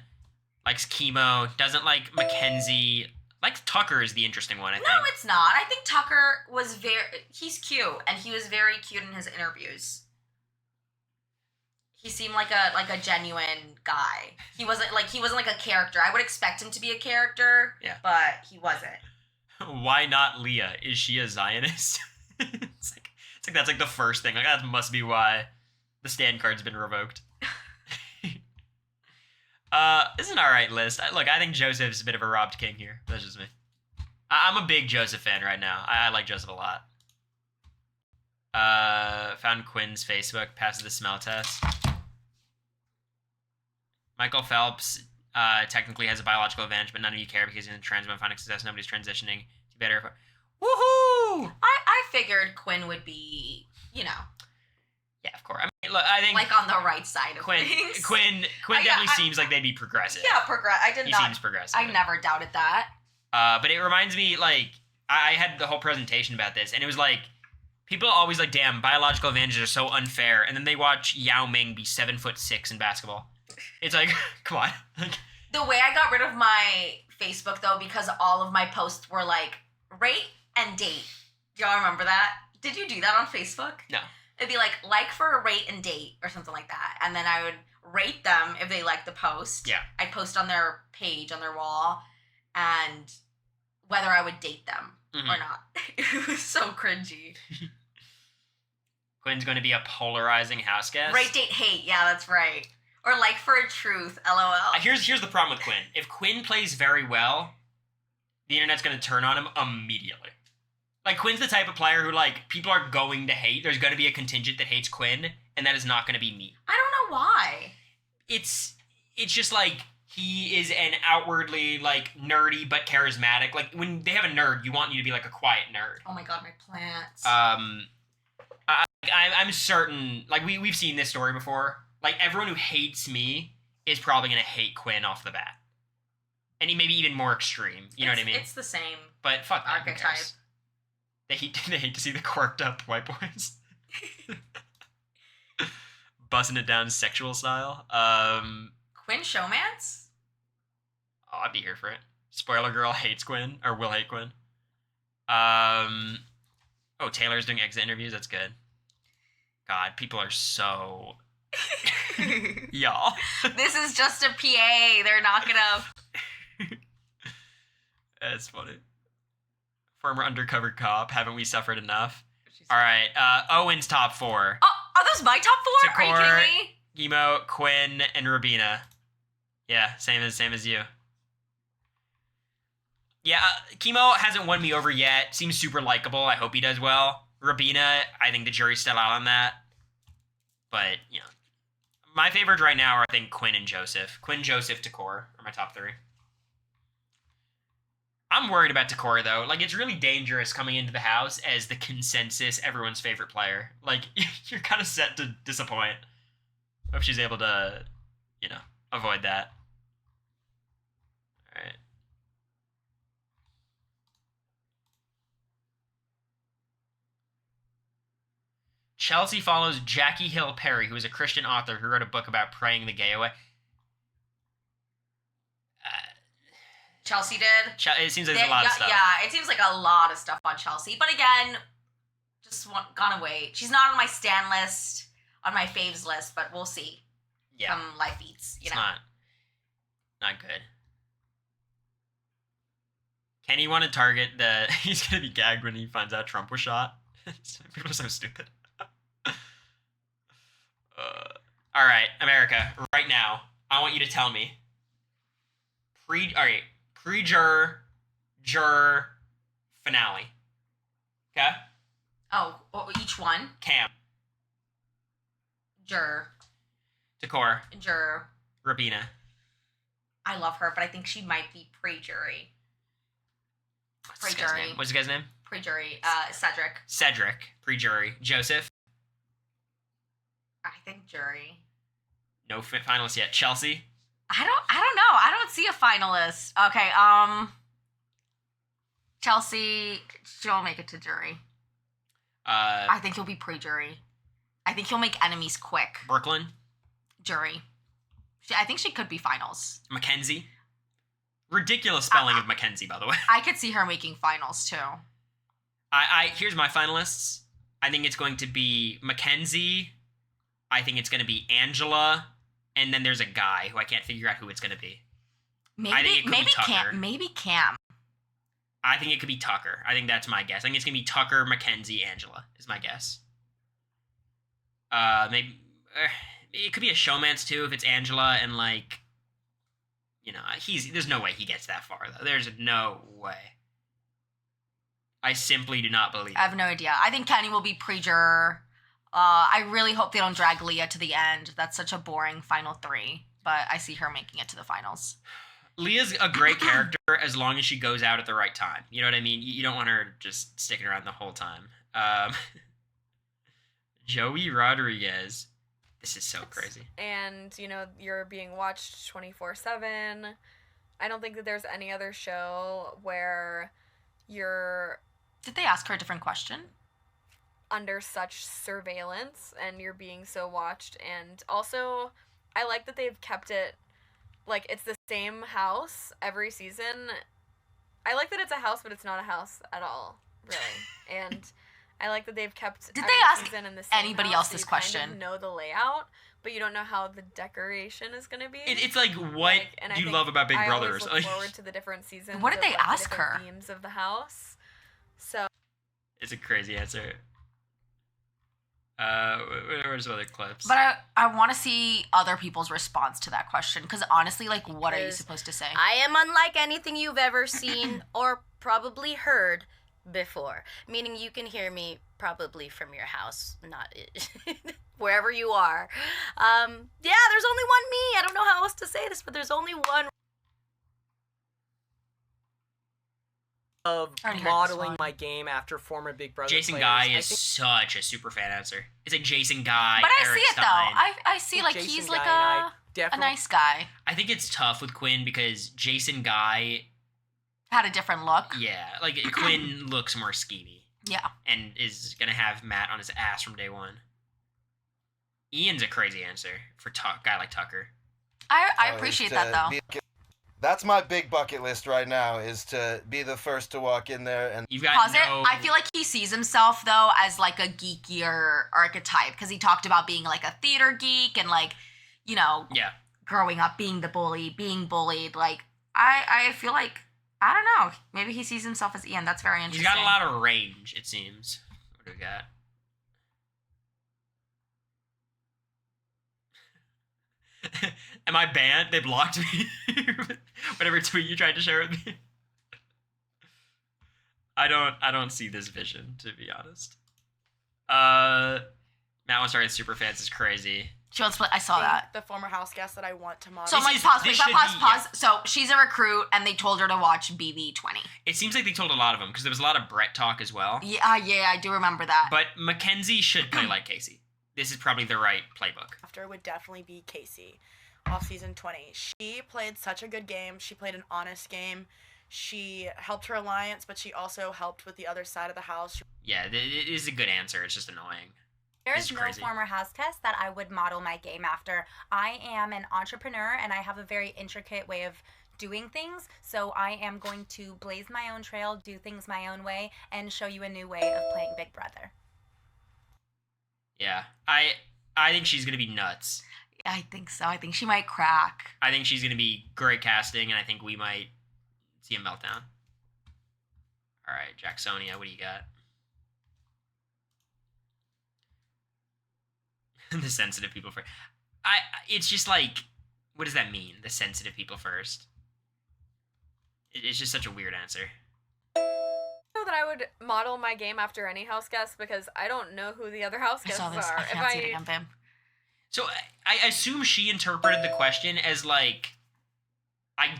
[SPEAKER 3] Likes Chemo. Doesn't like Mackenzie. Likes Tucker is the interesting one, I think.
[SPEAKER 2] No, it's not. I think Tucker was he's cute, and he was very cute in his interviews. He seemed like a genuine guy. He wasn't like a character. I would expect him to be a character,
[SPEAKER 3] Yeah.
[SPEAKER 2] but he wasn't.
[SPEAKER 3] Why not Leah? Is she a Zionist? it's like that's like the first thing. Like that must be why the stand card's been revoked. This is an alright list. Look, I think Joseph's a bit of a robbed king here. That's just me. I'm a big Joseph fan right now. I like Joseph a lot. Found Quinn's Facebook, passes the smell test. Michael Phelps technically has a biological advantage, but none of you care because he's in trans mode finding success. Nobody's transitioning to better. Woohoo!
[SPEAKER 2] I figured Quinn would be, Yeah,
[SPEAKER 3] of course. I mean, look, I think
[SPEAKER 2] like on the right side of things.
[SPEAKER 3] Quinn definitely seems like they'd be progressive.
[SPEAKER 2] Yeah, He
[SPEAKER 3] seems progressive.
[SPEAKER 2] I never doubted that.
[SPEAKER 3] But it reminds me, like, I had the whole presentation about this, and it was like, people are always like, damn, biological advantages are so unfair, and then they watch Yao Ming be 7'6" in basketball. It's like, come on.
[SPEAKER 2] The way I got rid of my Facebook, though, because all of my posts were like, rate and date. Do y'all remember that? Did you do that on Facebook?
[SPEAKER 3] No.
[SPEAKER 2] It'd be like for a rate and date or something like that. And then I would rate them if they liked the post.
[SPEAKER 3] Yeah.
[SPEAKER 2] I'd post on their page, on their wall, and whether I would date them or not. It was so cringy.
[SPEAKER 3] Quinn's going to be a polarizing house guest.
[SPEAKER 2] Rate, date, hate. Yeah, that's right. Or like for a truth. LOL.
[SPEAKER 3] Here's the problem with Quinn. If Quinn plays very well, the internet's going to turn on him immediately. Like, Quinn's the type of player who, like, people are going to hate. There's going to be a contingent that hates Quinn, and that is not going to be me.
[SPEAKER 2] I don't know why.
[SPEAKER 3] It's just, like, he is an outwardly, like, nerdy but charismatic. Like, when they have a nerd, you want you to be, like, a quiet nerd.
[SPEAKER 2] Oh my god, my plants.
[SPEAKER 3] I'm certain, like, we've seen this story before. Like, everyone who hates me is probably going to hate Quinn off the bat. And he may be even more extreme. You know what I mean?
[SPEAKER 2] It's the same
[SPEAKER 3] But fuck that, who
[SPEAKER 2] archetype.
[SPEAKER 3] cares? They hate to see the quirked up white boys. Bussing it down sexual style.
[SPEAKER 2] Quinn Showmance?
[SPEAKER 3] Oh, I'd be here for it. Spoiler girl hates Quinn, or will hate Quinn. Oh, Taylor's doing exit interviews. That's good. God, people are so... Y'all.
[SPEAKER 2] This is just a PA. They're not gonna...
[SPEAKER 3] That's funny. Former undercover cop. Haven't we suffered enough? All right. Owen's top 4.
[SPEAKER 2] Oh, are those my top 4? Are you
[SPEAKER 3] Takor,
[SPEAKER 2] kidding me?
[SPEAKER 3] Emo, Quinn, and Rabina. Yeah, same as you. Yeah, Chemo hasn't won me over yet. Seems super likable. I hope he does well. Rabina, I think the jury's still out on that. But, you know, my favorites right now are, I think, Quinn and Joseph. Quinn, Joseph, Takor are my top 3. I'm worried about Takor, though. Like, it's really dangerous coming into the house as the consensus everyone's favorite player. Like, you're kind of set to disappoint. Hope she's able to, you know, avoid that. All right. Chelsea follows Jackie Hill Perry, who is a Christian author who wrote a book about praying the gay away.
[SPEAKER 2] Chelsea did.
[SPEAKER 3] It seems like there's a lot of stuff.
[SPEAKER 2] Yeah, it seems like a lot of stuff on Chelsea. But again, gonna wait. She's not on my stan list, on my faves list, but we'll see.
[SPEAKER 3] Yeah.
[SPEAKER 2] From live feeds,
[SPEAKER 3] It's not good. Kenny wanted Target that he's gonna be gagged when he finds out Trump was shot. People are so stupid. All right, America, right now, I want you to tell me pre-juror, juror, finale. Okay?
[SPEAKER 2] Oh, each one?
[SPEAKER 3] Cam.
[SPEAKER 2] Juror.
[SPEAKER 3] Takor.
[SPEAKER 2] Juror.
[SPEAKER 3] Rabina.
[SPEAKER 2] I love her, but I think she might be pre-jury. Pre-jury.
[SPEAKER 3] What's this guy's name?
[SPEAKER 2] Pre-jury. Cedric.
[SPEAKER 3] Cedric. Pre-jury. Joseph.
[SPEAKER 2] I think jury.
[SPEAKER 3] No finalists yet. Chelsea.
[SPEAKER 2] I don't know. I don't see a finalist. Okay, Chelsea, she'll make it to jury. I think he'll be pre-jury. I think he'll make enemies quick.
[SPEAKER 3] Brooklyn.
[SPEAKER 2] Jury. I think she could be finals.
[SPEAKER 3] Mackenzie. Ridiculous spelling of Mackenzie, by the way.
[SPEAKER 2] I could see her making finals too.
[SPEAKER 3] Here's my finalists. I think it's going to be Mackenzie. I think it's going to be Angela. And then there's a guy who I can't figure out who it's going to be.
[SPEAKER 2] Maybe Cam. Maybe Cam.
[SPEAKER 3] I think it could be Tucker. I think that's my guess. I think it's going to be Tucker, Mackenzie, Angela is my guess. Maybe it could be a showmance too if it's Angela and like, you know, there's no way he gets that far though. There's no way. I simply do not believe it.
[SPEAKER 2] I have no idea. I think Kenny will be pre-juror. I really hope they don't drag Leah to the end. That's such a boring final 3. But I see her making it to the finals.
[SPEAKER 3] Leah's a great character as long as she goes out at the right time. You know what I mean? You don't want her just sticking around the whole time. Joey Rodriguez. This is so crazy.
[SPEAKER 13] And, you know, you're being watched 24/7. I don't think that there's any other show where you're...
[SPEAKER 2] Did they ask her a different question?
[SPEAKER 13] Under such surveillance and you're being so watched. And also, I like that they've kept it, like, it's the same house every season. I like that it's a house, but it's not a house at all, really. And I like that they've kept
[SPEAKER 2] Did
[SPEAKER 13] every
[SPEAKER 2] they ask
[SPEAKER 13] season in the same
[SPEAKER 2] anybody
[SPEAKER 13] house,
[SPEAKER 2] else
[SPEAKER 13] so
[SPEAKER 2] this
[SPEAKER 13] you
[SPEAKER 2] question?
[SPEAKER 13] kind of know the layout, but you don't know how the decoration is going to be.
[SPEAKER 3] It's like, what
[SPEAKER 13] and
[SPEAKER 3] do
[SPEAKER 13] I
[SPEAKER 3] you
[SPEAKER 13] think
[SPEAKER 3] love about Big Brother?
[SPEAKER 13] I always look forward to the different seasons.
[SPEAKER 2] What did
[SPEAKER 13] of,
[SPEAKER 2] they
[SPEAKER 13] like, the
[SPEAKER 2] ask
[SPEAKER 13] different
[SPEAKER 2] her?
[SPEAKER 13] Themes of the house. So
[SPEAKER 3] It's a crazy answer. Where's some other clips?
[SPEAKER 2] But I want to see other people's response to that question. Because honestly, like, what are you supposed to say?
[SPEAKER 1] I am unlike anything you've ever seen or probably heard before. Meaning you can hear me probably from your house, not wherever you are. Yeah, there's only one me. I don't know how else to say this, but there's only one.
[SPEAKER 17] Of modeling my game after former Big Brother
[SPEAKER 3] Jason
[SPEAKER 17] players.
[SPEAKER 3] Guy is such a super fan answer. It's like Jason Guy.
[SPEAKER 2] But I
[SPEAKER 3] Eric
[SPEAKER 2] see it
[SPEAKER 3] Stein.
[SPEAKER 2] though. I see like
[SPEAKER 17] Jason
[SPEAKER 2] he's
[SPEAKER 17] Guy
[SPEAKER 2] like
[SPEAKER 17] and
[SPEAKER 2] a nice guy.
[SPEAKER 3] I think it's tough with Quinn because Jason Guy
[SPEAKER 2] Had a different look.
[SPEAKER 3] Yeah, like Quinn looks more skeevy.
[SPEAKER 2] Yeah.
[SPEAKER 3] And is gonna have Matt on his ass from day one. Ian's a crazy answer for guy like Tucker.
[SPEAKER 2] I
[SPEAKER 19] is
[SPEAKER 2] appreciate
[SPEAKER 19] to
[SPEAKER 2] that, though.
[SPEAKER 19] That's my big bucket list right now, is to be the first to walk in there and
[SPEAKER 2] Pause it. I feel like he sees himself though as like a geekier archetype because he talked about being like a theater geek and like, you know, growing up being the bully, being bullied. Like I feel like I don't know. Maybe he sees himself as Ian. That's very interesting.
[SPEAKER 3] He's got a lot of range, it seems. What do we got? Am I banned? They blocked me. Whatever tweet you tried to share with me. I don't see this vision, to be honest. Matt wants to start Superfans is crazy.
[SPEAKER 2] She wants to play. I saw that.
[SPEAKER 14] The former house guest that I want to model.
[SPEAKER 2] So like pause. So she's a recruit, and they told her to watch BB20.
[SPEAKER 3] It seems like they told a lot of them because there was a lot of Brett talk as well.
[SPEAKER 2] Yeah, I do remember that.
[SPEAKER 3] But Mackenzie should play like Casey. This is probably the right playbook.
[SPEAKER 14] After would definitely be Casey, off season 20. She played such a good game. She played an honest game. She helped her alliance, but she also helped with the other side of the house.
[SPEAKER 3] Yeah, it is a good answer. It's just annoying.
[SPEAKER 9] There is no former house guest that I would model my game after. I am an entrepreneur and I have a very intricate way of doing things. So I am going to blaze my own trail, do things my own way, and show you a new way of playing Big Brother.
[SPEAKER 3] Yeah, I think she's gonna be nuts.
[SPEAKER 2] I think so. I think she might crack.
[SPEAKER 3] I think she's gonna be great casting, and I think we might see a meltdown. All right, Jacksonia, what do you got? The sensitive people first. It's just like, what does that mean? The sensitive people first. It's just such a weird answer.
[SPEAKER 13] Know that I would model my game after any house guest because I don't know who the other house guests
[SPEAKER 2] I saw this.
[SPEAKER 13] are.
[SPEAKER 2] I can't see it again, Pam.
[SPEAKER 3] So I assume she interpreted the question as like,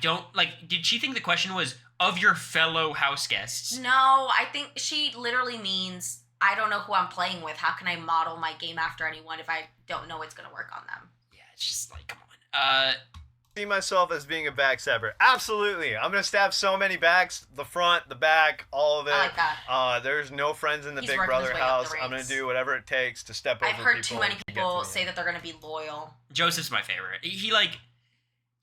[SPEAKER 3] did she think the question was of your fellow house guests?
[SPEAKER 2] No, I think she literally means I don't know who I'm playing with. How can I model my game after anyone if I don't know it's gonna work on them?
[SPEAKER 3] Yeah, it's just like, come on.
[SPEAKER 10] See myself as being a backstabber. Absolutely. I'm going to stab so many backs, the front, the back, all of it.
[SPEAKER 2] I like that.
[SPEAKER 10] There's no friends in the
[SPEAKER 2] He's
[SPEAKER 10] Big
[SPEAKER 2] working his
[SPEAKER 10] Brother
[SPEAKER 2] way up
[SPEAKER 10] house.
[SPEAKER 2] the
[SPEAKER 10] I'm going
[SPEAKER 2] ranks.
[SPEAKER 10] to do whatever it takes to step over
[SPEAKER 2] I've
[SPEAKER 10] people.
[SPEAKER 2] heard too many
[SPEAKER 10] to get
[SPEAKER 2] people
[SPEAKER 10] to
[SPEAKER 2] say that they're gonna be loyal.
[SPEAKER 3] Joseph's my favorite. He like,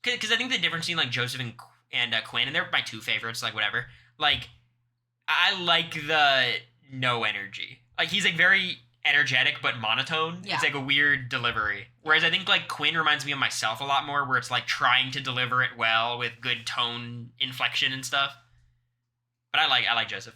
[SPEAKER 3] because I think the difference between like Joseph and Quinn, and they're my two favorites, like whatever. Like, I like the no energy. Like he's like very energetic but monotone.
[SPEAKER 2] Yeah.
[SPEAKER 3] It's like a weird delivery. Whereas I think like Quinn reminds me of myself a lot more, where it's like trying to deliver it well with good tone inflection and stuff. But I like Joseph.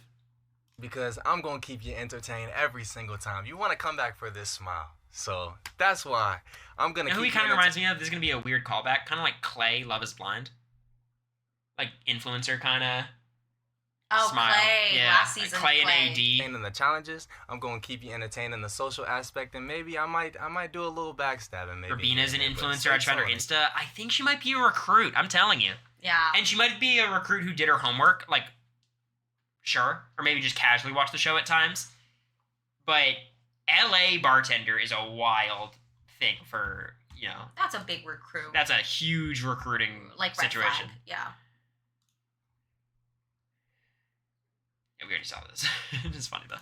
[SPEAKER 20] Because I'm going to keep you entertained every single time. You want to come back for this smile. So that's why I'm going to
[SPEAKER 3] You know
[SPEAKER 20] keep
[SPEAKER 3] who he
[SPEAKER 20] you
[SPEAKER 3] kind of reminds me of? This is going to be a weird callback. Kind of like Clay, Love is Blind. Like influencer kind of.
[SPEAKER 2] Oh,
[SPEAKER 3] smile.
[SPEAKER 2] Clay,
[SPEAKER 3] Yeah,
[SPEAKER 2] last season.
[SPEAKER 3] Clay and AD.
[SPEAKER 20] And in the challenges, I'm going to keep you entertained in the social aspect, and maybe I might do a little backstabbing. Maybe.
[SPEAKER 3] Rabina's an
[SPEAKER 20] here and there, but
[SPEAKER 3] influencer. I tried her
[SPEAKER 20] on it.
[SPEAKER 3] Insta. I think she might be a recruit. I'm telling you.
[SPEAKER 2] Yeah.
[SPEAKER 3] And she might be a recruit who did her homework, like, sure, or maybe just casually watch the show at times. But LA bartender is a wild thing for, you know.
[SPEAKER 2] That's a big recruit.
[SPEAKER 3] That's a huge recruiting
[SPEAKER 2] like red
[SPEAKER 3] situation.
[SPEAKER 2] flag. Yeah.
[SPEAKER 3] Yeah, we already saw this. It's funny though.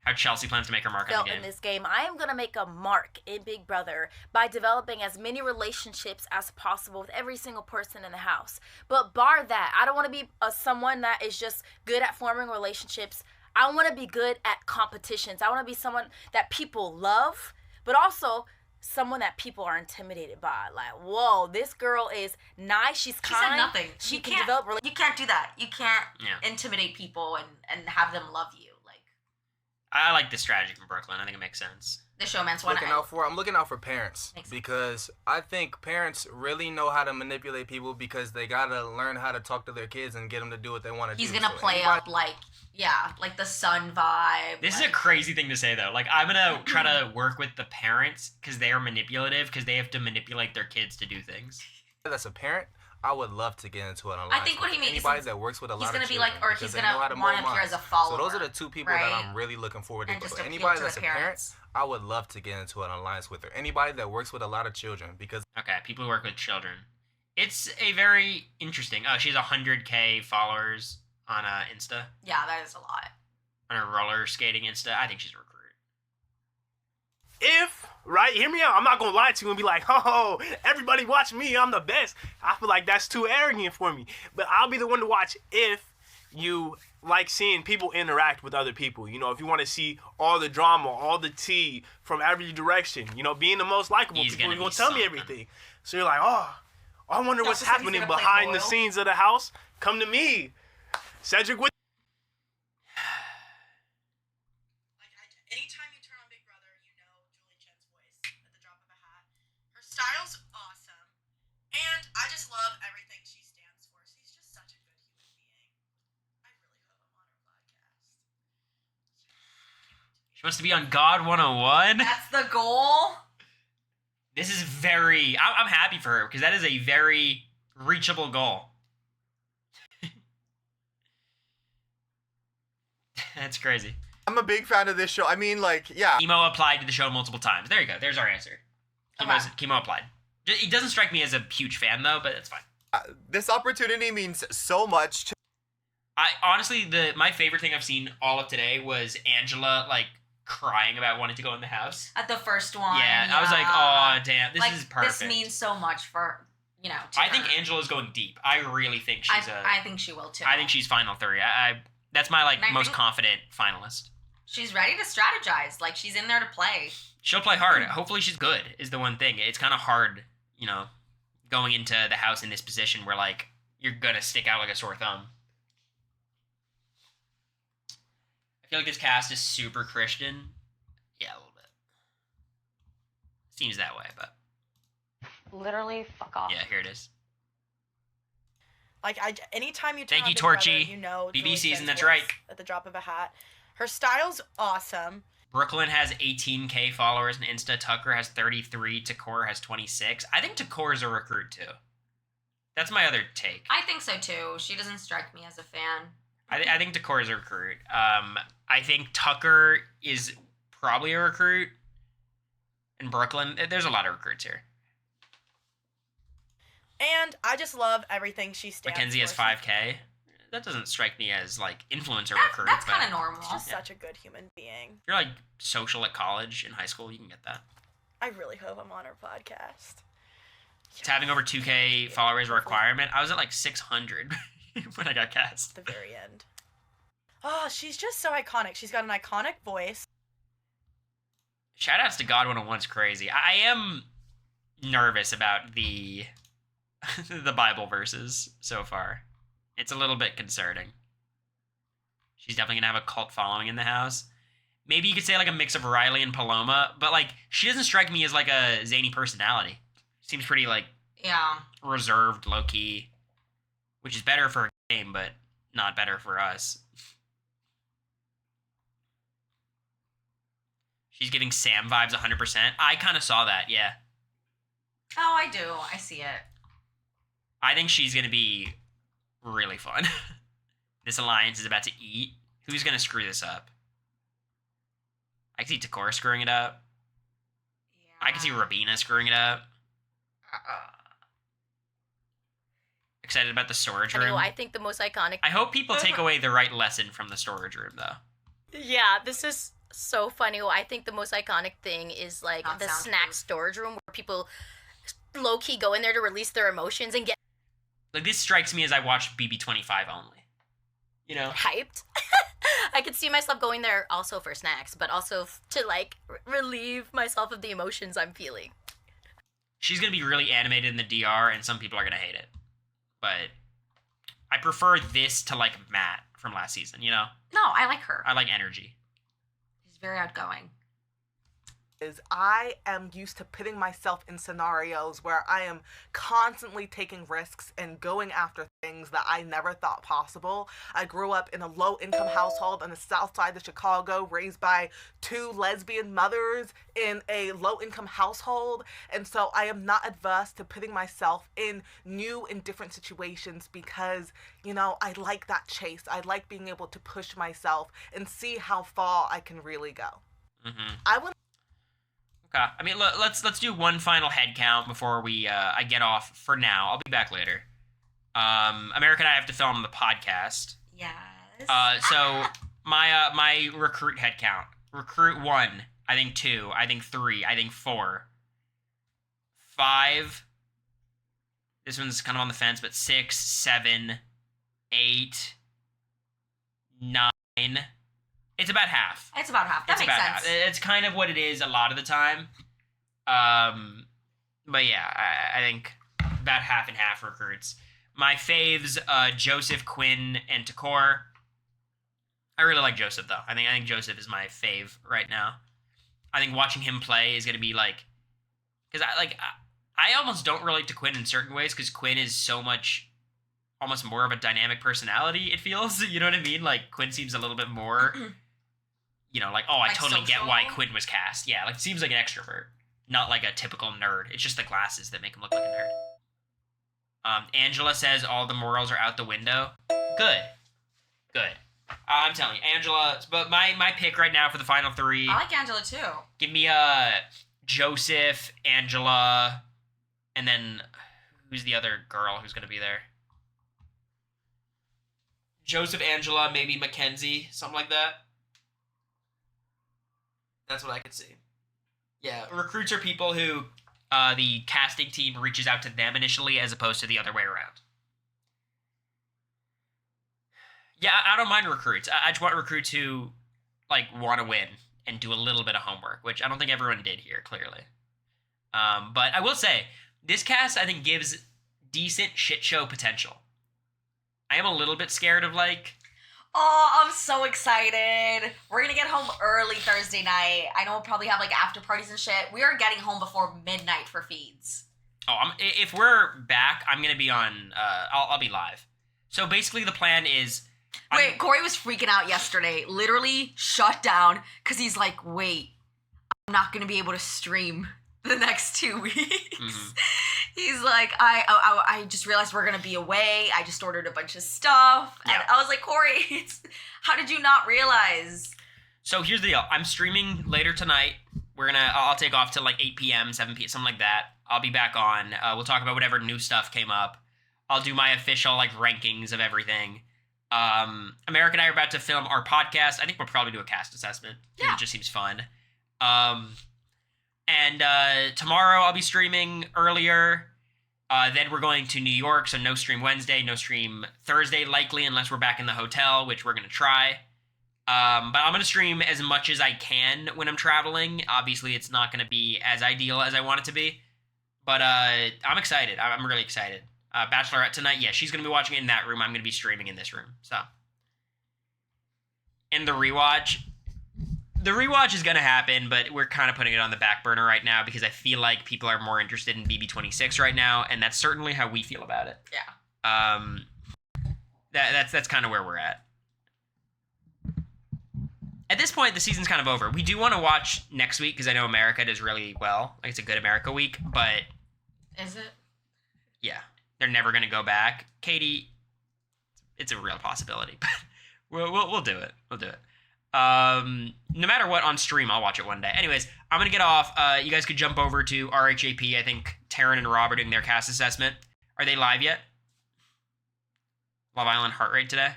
[SPEAKER 3] How Chelsea plans to make her mark on
[SPEAKER 22] Felt
[SPEAKER 3] the game.
[SPEAKER 22] in this game, I am gonna make a mark in Big Brother by developing as many relationships as possible with every single person in the house. But bar that, I don't want to be someone that is just good at forming relationships. I want to be good at competitions. I want to be someone that people love, but also someone that people are intimidated by. Like, whoa, this girl is nice. She's
[SPEAKER 2] She
[SPEAKER 22] kind.
[SPEAKER 2] said nothing.
[SPEAKER 22] She
[SPEAKER 2] You
[SPEAKER 22] can
[SPEAKER 2] can't-
[SPEAKER 22] develop.
[SPEAKER 2] You can't do that. You can't
[SPEAKER 3] Yeah.
[SPEAKER 2] intimidate people and have them love you. Like
[SPEAKER 3] I like this strategy from Brooklyn. I think it makes sense.
[SPEAKER 2] the showman's one.
[SPEAKER 20] I'm looking out for parents because I think parents really know how to manipulate people because they gotta learn how to talk to their kids and get them to do what they want to do.
[SPEAKER 2] He's gonna
[SPEAKER 20] So
[SPEAKER 2] play
[SPEAKER 20] anybody-
[SPEAKER 2] up like the sun vibe.
[SPEAKER 3] This is a crazy thing to say though. Like I'm gonna try to work with the parents because they are manipulative because they have to manipulate their kids to do things.
[SPEAKER 20] That's a parent. I would love to get into an alliance.
[SPEAKER 2] I think what he
[SPEAKER 20] with
[SPEAKER 2] means
[SPEAKER 20] anybody
[SPEAKER 2] is
[SPEAKER 20] that works with a
[SPEAKER 2] he's
[SPEAKER 20] lot
[SPEAKER 2] gonna
[SPEAKER 20] of
[SPEAKER 2] be
[SPEAKER 20] children
[SPEAKER 2] like, or
[SPEAKER 20] because
[SPEAKER 2] he's
[SPEAKER 20] they
[SPEAKER 2] gonna
[SPEAKER 20] know how to
[SPEAKER 2] wanna
[SPEAKER 20] mold
[SPEAKER 2] appear as
[SPEAKER 20] minds.
[SPEAKER 2] a follower,
[SPEAKER 20] So those are the two people that
[SPEAKER 2] right?
[SPEAKER 20] I'm really looking forward to.
[SPEAKER 2] And
[SPEAKER 20] But
[SPEAKER 2] just appeal
[SPEAKER 20] anybody
[SPEAKER 2] to
[SPEAKER 20] that's
[SPEAKER 2] the
[SPEAKER 20] a parent,
[SPEAKER 2] parents.
[SPEAKER 20] I would love to get into an alliance with her. Anybody that works with a lot of children because
[SPEAKER 3] Okay, people who work with children. It's a very interesting. Oh, she has 100K followers on Insta.
[SPEAKER 2] Yeah, that is a lot.
[SPEAKER 3] On her roller skating Insta. I think she's a recruit.
[SPEAKER 8] if, right, hear me out, I'm not gonna lie to you and be like, oh, everybody watch me, I'm the best. I feel like that's too arrogant for me. But I'll be the one to watch if you like seeing people interact with other people. You know, if you want to see all the drama, all the tea from every direction, you know, being the most likable people, you're gonna tell me everything. So you're like, oh, I wonder what's happening behind the scenes of the house. Come to me. Cedric with
[SPEAKER 14] Anytime you turn on Big Brother, you know Julie Chen's voice at the drop of a hat. Her style's awesome, and I just love everything she stands for. She's just such a good human being. I really hope I'm on her podcast.
[SPEAKER 3] She wants to be on God 101.
[SPEAKER 2] That's the goal.
[SPEAKER 3] This is very... I'm happy for her, because that is a very reachable goal. That's crazy.
[SPEAKER 12] I'm a big fan of this show. I mean, like, yeah.
[SPEAKER 3] Chemo applied to the show multiple times. There you go. There's our answer. Chemo applied. It doesn't strike me as a huge fan, though, but it's fine.
[SPEAKER 12] This opportunity means so much to...
[SPEAKER 3] I honestly, my favorite thing I've seen all of today was Angela, like, crying about wanting to go in the house.
[SPEAKER 2] At the first one.
[SPEAKER 3] Yeah, I was like, oh, damn, this is perfect.
[SPEAKER 2] This means so much for, you know,
[SPEAKER 3] I think Angela's going deep. I really think she's
[SPEAKER 2] I think she will, too.
[SPEAKER 3] I think she's final three. That's my, like, most confident finalist.
[SPEAKER 2] She's ready to strategize. Like, she's in there to play.
[SPEAKER 3] She'll play hard. Hopefully she's good, is the one thing. It's kind of hard, you know, going into the house in this position where, like, you're gonna stick out like a sore thumb. I feel like this cast is super Christian. Yeah, a little bit. Seems that way, but...
[SPEAKER 15] Literally, fuck off.
[SPEAKER 3] Yeah, here it is.
[SPEAKER 14] Like, anytime you turn
[SPEAKER 3] Thank
[SPEAKER 14] on
[SPEAKER 3] you,
[SPEAKER 14] Big Brother,
[SPEAKER 3] Torchy.
[SPEAKER 14] you know
[SPEAKER 3] BB
[SPEAKER 14] Julie
[SPEAKER 3] season,
[SPEAKER 14] Chen's
[SPEAKER 3] that's
[SPEAKER 14] voice
[SPEAKER 3] right.
[SPEAKER 14] at the drop of a hat. Her style's awesome.
[SPEAKER 3] Brooklyn has 18K followers on Insta. Tucker has 33. Takor has 26. I think Takor's a recruit, too. That's my other take.
[SPEAKER 2] I think so, too. She doesn't strike me as a fan.
[SPEAKER 3] I think Takor's a recruit. I think Tucker is probably a recruit. In Brooklyn, there's a lot of recruits here.
[SPEAKER 14] And I just love everything she stands
[SPEAKER 3] Mackenzie
[SPEAKER 14] for.
[SPEAKER 3] has 5K. That doesn't strike me as, like, influencer recruit.
[SPEAKER 2] That's kind of normal.
[SPEAKER 14] She's just such a good human being.
[SPEAKER 3] If you're, like, social at college, in high school, you can get that.
[SPEAKER 14] I really hope I'm on her podcast.
[SPEAKER 3] It's having over 2K followers a requirement. I was at, like, 600 when I got cast.
[SPEAKER 14] The very end. Oh, she's just so iconic. She's got an iconic voice.
[SPEAKER 3] Shoutouts to God 101's crazy. I am nervous about the the Bible verses so far. It's a little bit concerning. She's definitely gonna have a cult following in the house. Maybe you could say like a mix of Riley and Paloma, but like she doesn't strike me as like a zany personality. Seems pretty like reserved, low key, which is better for a game, but not better for us. She's giving Sam vibes 100%. I kind of saw that, yeah.
[SPEAKER 2] Oh, I do. I see it.
[SPEAKER 3] I think she's going to be really fun. This alliance is about to eat. Who's going to screw this up? I can see Takora screwing it up. Yeah. I can see Rabina screwing it up. Excited about the storage room.
[SPEAKER 1] I think the most iconic...
[SPEAKER 3] I hope people take away the right lesson from the storage room, though.
[SPEAKER 1] Yeah, this is so funny. I think the most iconic thing is, like, the snack storage room where people low-key go in there to release their emotions and get...
[SPEAKER 3] Like, this strikes me as I watched BB25 only. You know?
[SPEAKER 1] Hyped. I could see myself going there also for snacks, but also to, like, relieve myself of the emotions I'm feeling.
[SPEAKER 3] She's going to be really animated in the DR, and some people are going to hate it. But I prefer this to, like, Matt from last season, you know?
[SPEAKER 2] No, I like her.
[SPEAKER 3] I like energy.
[SPEAKER 2] She's very outgoing.
[SPEAKER 18] Is I am used to putting myself in scenarios where I am constantly taking risks and going after things that I never thought possible. I grew up in a low-income household on the south side of Chicago, raised by two lesbian mothers in a low-income household, and so I am not adverse to putting myself in new and different situations because, you know, I like that chase. I like being able to push myself and see how far I can really go.
[SPEAKER 3] Mm-hmm.
[SPEAKER 18] I would.
[SPEAKER 3] Okay. I mean, let's do one final head count before I get off for now. I'll be back later. America and I have to film the podcast.
[SPEAKER 2] Yes.
[SPEAKER 3] So my recruit head count. Recruit 1, I think 2. I think 3. I think 4. 5. This one's kind of on the fence, but 6, 7, 8, 9. It's about half.
[SPEAKER 2] It's about half. That
[SPEAKER 3] It's
[SPEAKER 2] makes
[SPEAKER 3] about
[SPEAKER 2] sense.
[SPEAKER 3] half. It's kind of what it is a lot of the time. But yeah, I think about half and half recruits. My faves, Joseph, Quinn, and Takor. I really like Joseph, though. I think Joseph is my fave right now. I think watching him play is going to be like... Because I almost don't relate to Quinn in certain ways, because Quinn is so much... almost more of a dynamic personality, it feels. You know what I mean? Like, Quinn seems a little bit more... you know, like, oh, I totally get why Quinn was cast. Yeah, like, seems like an extrovert. Not like a typical nerd. It's just the glasses that make him look like a nerd. Angela says all the morals are out the window. Good. I'm telling you, Angela. But my pick right now for the final 3.
[SPEAKER 2] I like Angela too.
[SPEAKER 3] Give me Joseph, Angela, and then who's the other girl who's gonna be there? Joseph, Angela, maybe Mackenzie, something like that. That's what I could see. Yeah, recruits are people who the casting team reaches out to them initially as opposed to the other way around. Yeah, I don't mind recruits. I just want recruits who, like, want to win and do a little bit of homework, which I don't think everyone did here, clearly. But I will say, this cast, I think, gives decent shit show potential. I am a little bit scared of, like...
[SPEAKER 2] Oh, I'm so excited. We're going to get home early Thursday night. I know we'll probably have, like, after parties and shit. We are getting home before midnight for feeds.
[SPEAKER 3] Oh, if we're back, I'm going to be on... I'll be live. So basically the plan is...
[SPEAKER 2] Wait, Cory was freaking out yesterday. Literally shut down because he's like, wait, I'm not going to be able to stream the next 2 weeks. Mm-hmm. He's like, I just realized we're going to be away. I just ordered a bunch of stuff. And I was like, Cory, how did you not realize?
[SPEAKER 3] So here's the deal. I'm streaming later tonight. I'll take off till like 8 p.m., 7 p.m., something like that. I'll be back on. We'll talk about whatever new stuff came up. I'll do my official like rankings of everything. America and I are about to film our podcast. I think we'll probably do a cast assessment. Yeah. It just seems fun. And tomorrow I'll be streaming earlier. Then we're going to New York, so no stream Wednesday, no stream Thursday likely, unless we're back in the hotel, which we're going to try. But I'm going to stream as much as I can when I'm traveling. Obviously, it's not going to be as ideal as I want it to be. But I'm excited. I'm really excited. Bachelorette tonight, yeah, she's going to be watching it in that room. I'm going to be streaming in this room. So, and the rewatch is going to happen, but we're kind of putting it on the back burner right now because I feel like people are more interested in BB26 right now, and that's certainly how we feel about it.
[SPEAKER 2] Yeah.
[SPEAKER 3] That's kind of where we're at. At this point, the season's kind of over. We do want to watch next week because I know America does really well. Like, it's a good America week, but...
[SPEAKER 2] Is it?
[SPEAKER 3] Yeah. They're never going to go back. Katie, it's a real possibility, but we'll do it. We'll do it. No matter what, on stream, I'll watch it one day. Anyways, I'm going to get off. You guys could jump over to RHAP. I think Taryn and Rob are doing their cast assessment. Are they live yet? Love Island heart rate today?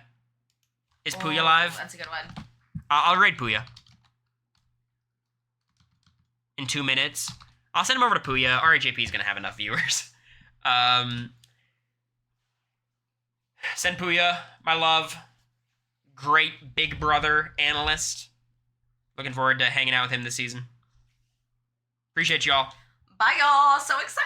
[SPEAKER 3] Is Puya live?
[SPEAKER 2] That's a good one.
[SPEAKER 3] I'll raid Puya. In 2 minutes. I'll send him over to Puya. RHAP is going to have enough viewers. Send Puya, my love. Great Big Brother analyst. Looking forward to hanging out with him this season. Appreciate y'all.
[SPEAKER 2] Bye, y'all. So excited.